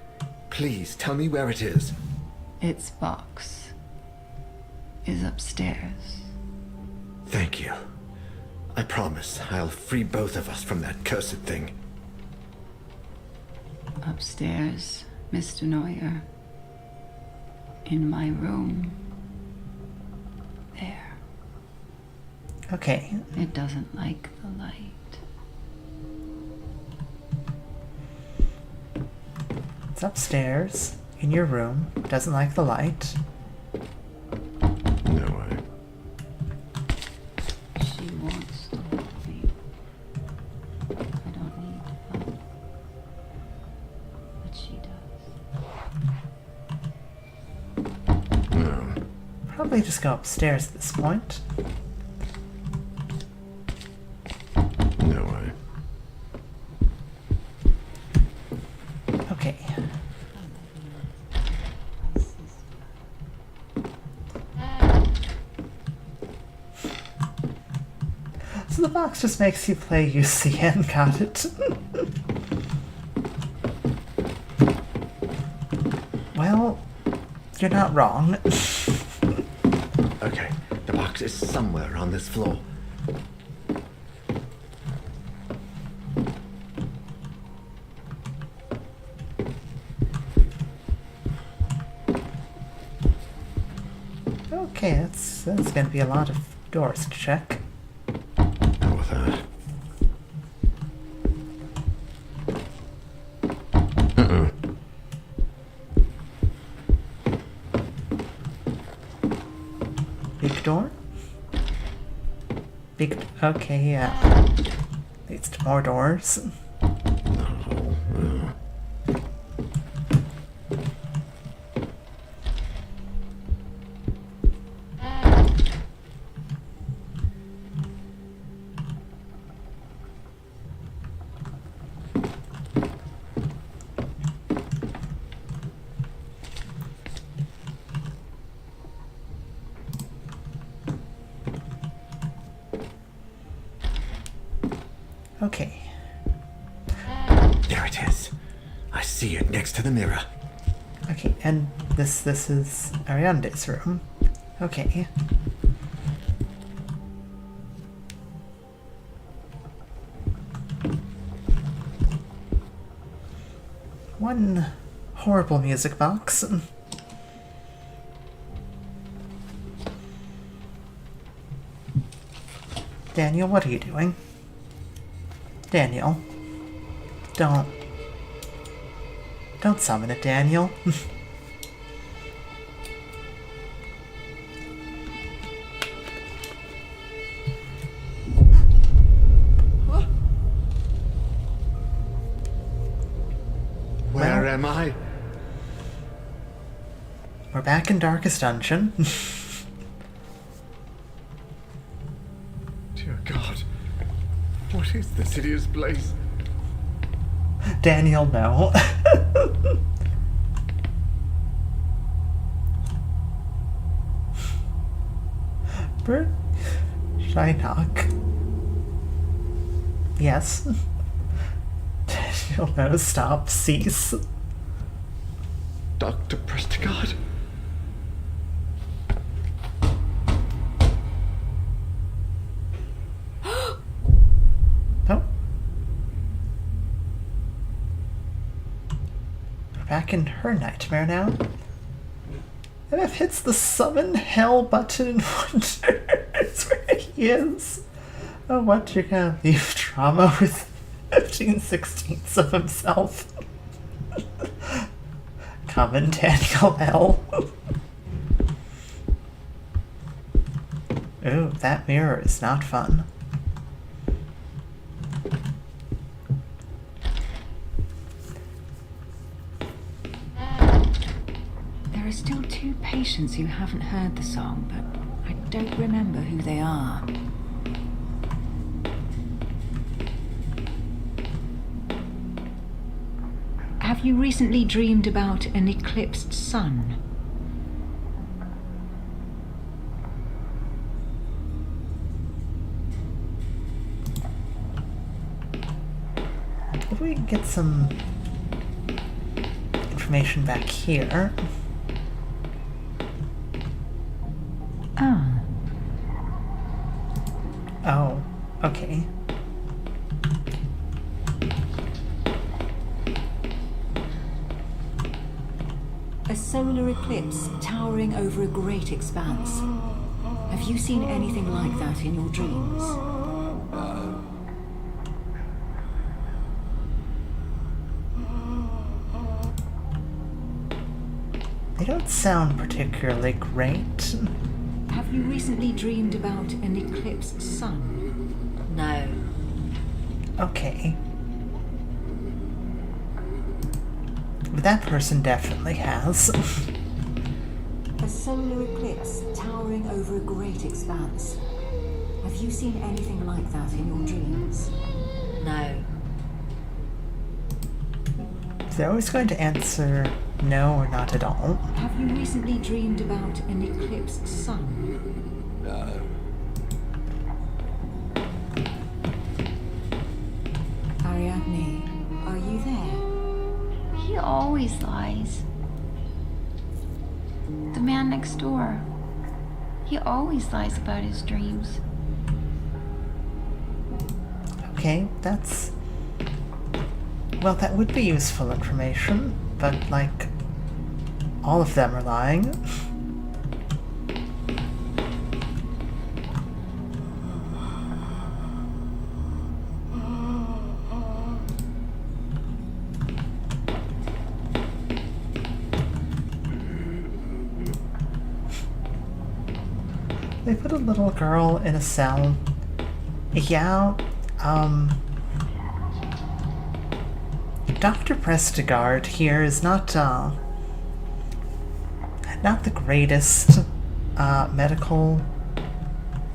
Please, tell me where it is. Its box is upstairs. Thank you. I promise I'll free both of us from that cursed thing. Upstairs, Mr. Neuer. In my room. There. Okay. It doesn't like the light. It's upstairs, in your room, doesn't like the light. No way. She wants to help me. I don't need help. But she does. No. Probably just go upstairs at this point. No way. Okay. So the box just makes you play UCN, got it? Well, you're not wrong. Okay, the box is somewhere on this floor. Okay, that's gonna be a lot of doors to check. How was that? Uh-oh. Big door? Okay, yeah. Leads to more doors. Okay. There it is. I see it next to the mirror. Okay, and this is Ariande's room. Okay. One horrible music box. Daniel, what are you doing? Daniel. Don't summon it, Daniel. Where am I? We're back in Darkest Dungeon. Dear God. What is this hideous place? Daniel, no. Bert, should I knock? Yes. Daniel, no, stop, cease. Dr. Prestigard? Oh. We're back in her nightmare now. MF hits the summon hell button and wonders where he is. Oh, what? You're gonna leave trauma with 15/16 of himself. Common Daniel L. Ooh, that mirror is not fun. There are still 2 patients who haven't heard the song, but I don't remember who they are. Have you recently dreamed about an eclipsed sun? If we can get some information back here. Ah. Oh, okay. A solar eclipse towering over a great expanse. Have you seen anything like that in your dreams? They don't sound particularly great. Have you recently dreamed about an eclipsed sun? No. Okay. But that person definitely has. A solar eclipse towering over a great expanse. Have you seen anything like that in your dreams? No. They're always going to answer no or not at all. Have you recently dreamed about an eclipsed sun? No. Ariadne, are you there? He always lies. The man next door. He always lies about his dreams. Okay, that's... Well, that would be useful information, but, like, all of them are lying. they put a little girl in a cell. Yeah, Dr. Prestigard here is not the greatest medical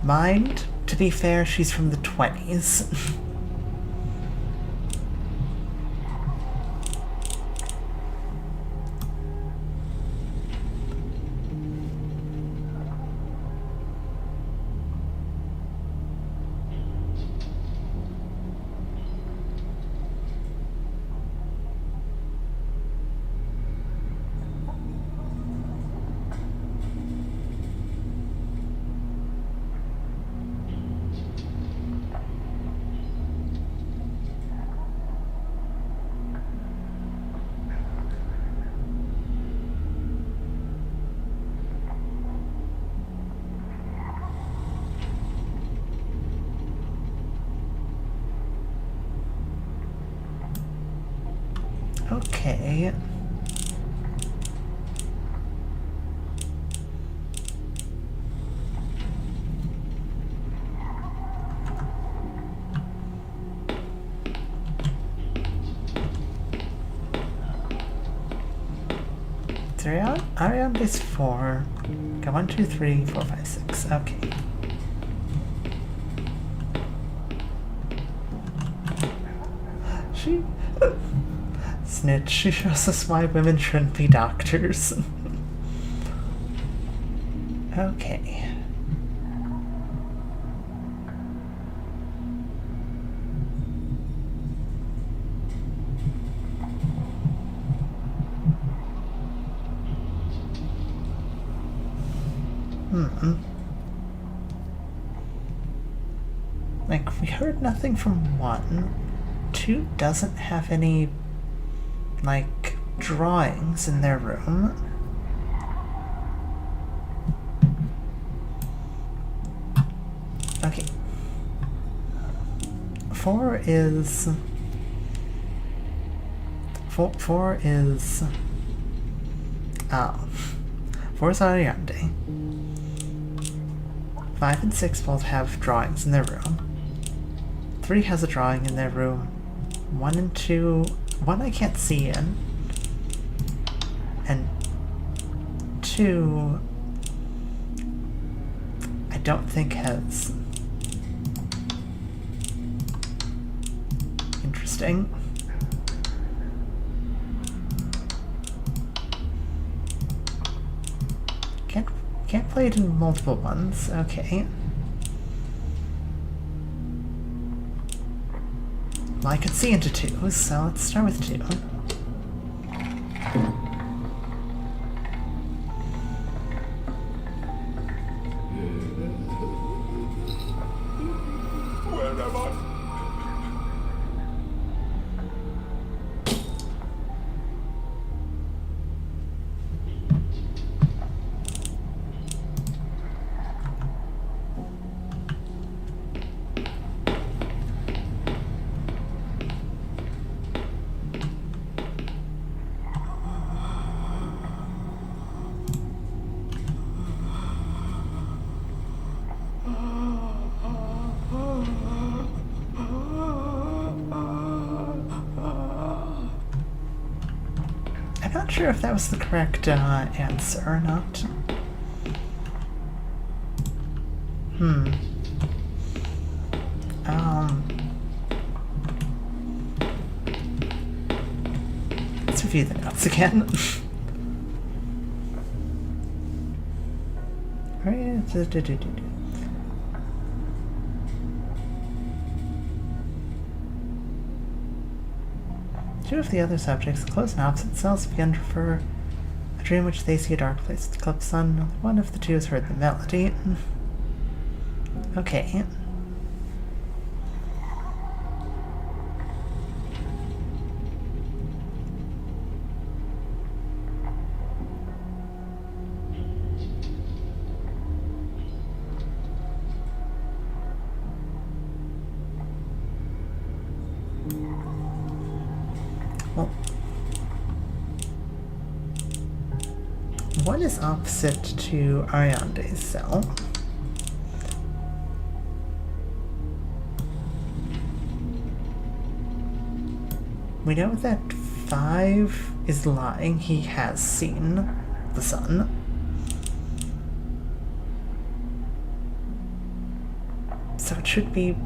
mind. To be fair, she's from the 20s. Okay. Ariane is 4. Okay, 1, 2, 3, 4, 5, 6. Okay. She... Snitch. She shows us why women shouldn't be doctors. Okay. Like, we heard nothing from 1. 2 doesn't have any, like, drawings in their room. Okay. 4 is... 4 is... 4 is Ariande. 5 and 6 both have drawings in their room. 3 has a drawing in their room. 1 and 2... 1 I can't see in. And 2... I don't think has... Interesting. Can't play it in multiple ones. Okay. Well, I could see into 2, so let's start with 2. Where am I? I'm not sure if that was the correct answer or not. Let's review the notes again. Two of the other subjects, close and opposite cells, begin to refer a dream in which they see a dark place with the club sun. Only one of the two has heard the melody. Okay. Well, one is opposite to Ariande's cell. We know that 5 is lying. He has seen the sun. So it should be...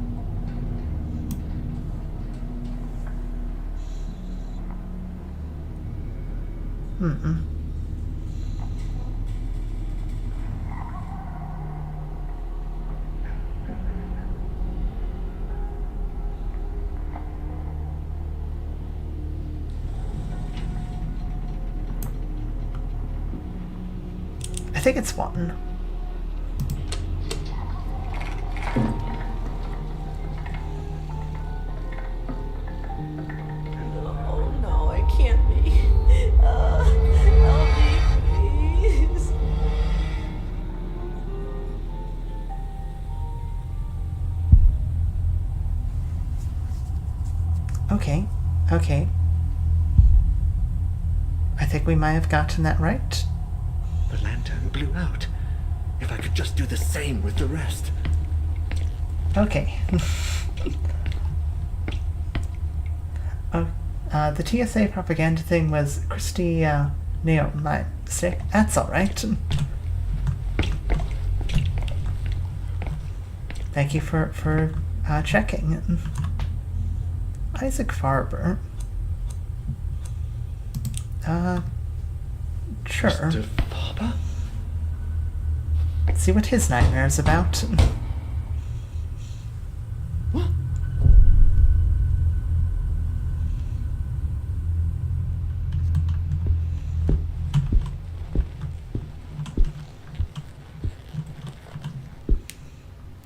I think it's 1. Oh no, I can't be. Help me, please. Okay, okay. I think we might have gotten that right. The lantern blew out. If I could just do the same with the rest. Okay. Oh, the TSA propaganda thing was Christy, Neo, my mistake. That's alright. Thank you for checking. Isaac Farber. Sure. Mr. Farber? See what his nightmare's about. What?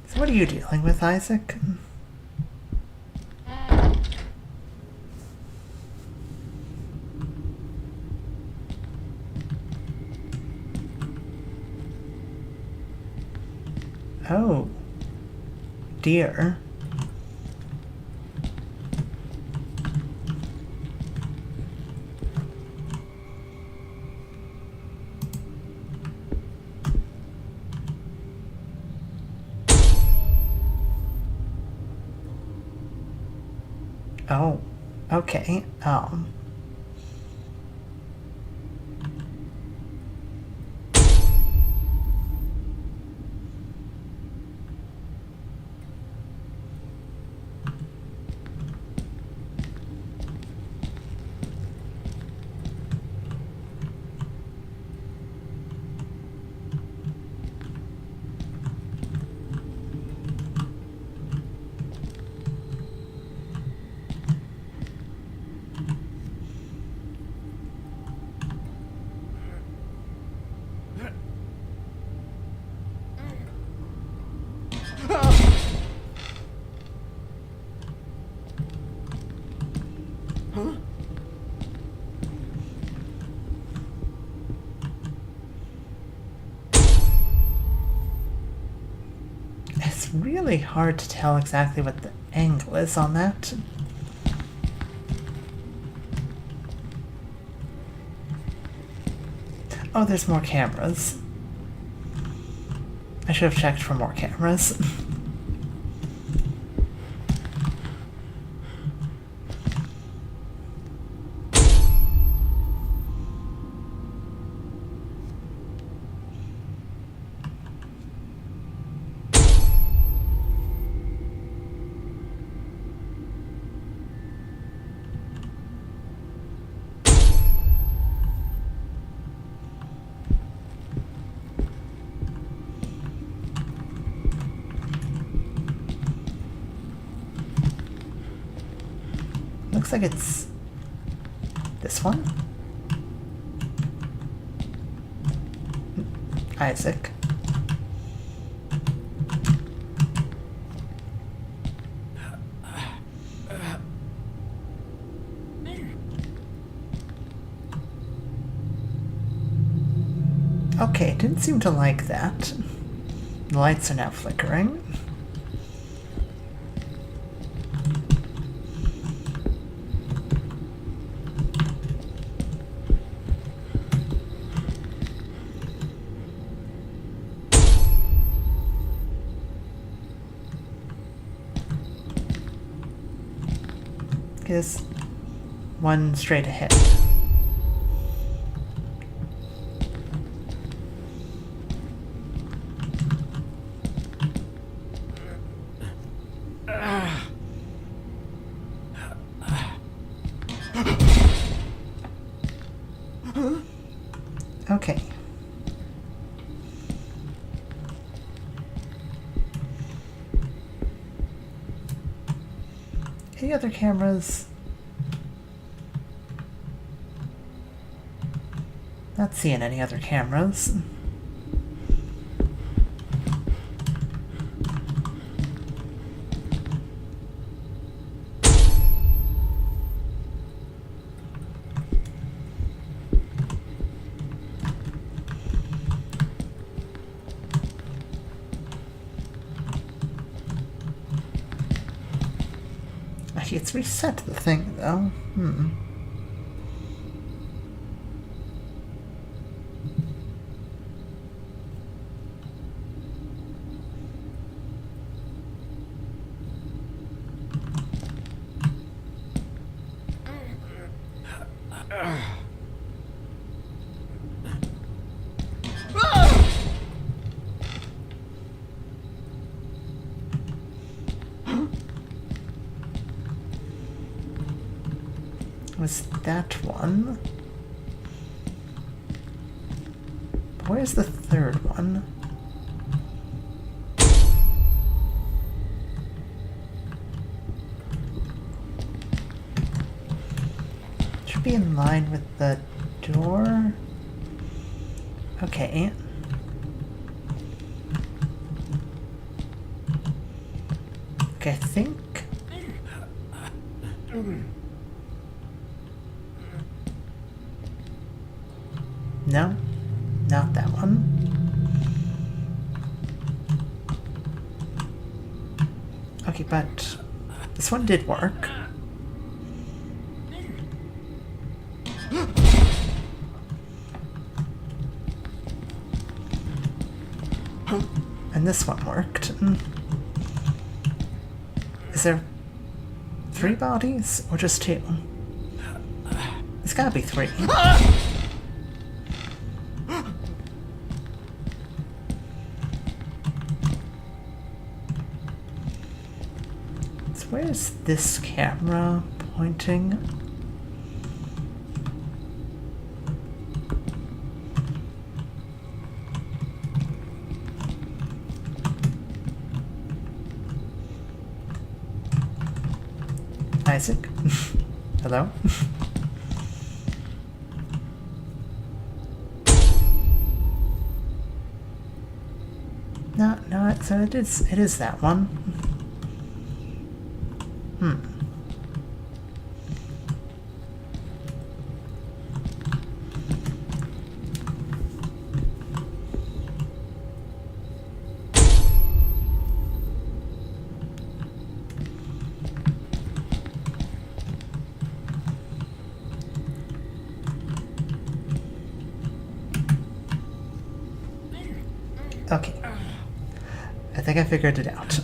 So what are you dealing with, Isaac? Oh, dear. Oh, okay. It's really hard to tell exactly what the angle is on that. Oh, there's more cameras. I should have checked for more cameras. Looks like it's this one. Isaac. Okay, didn't seem to like that. The lights are now flickering. Because one straight ahead. Okay. Any other cameras? Not seeing any other cameras. It's reset the thing, though. Was that one? Where's the third one? Should be in line with the door. Okay. Okay, I think. No, not that one. Okay, but this one did work. And this one worked. Is there 3 bodies or just 2? It's gotta be 3. Where's this camera pointing? Isaac? Hello? No, so it is that one. Okay. I think I figured it out.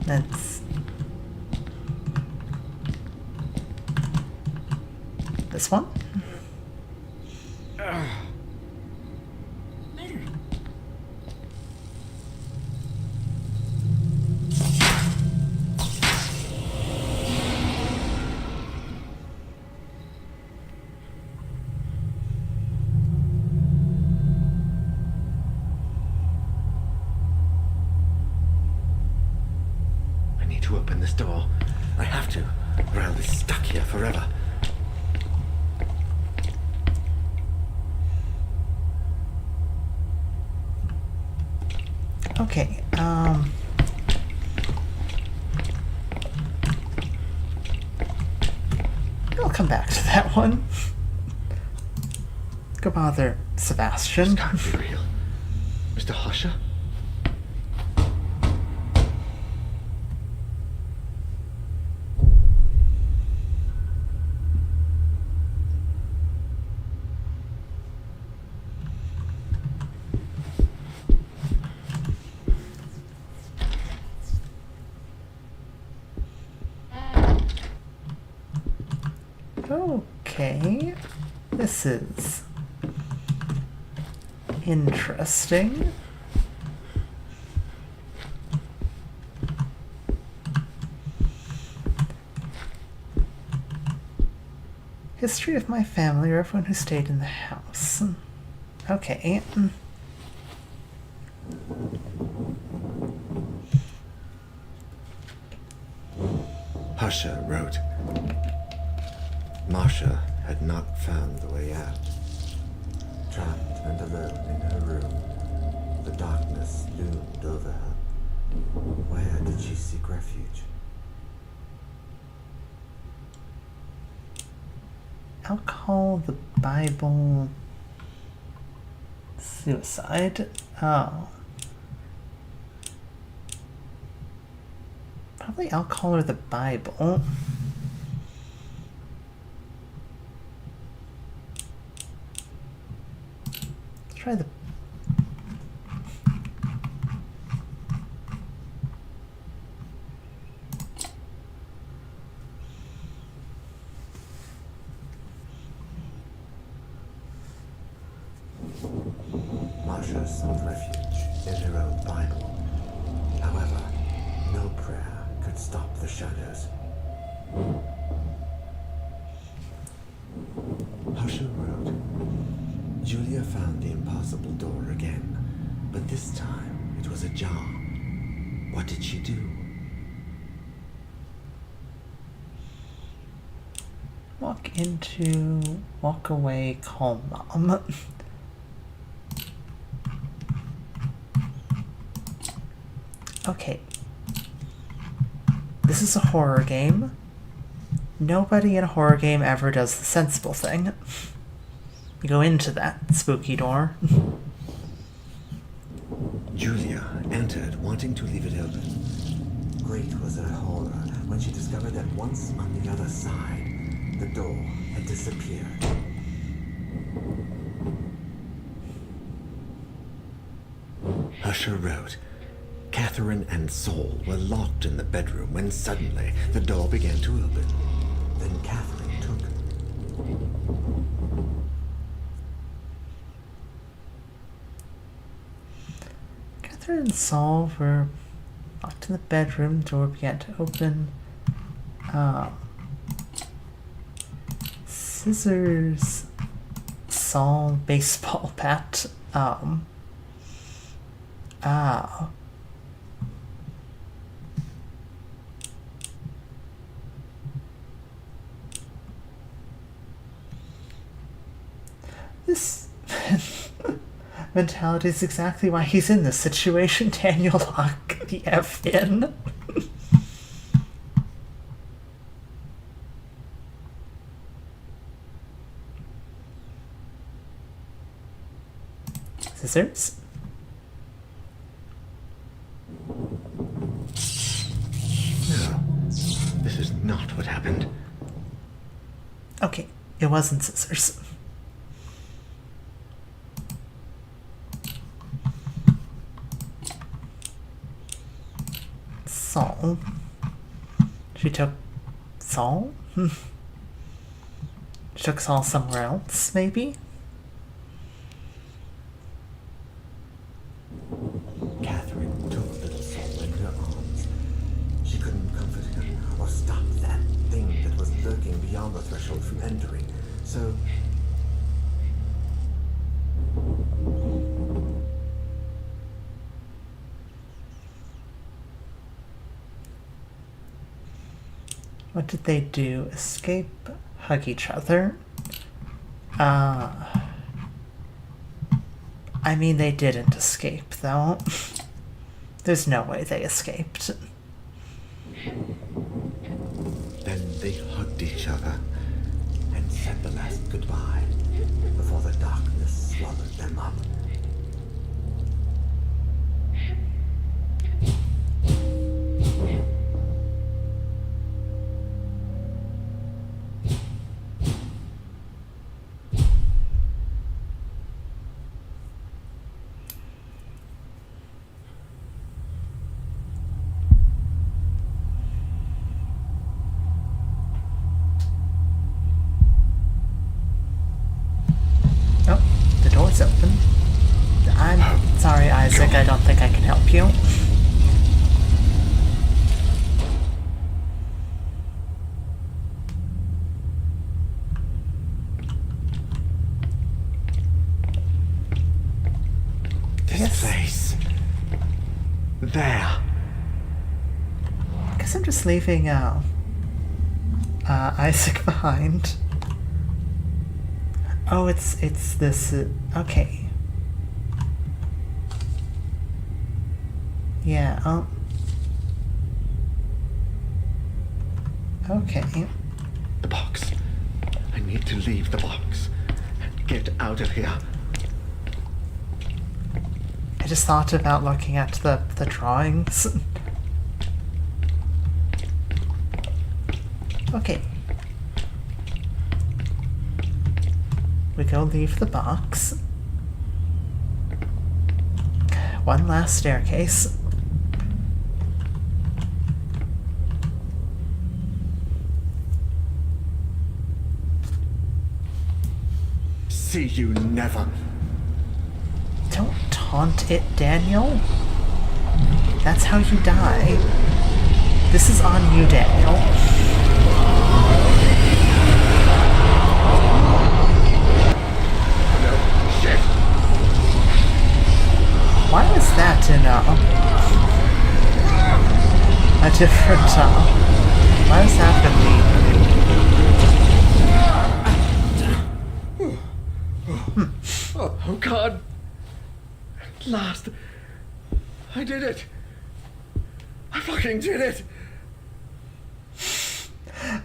That's this one. To open this door. I have to, or I'll be stuck here forever. Okay, I'll come back to that one. Go bother Sebastian. This can't be real. Mr. Husher? Okay. This is interesting. History of my family or everyone who stayed in the house. Okay. Husher wrote, Marcia had not found the way out. Trapped and alone in her room, the darkness loomed over her. Where did she seek refuge? Alcohol, the Bible, suicide. Oh. Probably alcohol or the Bible. Let's try the... Marcia sought refuge in her own Bible. However, no prayer could stop the shadows. Husher wrote, Julia found the impossible door again, but this time it was ajar. What did she do? Walk away, call mom. Okay. This is a horror game. Nobody in a horror game ever does the sensible thing. You go into that spooky door. Julia entered, wanting to leave it open. Great was her horror when she discovered that once on the other side, the door had disappeared. Husher wrote, Catherine and Saul were locked in the bedroom when suddenly the door began to open. Then Catherine took Catherine and Saul were locked in the bedroom, door began to open. Scissors, Saul, baseball bat. This mentality is exactly why he's in this situation. Daniel, lock the F in. Scissors. No, this is not what happened. Okay, it wasn't scissors. Saul. She took Saul? She took Saul somewhere else, maybe? Catherine took little Saul in her arms. She couldn't comfort him or stop that thing that was lurking beyond the threshold from entering. So what did they do? Escape? Hug each other? I mean, they didn't escape, though. There's no way they escaped. then they hugged each other and said the last goodbye before the darkness swallowed them up. I don't think I can help you. This place. There. I guess I'm just leaving Isaac behind. Oh, it's this. Okay. Yeah. Oh. Okay. The box. I need to leave the box. Get out of here. I just thought about looking at the drawings. Okay. We go leave the box. One last staircase. See you never. Don't taunt it, Daniel. That's how you die. This is on you, Daniel. Why is that in a different why is that gonna be? Oh God. At last. I did it. I fucking did it.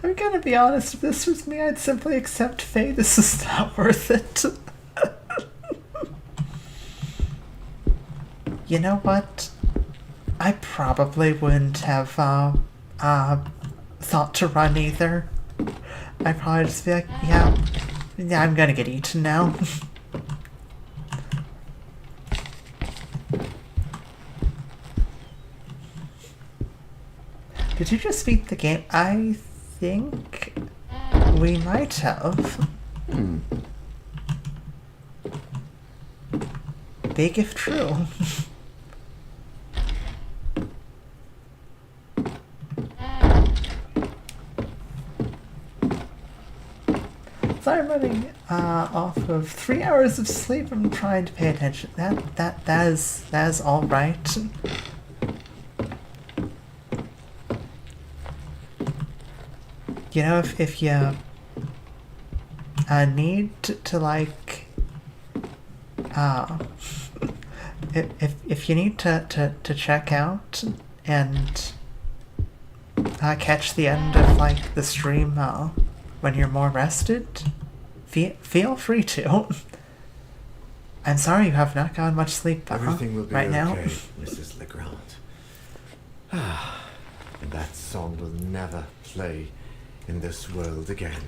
I'm gonna be honest, if this was me, I'd simply accept fate. This is not worth it. You know what? I probably wouldn't have thought to run either. I'd probably just be like, yeah, I'm gonna get eaten now. Did you just beat the game? I think we might have. Big if true. So I'm running off of 3 hours of sleep. I'm trying to pay attention. That is all right. You know, if you need to like if you need to check out and catch the end of like the stream when you're more rested, feel free to. I'm sorry you have not gotten much sleep Everything will be right now. okay, Mrs. Legrand. And that song will never play in this world again.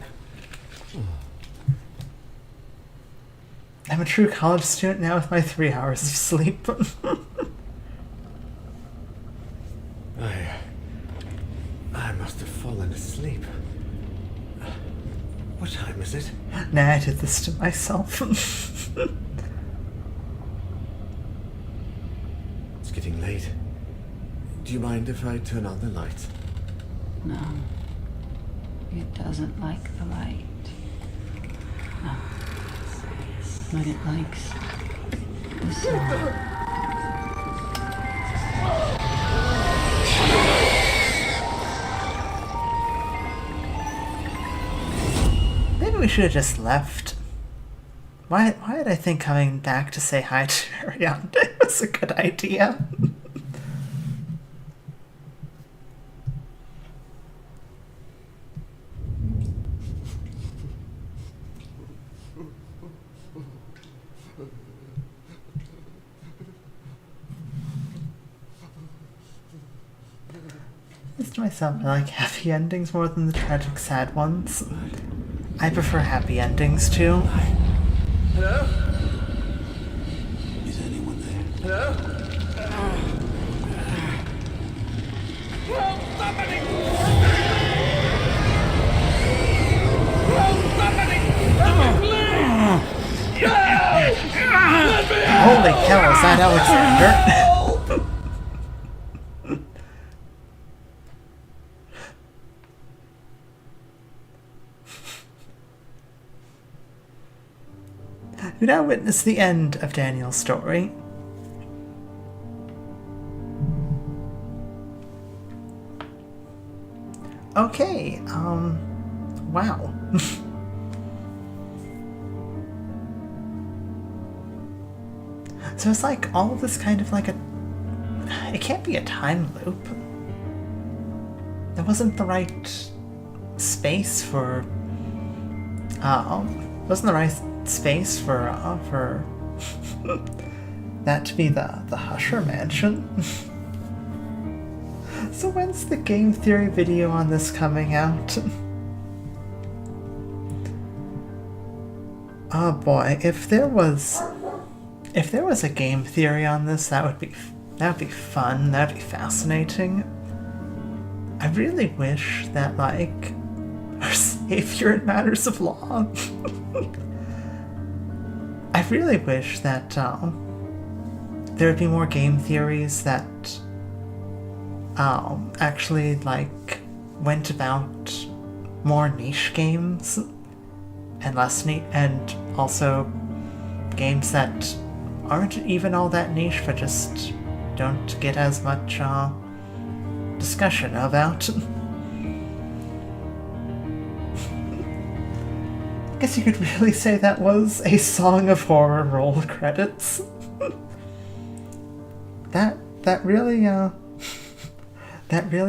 I'm a true college student now with my 3 hours of sleep. I must have fallen asleep. What time is it? Nah, I did this to myself. It's getting late. Do you mind if I turn on the lights? No. It doesn't like the light. No. But it likes the song. Maybe we should have just left. Why did I think coming back to say hi to Ariane was a good idea? To myself, I like happy endings more than the tragic sad ones. I prefer happy endings too. Hello? Is anyone there? Hello? Help! Somebody! Help! Somebody! Help me, please! No! Let me out! Holy hell is that, Alexander? You now witness the end of Daniel's story. Okay, wow. So it's like all of this kind of like it can't be a time loop. There wasn't the right space for, wasn't the right space for that to be the Husher Mansion. So when's the game theory video on this coming out? Oh boy, if there was a game theory on this, that would be fun. That'd be fascinating. I really wish that like our savior in matters of law. I really wish that there would be more game theories that actually like went about more niche games and less neat, and also games that aren't even all that niche but just don't get as much discussion about. I guess you could really say that was a Song of Horror roll credits. that really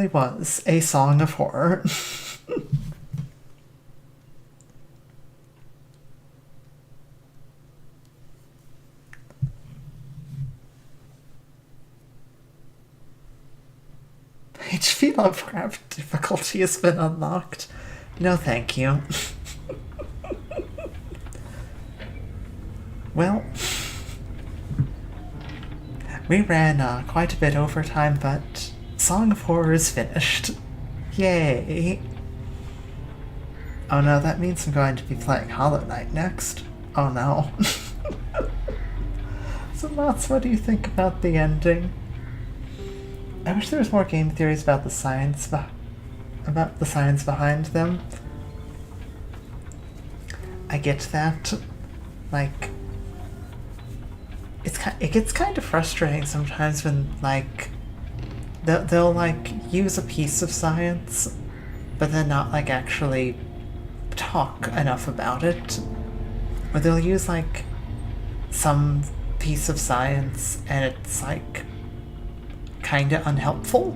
was a Song of Horror. HP Lovecraft difficulty has been unlocked. No thank you. Well, we ran quite a bit over time, but Song of Horror is finished. Yay! Oh no, that means I'm going to be playing Hollow Knight next. Oh no. So Mats, what do you think about the ending? I wish there was more game theories about the science behind them. I get that. Like, it gets kind of frustrating sometimes when like they'll like use a piece of science, but then not like actually talk enough about it. Or they'll use like some piece of science and it's like kinda unhelpful.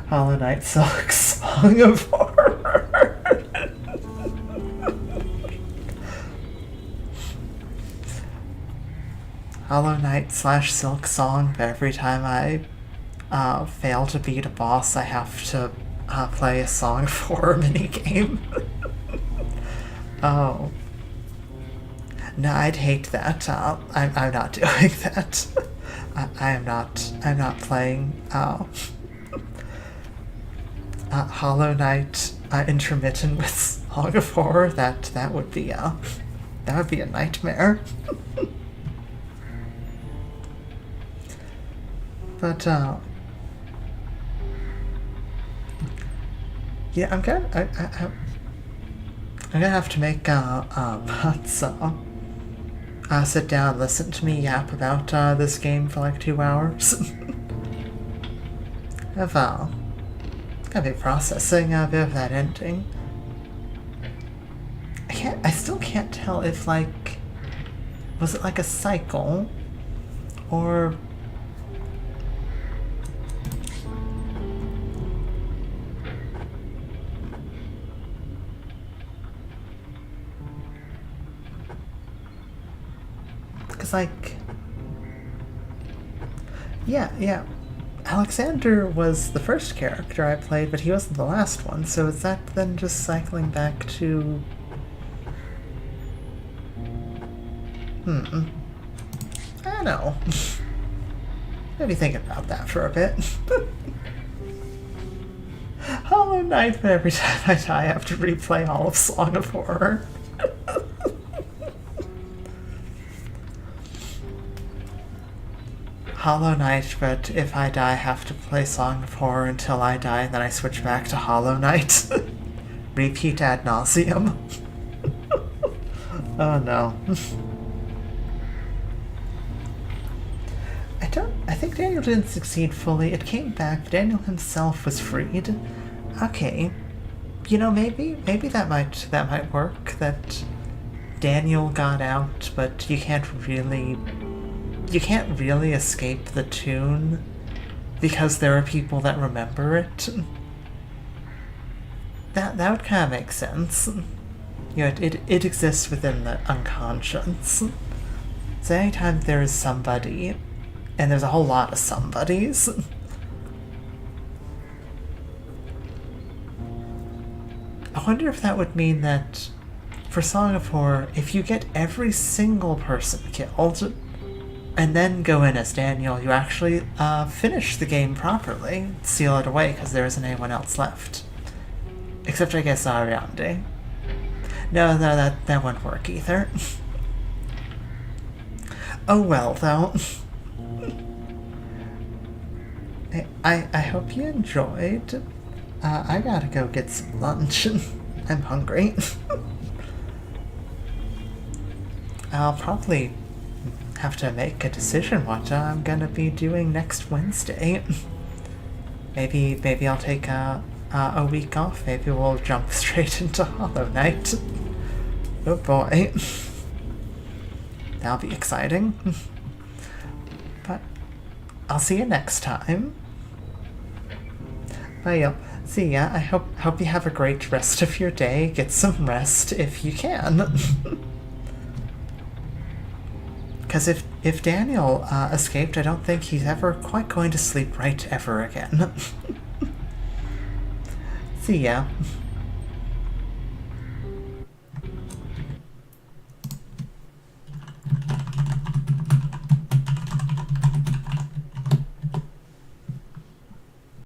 Hollow Knight sucks. Song of Horror. Hollow Knight / Silk Song, but every time I fail to beat a boss, I have to play a Song of Horror minigame. Oh. No, I'd hate that. I'm not doing that. I'm not playing Hollow Knight intermittent with Song of Horror. That would be a nightmare. But yeah, I'm gonna have to make Mats sit down and listen to me yap about this game for like 2 hours. I've gotta be processing a bit of that ending. I still can't tell if like, was it like a cycle or like, yeah, Alexander was the first character I played, but he wasn't the last one, so is that then just cycling back to... I don't know. Maybe think about that for a bit. Hollow Knight, but every time I die I have to replay all of Song of Horror. Hollow Knight, but if I die, I have to play Song of Horror until I die, and then I switch back to Hollow Knight. Repeat ad nauseum. Oh no. I think Daniel didn't succeed fully. It came back, Daniel himself was freed. Okay. You know, maybe that might work, that Daniel got out, but you can't really escape the tune because there are people that remember it. That would kind of make sense. You know, it exists within the unconscious. So anytime there is somebody, and there's a whole lot of somebodies, I wonder if that would mean that for Song of Horror, if you get every single person killed, and then go in as Daniel, you actually finish the game properly, seal it away, because there isn't anyone else left. Except, I guess, Ariande. No, that wouldn't work either. Oh well, though. I hope you enjoyed. I gotta go get some lunch. I'm hungry. I'll probably have to make a decision what I'm gonna be doing next Wednesday. Maybe I'll take a week off. Maybe we'll jump straight into Hollow Knight. Oh boy. That'll be exciting. But I'll see you next time. Bye. See ya. I hope you have a great rest of your day. Get some rest if you can. Because if Daniel escaped, I don't think he's ever quite going to sleep right ever again. See ya.